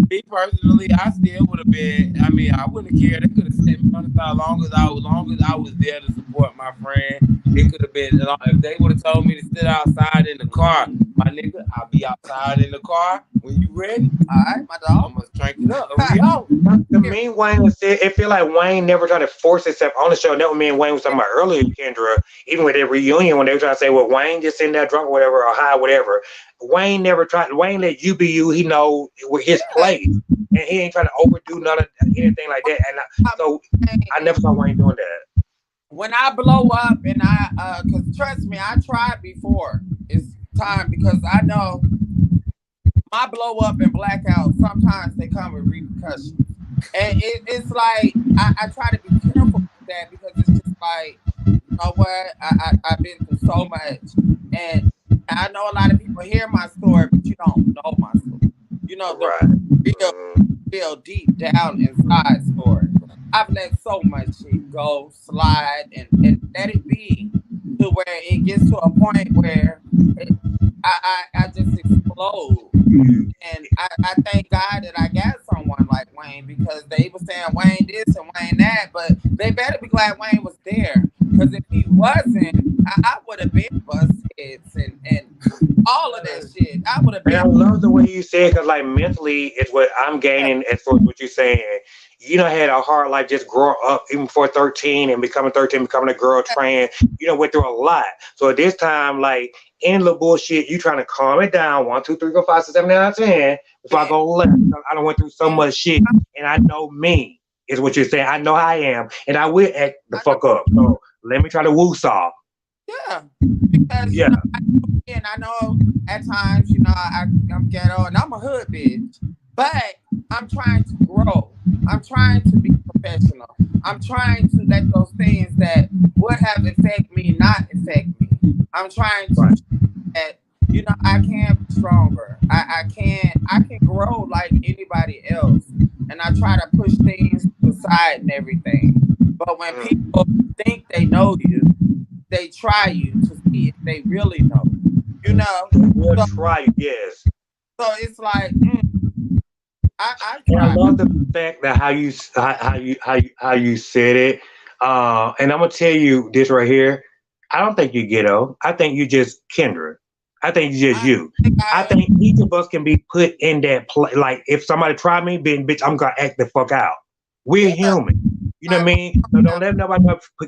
Me personally, I still would have been. I mean, I wouldn't have cared. They could have set me on the side long as I was there to support my friend. It could have been if they would have told me to sit outside in the car, my nigga. I'll be outside in the car when you ready. All right, my dog. I must crank it up. To me, Wayne said it feel like Wayne never tried to force himself on the show. That was me and Wayne was talking about earlier, Kendra. Even with their reunion, when they were trying to say, "Well, Wayne just sitting there drunk or whatever, or high, whatever." Wayne never tried. Wayne let you be you. He know his place, and he ain't trying to overdo none of anything like that. And so I never saw Wayne doing that. When I blow up, and because trust me, I tried before. It's time because I know my blow up and blackout. Sometimes they come with repercussions, and it's like I try to be careful with that because it's just like, you know what, I've been through so much, and I know a lot of people hear my story, but you don't know my story. You know the real deep down inside story. I've let so much shit go, slide, and let it be to where it gets to a point where I just explode. And I thank God that I got someone like Wayne, because they were saying Wayne this and Wayne that, but they better be glad Wayne was there. Because if he wasn't, I would have been bust heads and all of that shit. I would have been. And I love the way you said, because like mentally, it's what I'm gaining as far as what you're saying. You know, had a hard life just growing up, even before 13 and becoming a girl trans. You know, went through a lot. So at this time, like, in the bullshit, you trying to calm it down. 1, 2, 3, 4, 5, 6, 7, 8, 9, 10. Before I go left, I done went through so much shit, and I know me is what you're saying. I know how I am, and I will act the fuck up. So let me try to woo-saw. Yeah, because you know, I know at times, you know, I'm ghetto and I'm a hood bitch, but I'm trying to grow. I'm trying to be professional. I'm trying to let those things that would have affected me not affect me. I'm trying to that, you know, I can be stronger. I can grow like anybody else, and I try to push things aside and everything. But when people think they know you, they try you to see if they really know. You know, we'll try, yes. So it's like, I love the fact that how you said it. And I'm gonna tell you this right here. I don't think you ghetto. I think you just Kendra. I think you just you. I think each of us can be put in that place. Like if somebody try me, then bitch, I'm gonna act the fuck out. We're human. You know what I mean? So don't let nobody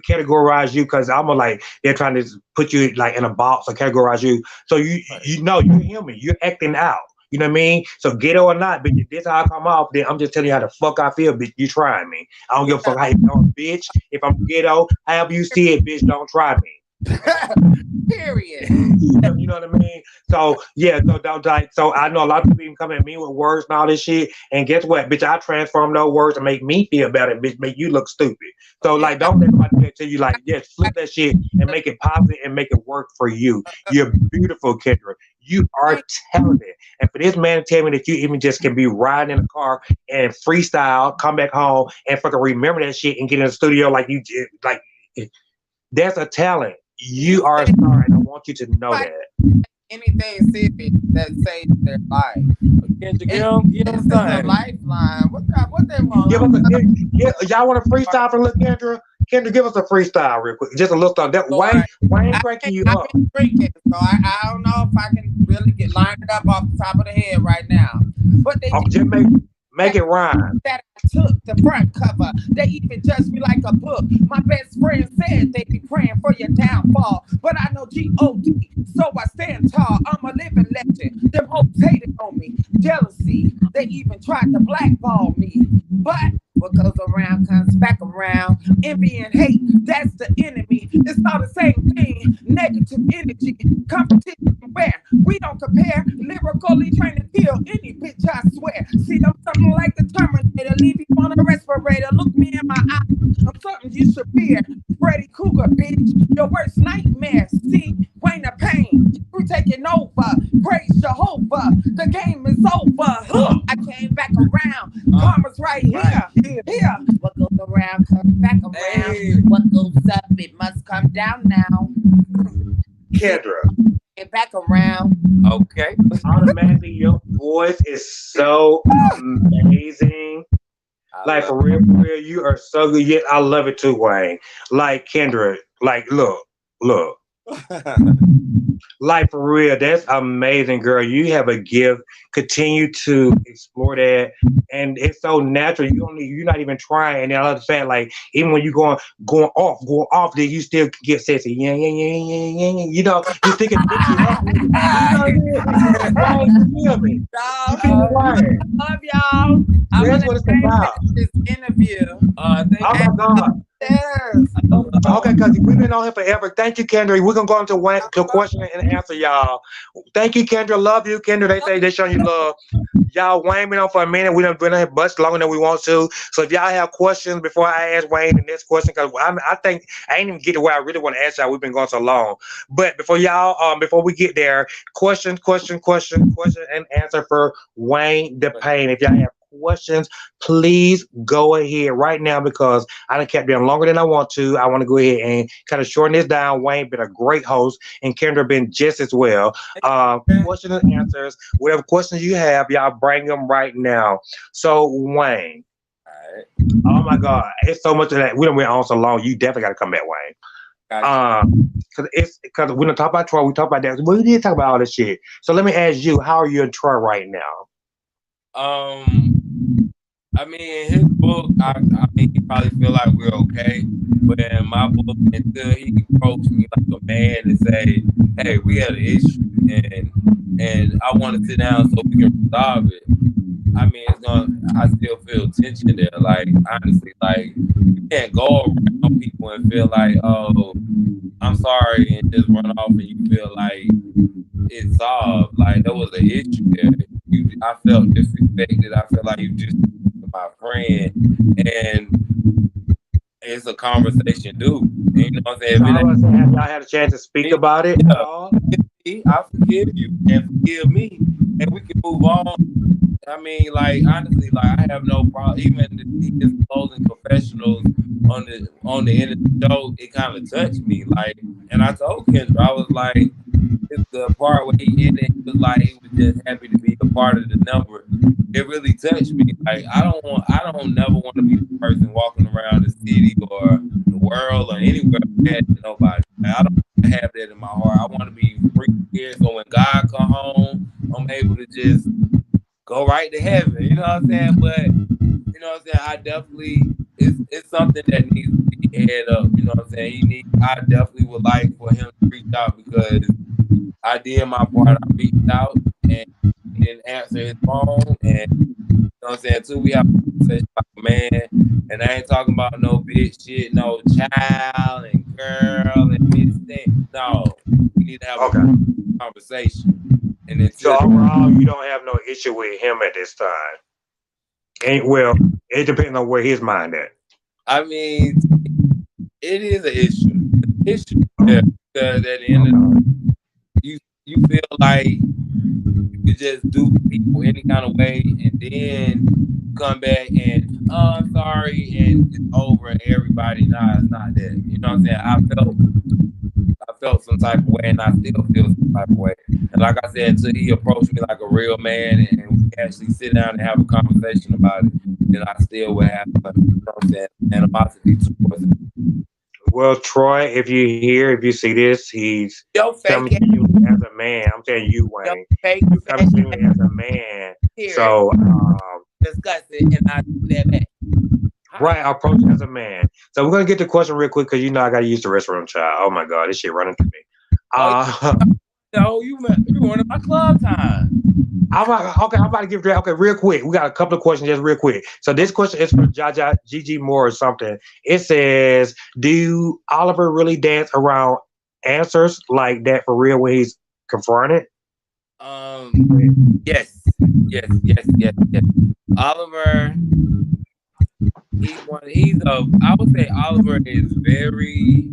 categorize you because I'm like they're trying to put you like in a box or categorize you. So you know you're human. You're acting out. You know what I mean? So ghetto or not, but this how I come off. Then I'm just telling you how the fuck I feel, bitch. You trying me? I don't give a fuck how you know, bitch. If I'm ghetto, however you see it, bitch, don't try me. Period. You know what I mean? So yeah, so don't like. So I know a lot of people even come at me with words and all this shit. And guess what, bitch? I transform those words to make me feel better, bitch. Make you look stupid. So like, don't let nobody do that to you. Like, just flip that shit and make it positive and make it work for you. You're beautiful, Kendra. You are talented. And for this man to tell me that you even just can be riding in a car and freestyle, come back home and fucking remember that shit and get in the studio like you like, that's a talent. You are a star, and I want you to know that. Anything serious that saves their life. Kendra, give them This is a lifeline. What they want? Y'all want a freestyle from Lil Kendra? Kendra, give us a freestyle real quick. Just a little stuff. That Wayne cranking you up. I've been drinking, so I don't know if I can really get lined up off the top of the head right now. But they just make it rhyme. That I took the front cover. They even judged me like a book. My best friend said they be praying for your downfall. But I know G.O.D., so I stand tall. I'm a living legend. Them hoes hated on me. Jealousy. They even tried to blackball me. But what goes around comes back around. Envy and hate, that's the enemy. It's all the same thing. Negative energy. Competition where we don't compare. Lyrically trying to kill any bitch, I swear. See, I'm something like the Terminator. Leave you on a respirator. Look me in my eye. I'm something you should fear. Freddy Cougar, bitch. Your worst nightmare. See, Wayne the Payne. We're taking over. Praise Jehovah. The game is over. I came back around. Karma's right here. Here. What goes around comes back around. Hey. What goes up, it must come down now. Kendra. Get back around. Okay. Automatically, your voice is so amazing. Like for real, you are so good. Yet I love it too, Wayne. Like Kendra, like look. Like for real, that's amazing, girl. You have a gift. Continue to explore that, and it's so natural. You're not even trying. And the other fact, like even when you going off, then you still get sexy. Yeah. You know, you still can pick it up. You feel me? Love y'all. That's what it's about. This interview. Oh my God. Yes. Okay, because we've been on here forever. Thank you, Kendra. We're gonna go into question and answer, y'all. Thank you, Kendra. Love you, Kendra. They say they showing you love. Y'all, Wayne been on for a minute. We done been on here much longer than we want to. So if y'all have questions before I ask Wayne the next question, because I think I ain't even get to where I really want to answer. We've been going so long. But before we get there, question and answer for Wayne the Payne. If y'all have questions, please go ahead right now because I done kept them longer than I want to. I want to go ahead and kind of shorten this down. Wayne been a great host and Kendra been just as well. Questions and answers, whatever questions you have, y'all bring them right now. So Wayne, oh my God, it's so much of that. We done went on so long. You definitely got to come back, Wayne. Because we don't talk about Troy, we talk about that. We did talk about all this shit. So let me ask you, how are you in Troy right now? I mean, in his book, I mean, he probably feel like we're okay. But in my book, until he approached me like a man and say, "Hey, we had an issue, and I want to sit down so we can resolve it." I mean, I still feel tension there. Like honestly, like you can't go around people and feel like, "Oh, I'm sorry," and just run off, and you feel like it's solved. Like there was an issue there. I felt disrespected. I felt like you just my friend, and it's a conversation, dude. You know what I'm saying? Have y'all had a chance to speak about it? I forgive you and forgive me, and we can move on. I mean, like honestly, like I have no problem. Even his closing confessionals on the end of the show, it kind of touched me. Like, and I told Kendra, I was like, it's the part where he ended, he was like, he was just happy to be a part of the number. It really touched me. Like, I don't never want to be the person walking around the city or the world or anywhere mad to nobody. Like, I don't have that in my heart. I want to be free here, so when God come home, I'm able to just go right to heaven. You know what I'm saying? But you know what I'm saying? I definitely it's something that needs to be head up. You know what I'm saying? I definitely would like for him to reach out because I did my part. I reached out and he didn't answer his phone. And you know what I'm saying? Too, we have a conversation about a man. And I ain't talking about no bitch shit, no child and girl and this thing. No. We need to have a conversation. And So until overall, you don't have no issue with him at this time. And well, it depends on where his mind at. I mean, it is an issue. Issue. Yeah. Because at the end of the day, you feel like you just do people any kind of way and then come back and I'm sorry and it's over and everybody it's not that. You know what I'm saying? I felt some type of way and I still feel some type of way. And like I said, until he approached me like a real man and we actually sit down and have a conversation about it, then I still would have you know what I'm saying, animosity towards him. Well, Troy, if you hear, if you see this, he's coming to you as a man. I'm telling you, Wayne. He's coming to you as a man. So discuss it and I do that back. Right, I approach as a man. So we're gonna get the question real quick because I gotta use the restroom, child. Oh my god, this shit running through me. No, you wanted my club time. I'm about to give that. Okay, real quick. We got a couple of questions just real quick. So this question is from Jaja Gigi Moore or something. It says, do Oliver really dance around answers like that for real when he's confronted? Yes. Oliver, I would say Oliver is very,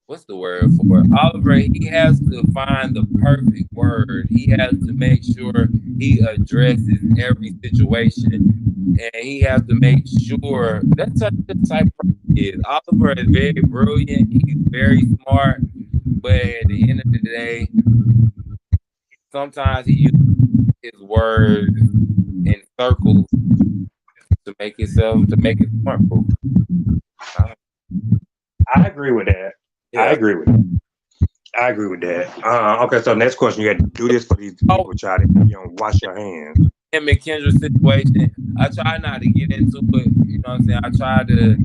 what's the word for it? Oliver, he has to find the perfect word. He has to make sure he addresses every situation. And he has to make sure that's the type of person he is. Oliver is very brilliant. He's very smart. But at the end of the day, sometimes he uses his words in circles to make it smart proof. I agree with that. Yeah. I agree with that. Okay, so next question. You got to do this for these people, child. Wash your hands. Him and Kendra's situation, I try not to get into it. You know what I'm saying? I try to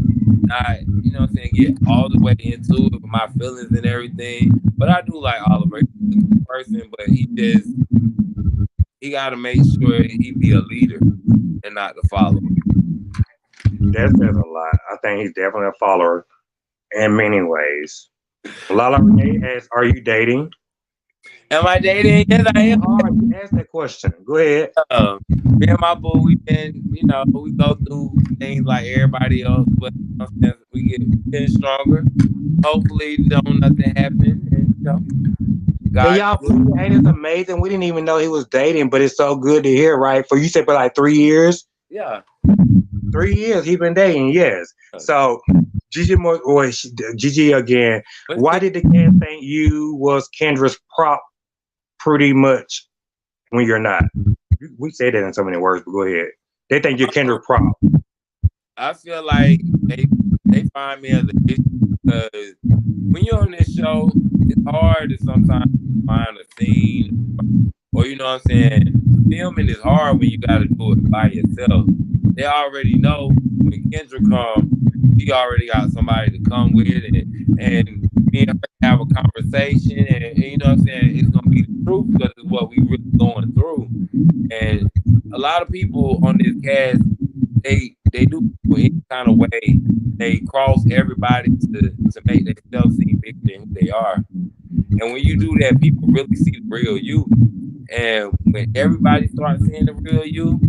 not, you know what I'm saying, get all the way into it with my feelings and everything. But I do like Oliver. He's a good person, but he got to make sure he be a leader and not the follower. That says a lot. I think he's definitely a follower in many ways. Lala Renee asks, are you dating? Am I dating? Yes, I am. You asked that question. Go ahead. Me and my boo, we go through things like everybody else, but we get stronger. Hopefully, nothing happen. And, God, y'all, it's amazing. We didn't even know he was dating, but it's so good to hear, right? For you said for like 3 years? Yeah. 3 years he been dating, yes. So Gigi again. Why did the kids think you was Kendra's prop pretty much when you're not? We say that in so many words, but go ahead. They think you're Kendra's prop. I feel like they find me as a issue because when you're on this show, it's hard to sometimes find a scene or you know what I'm saying. Filming is hard when you got to do it by yourself. They already know when Kendra comes, she already got somebody to come with it, and me and her have a conversation, and you know what I'm saying. It's gonna be the truth because it's what we really going through. And a lot of people on this cast, they do any kind of way. They cross everybody to make themselves seem bigger than who they are. And when you do that, people really see the real you. And when everybody starts seeing the real you,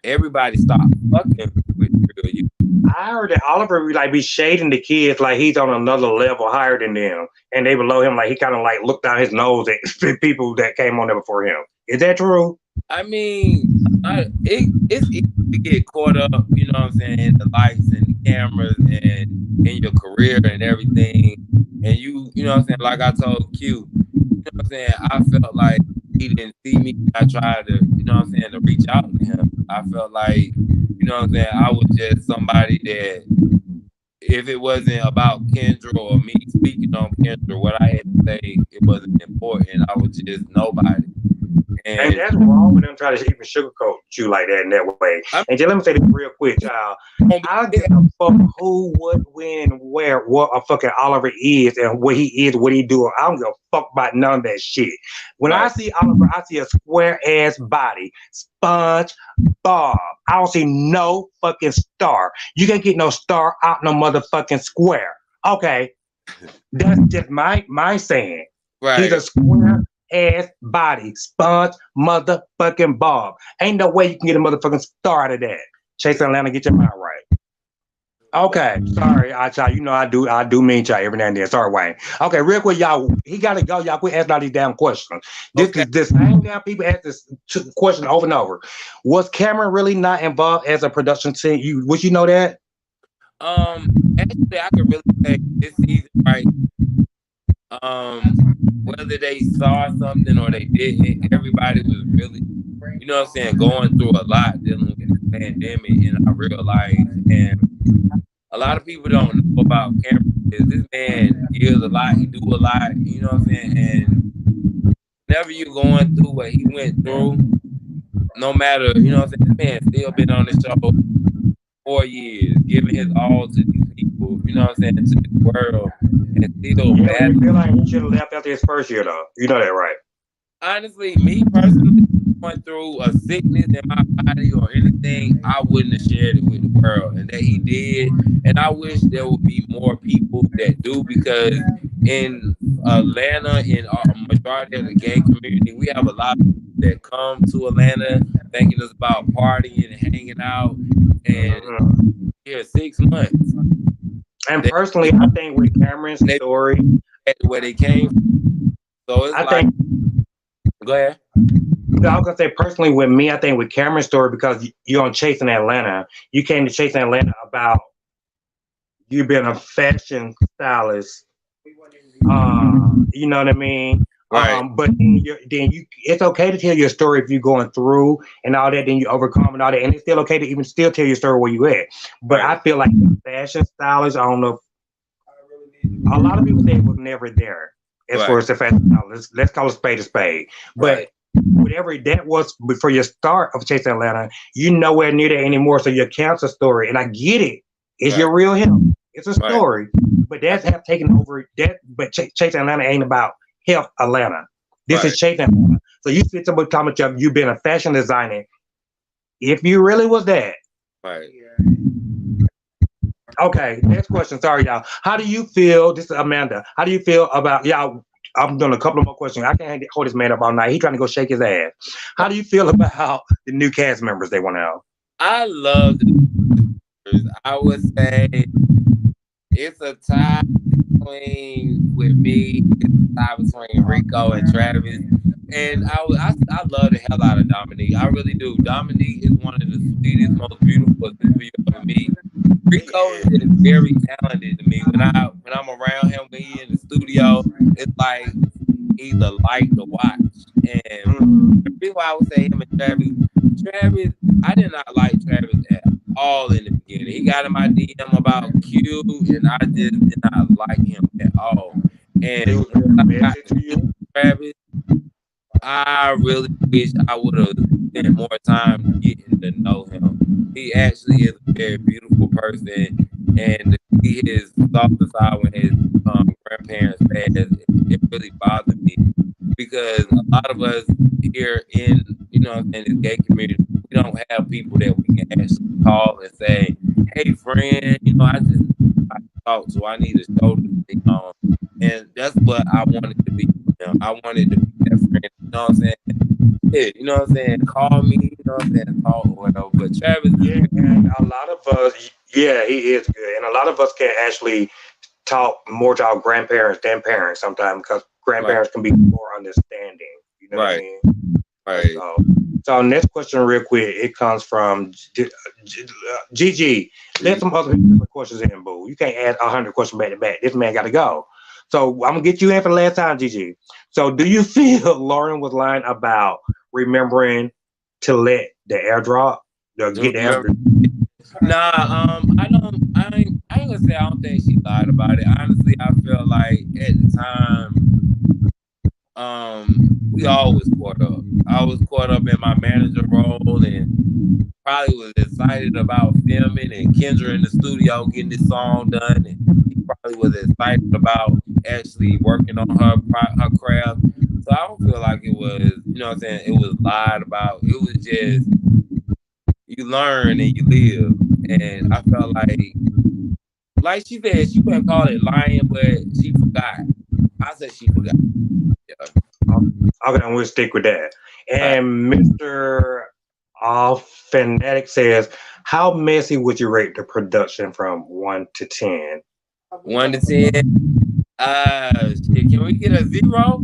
everybody stops fucking with the real you. I heard that Oliver be shading the kids like he's on another level higher than them, and they below him like he kind of like looked down his nose at people that came on there before him. Is that true? I mean, it's easy to get caught up, you know what I'm saying, in the lights and the cameras and in your career and everything. And you know what I'm saying, like I told Q, you know what I'm saying, I felt like he didn't see me. I tried to, you know what I'm saying, to reach out to him. I felt like, you know what I'm saying, I was just somebody that if it wasn't about Kendra or me speaking on Kendra, what I had to say, it wasn't important. I was just nobody. And that's wrong with them trying to even sugarcoat you like that in that way. And just let me say this real quick, child. I give a fuck who, what, when, where, what a fucking Oliver is and what he is, what he do. I don't give a fuck about none of that shit. When I see Oliver, I see a square ass body. Sponge Bob. I don't see no fucking star. You can't get no star out no motherfucking square. Okay. That's just my saying. Right. He's a square ass body. Sponge motherfucking Bob. Ain't no way you can get a motherfucking star out of that. Chase Atlanta, get your mind right. Okay, sorry, child. You know I do mean child every now and then. Sorry, Wayne. Okay, real quick, y'all. He gotta go. Y'all quit asking all these damn questions. This is the same damn people ask this question over and over. Was Cameron really not involved as a production team? Would you know that? Actually, I could really say this season, right? Whether they saw something or they didn't, everybody was really, you know what I'm saying, going through a lot dealing with the pandemic in our real life. And a lot of people don't know about Cameron. This man gives a lot, he do a lot, you know what I'm saying? And whenever you're going through what he went through, no matter, you know what I'm saying, this man still been on the show 4 years, giving his all to these people, you know what I'm saying, to the world, and still I feel like he should have left after his first year, though. You know that, right? Honestly, me personally, going through a sickness in my body or anything, I wouldn't have shared it with the world, and that he did. And I wish there would be more people that do, because in Atlanta, in our majority of the gay community, we have a lot of people that come to Atlanta thinking it's about partying and hanging out, and here 6 months. And personally, I think with Cameron's story, where they came from. So it's go ahead. I was gonna say personally with me, I think with Cameron's story, because you're on Chasing Atlanta, you came to Chasing Atlanta about you being a fashion stylist. You know what I mean? Right. But then you, it's okay to tell your story if you're going through and all that, then you overcome and all that, and it's still okay to even still tell your story where you at. But I feel like fashion stylist, I don't know. A lot of people say it was never there as far as the fashion stylist. Let's call it spade a spade. But whatever that was before your start of Chasing Atlanta, you're nowhere near that anymore. So your cancer story, and I get it, it's your real him. It's a story, but that's have taken over that. But Chasing Atlanta ain't about Health Atlanta. This is Chasing Atlanta. So you see somebody comment you been a fashion designer. If you really was that. Right. Okay, next question. Sorry, y'all. How do you feel? This is Amanda. How do you feel about y'all? I'm doing a couple of more questions. I can't hold this man up all night. He's trying to go shake his ass. How do you feel about the new cast members they want out? I love the I would say it's a tie between with me, it's a tie between Rico and Travis. And I love the hell out of Dominique. I really do. Dominique is one of the sweetest, most beautiful people you ever meet. Rico is very talented to me. When I'm around him, when he's in the studio, it's like he's a light to watch. And the reason why I would say him and Travis, I did not like Travis at all in the beginning. He got in my DM about Q, and I just did not like him at all. And when I got to Travis, I really wish I would have spent more time getting to know him. He actually is a very beautiful person, and to see his softer side when his grandparents passed, it really bothered me, because a lot of us here in in this gay community, we don't have people that we can actually call and say, "Hey, friend, I talk to. I need a shoulder to be on," and that's what I wanted to be. I wanted to be that friend. You know what I'm saying? Yeah, you know what I'm saying? Call me, you know what I'm saying? Talk or whatever. But Travis, and a lot of us, he is good, and a lot of us can actually talk more to our grandparents than parents sometimes, because grandparents can be more understanding. You know what I mean? Right. So next question, real quick. It comes from Gigi. Let some other questions in, boo. You can't ask 100 questions back to back. This man got to go. So I'm gonna get you in for the last time, Gigi. So do you feel Lauren was lying about remembering to let the airdrop, get the airdrop? Nah, I ain't gonna say I don't think she lied about it. Honestly, I feel like at the time, we always caught up. I was caught up in my manager role and probably was excited about filming and Kendra in the studio getting this song done, and he probably was excited about actually working on her craft. So I don't feel like it was, you know what I'm saying, it was lied about. It was just you learn and you live. And I felt like she said, she wouldn't call it lying, but she forgot. I said she forgot. Yeah. Okay, I'm gonna stick with that. And Mr. Fanatic says, how messy would you rate the production from 1 to 10? 1 to 10. Shit, can we get a 0?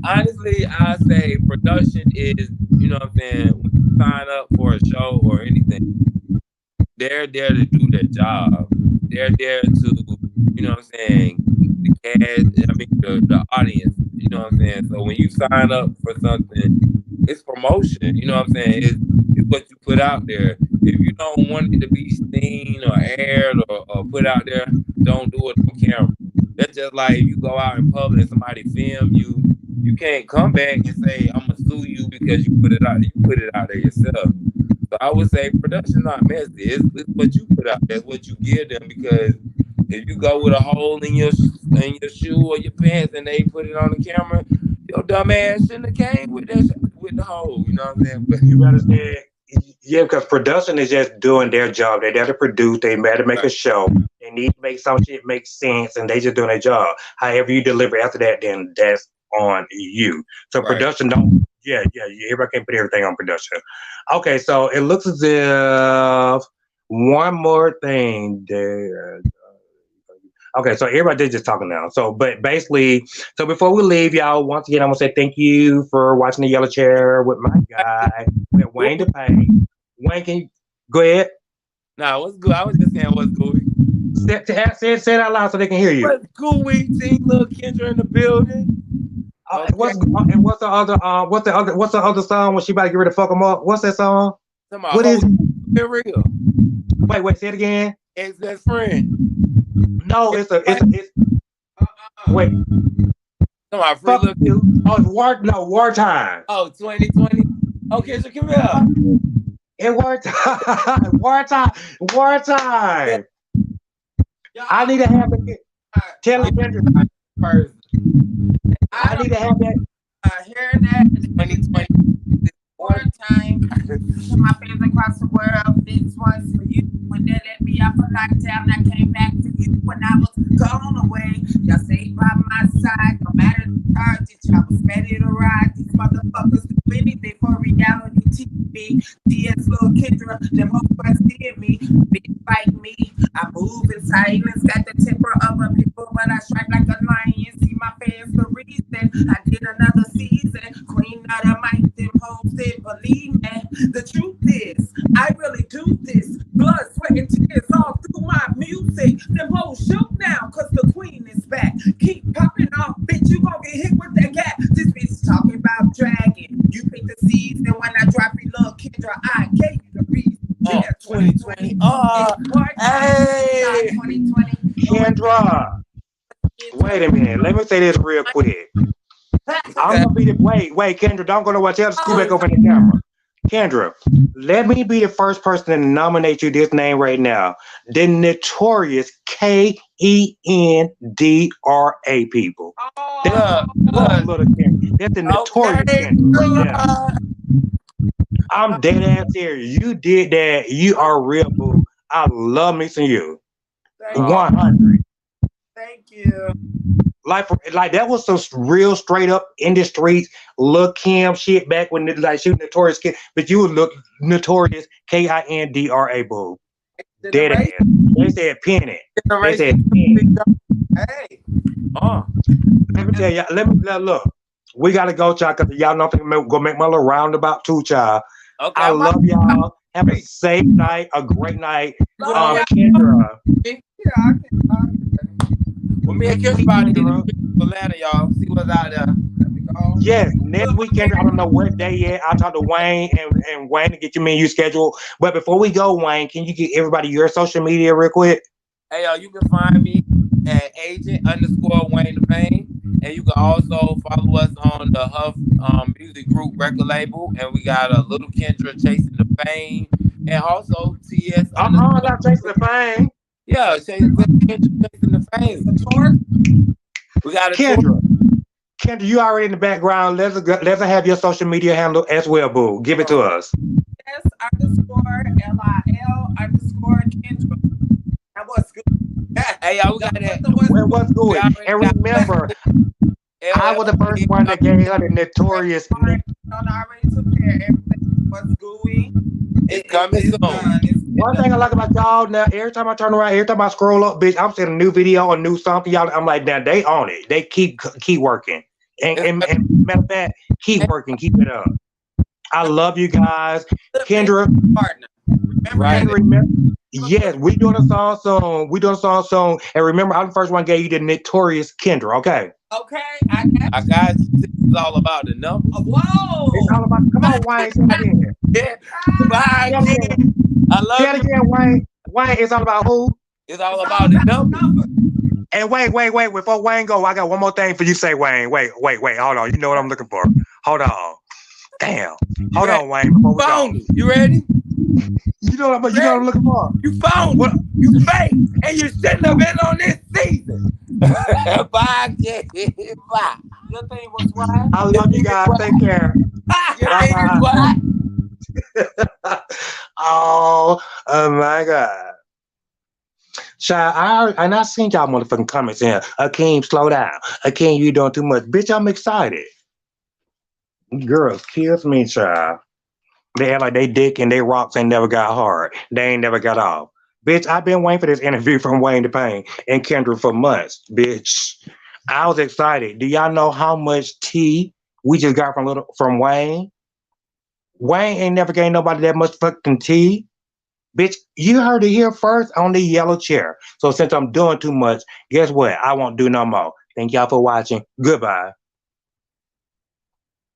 Honestly, I say production is, you know what I'm saying, when you sign up for a show or anything, they're there to do their job. They're there to, you know what I'm saying, the cast, I mean the audience, you know what I'm saying? So when you sign up for something, it's promotion, you know what I'm saying? It's what you put out there. If you don't want it to be seen or aired or put out there, don't do it on camera. That's just like if you go out in public and somebody film you, you can't come back and say, I'm gonna sue you because you put it out there yourself. So I would say production not messy. It's what you put out. That's what you give them, because if you go with a hole in your shoe or your pants and they put it on the camera, your dumb ass shouldn't have came with the hole. You know what I'm saying? But You understand? Yeah, because production is just doing their job. They're there to produce. They there to make a show. They need to make some shit make sense, and they just doing their job. However you deliver after that, then that's on you. So production don't. Yeah. Everybody can't put everything on production. Okay, so it looks as if one more thing there. Okay, so everybody just talking now. So, but basically, so before we leave, y'all, once again, I'm gonna say thank you for watching the Yellow Chair with my guy, with Wayne the Payne. Wayne, can you go ahead? Nah, what's good? I was just saying what's gooey. Say it out loud so they can hear you. What's gooey? Team Little Kendra in the building. Okay. What's the other song when she about to get ready to fuck them up? What's that song? What is it? Real. Wait, say it again. Ex-best friend. No, it's wait. Come on, free look. Oh, it's wartime. Oh, 2020. Okay, so come here. In wartime. Wartime. I need to have it. Tell me, Kendra. First. I need to have that. Hearing that 2020 wartime to my fans across the world. This one's for you. When they let me out for lockdown, I came back to you when I was gone away. Y'all stayed by my side, no matter the charges. Y'all was ready to ride. These motherfuckers do anything for reality TV. DS Little Kendra, them hoes seeing me, big like me. I move in silence, got the temper of a people, but I strike like a lion. See my fans the reason I did another season. Queen of the mic, them hoes didn't believe me. The truth is, I really do this. Blood, sweat, and tears all through my music. Them hoes shook now, cause the queen is back. Keep popping off, bitch, you gon' get hit with that gat. This bitch talking about dragging. You pick the seeds, and when I drop you, Lil Kendra, I gave you the reason. Yeah, 2020. Hey, 2020. Kendra. Wait a minute. Let me say this real quick. I'm gonna be the wait, Kendra, don't go nowhere. Tell the school back over in the camera. Kendra, let me be the first person to nominate you this name right now. The notorious Kendra people. That's the notorious Kendra. Yeah. I'm dead ass serious. You did that. You are real, boo. I love me some you. 100. Thank you. Like that was some real straight up in the streets, Lil Kim shit back when like she was notorious kid, but you would look notorious Kindra, boo. Dead ass. They said Penny. They said Penny. Hey. Let me tell y'all. Look. We gotta go, y'all, because y'all know I'm gonna make my little roundabout too, y'all. Okay, I love y'all. Have a safe night, a great night. Kendra. Well, me and Kendra about to get to Atlanta, y'all. See what's out there. Yes, next weekend. I don't know what day yet. I'll talk to Wayne and Wayne to get your menu schedule. But before we go, Wayne, can you get everybody your social media real quick? Hey, you can find me at agent_Wayne the Payne. And you can also follow us on the Huff music group record label. And we got a little Kendra chasing the fame. And also TS Not chasing the fame. Yeah, Kendra chasing the fame. It's a torch. We got a Kendra. Kendra, you already in the background. Let's have your social media handle as well, boo. Give it to us. S_LIL_Kendra. That was good. Hey, y'all, we got that. What's good? And remember, I was the first one that gave her the notorious. I already took care of everything. What's gooey? It's coming soon. One thing I like about y'all now, every time I turn around, every time I scroll up, bitch, I'm seeing a new video, a new something. Y'all, I'm like, damn, they on it. They keep working. And matter of fact, keep working, keep it up. I love you guys. Kendra, partner. Remember, yes, we doing a song soon. And remember, I'm the first one gave you the notorious Kendra, okay? Okay, I got you. It's all about the numbers. Whoa! It's all about, come on, Wayne, say it again. Yeah. Bye. I love say it again, Wayne. Wayne, it's all about who? It's all about the numbers. And wait, before Wayne go, I got one more thing for you to say, Wayne. Wait, hold on. You know what I'm looking for. Hold on. Damn. Hold on, Wayne, before we go. You ready? You know what I'm looking for. You found what? You fake, and you shouldn't have been on this season. Bye, bye. Your thing was what? I love you guys. Take care. Your thing is what? Oh my God. Child, I seen y'all motherfucking comments in here. Akeem, slow down. Akeem, you doing too much. Bitch, I'm excited. Girls, kiss me, child. They act like they dick and they rocks ain't never got hard. They ain't never got off. Bitch, I've been waiting for this interview from Wayne the Payne and Kendra for months, bitch. I was excited. Do y'all know how much tea we just got from Wayne? Wayne ain't never gave nobody that much fucking tea. Bitch, you heard it here first on the yellow chair. So since I'm doing too much, guess what? I won't do no more. Thank y'all for watching. Goodbye.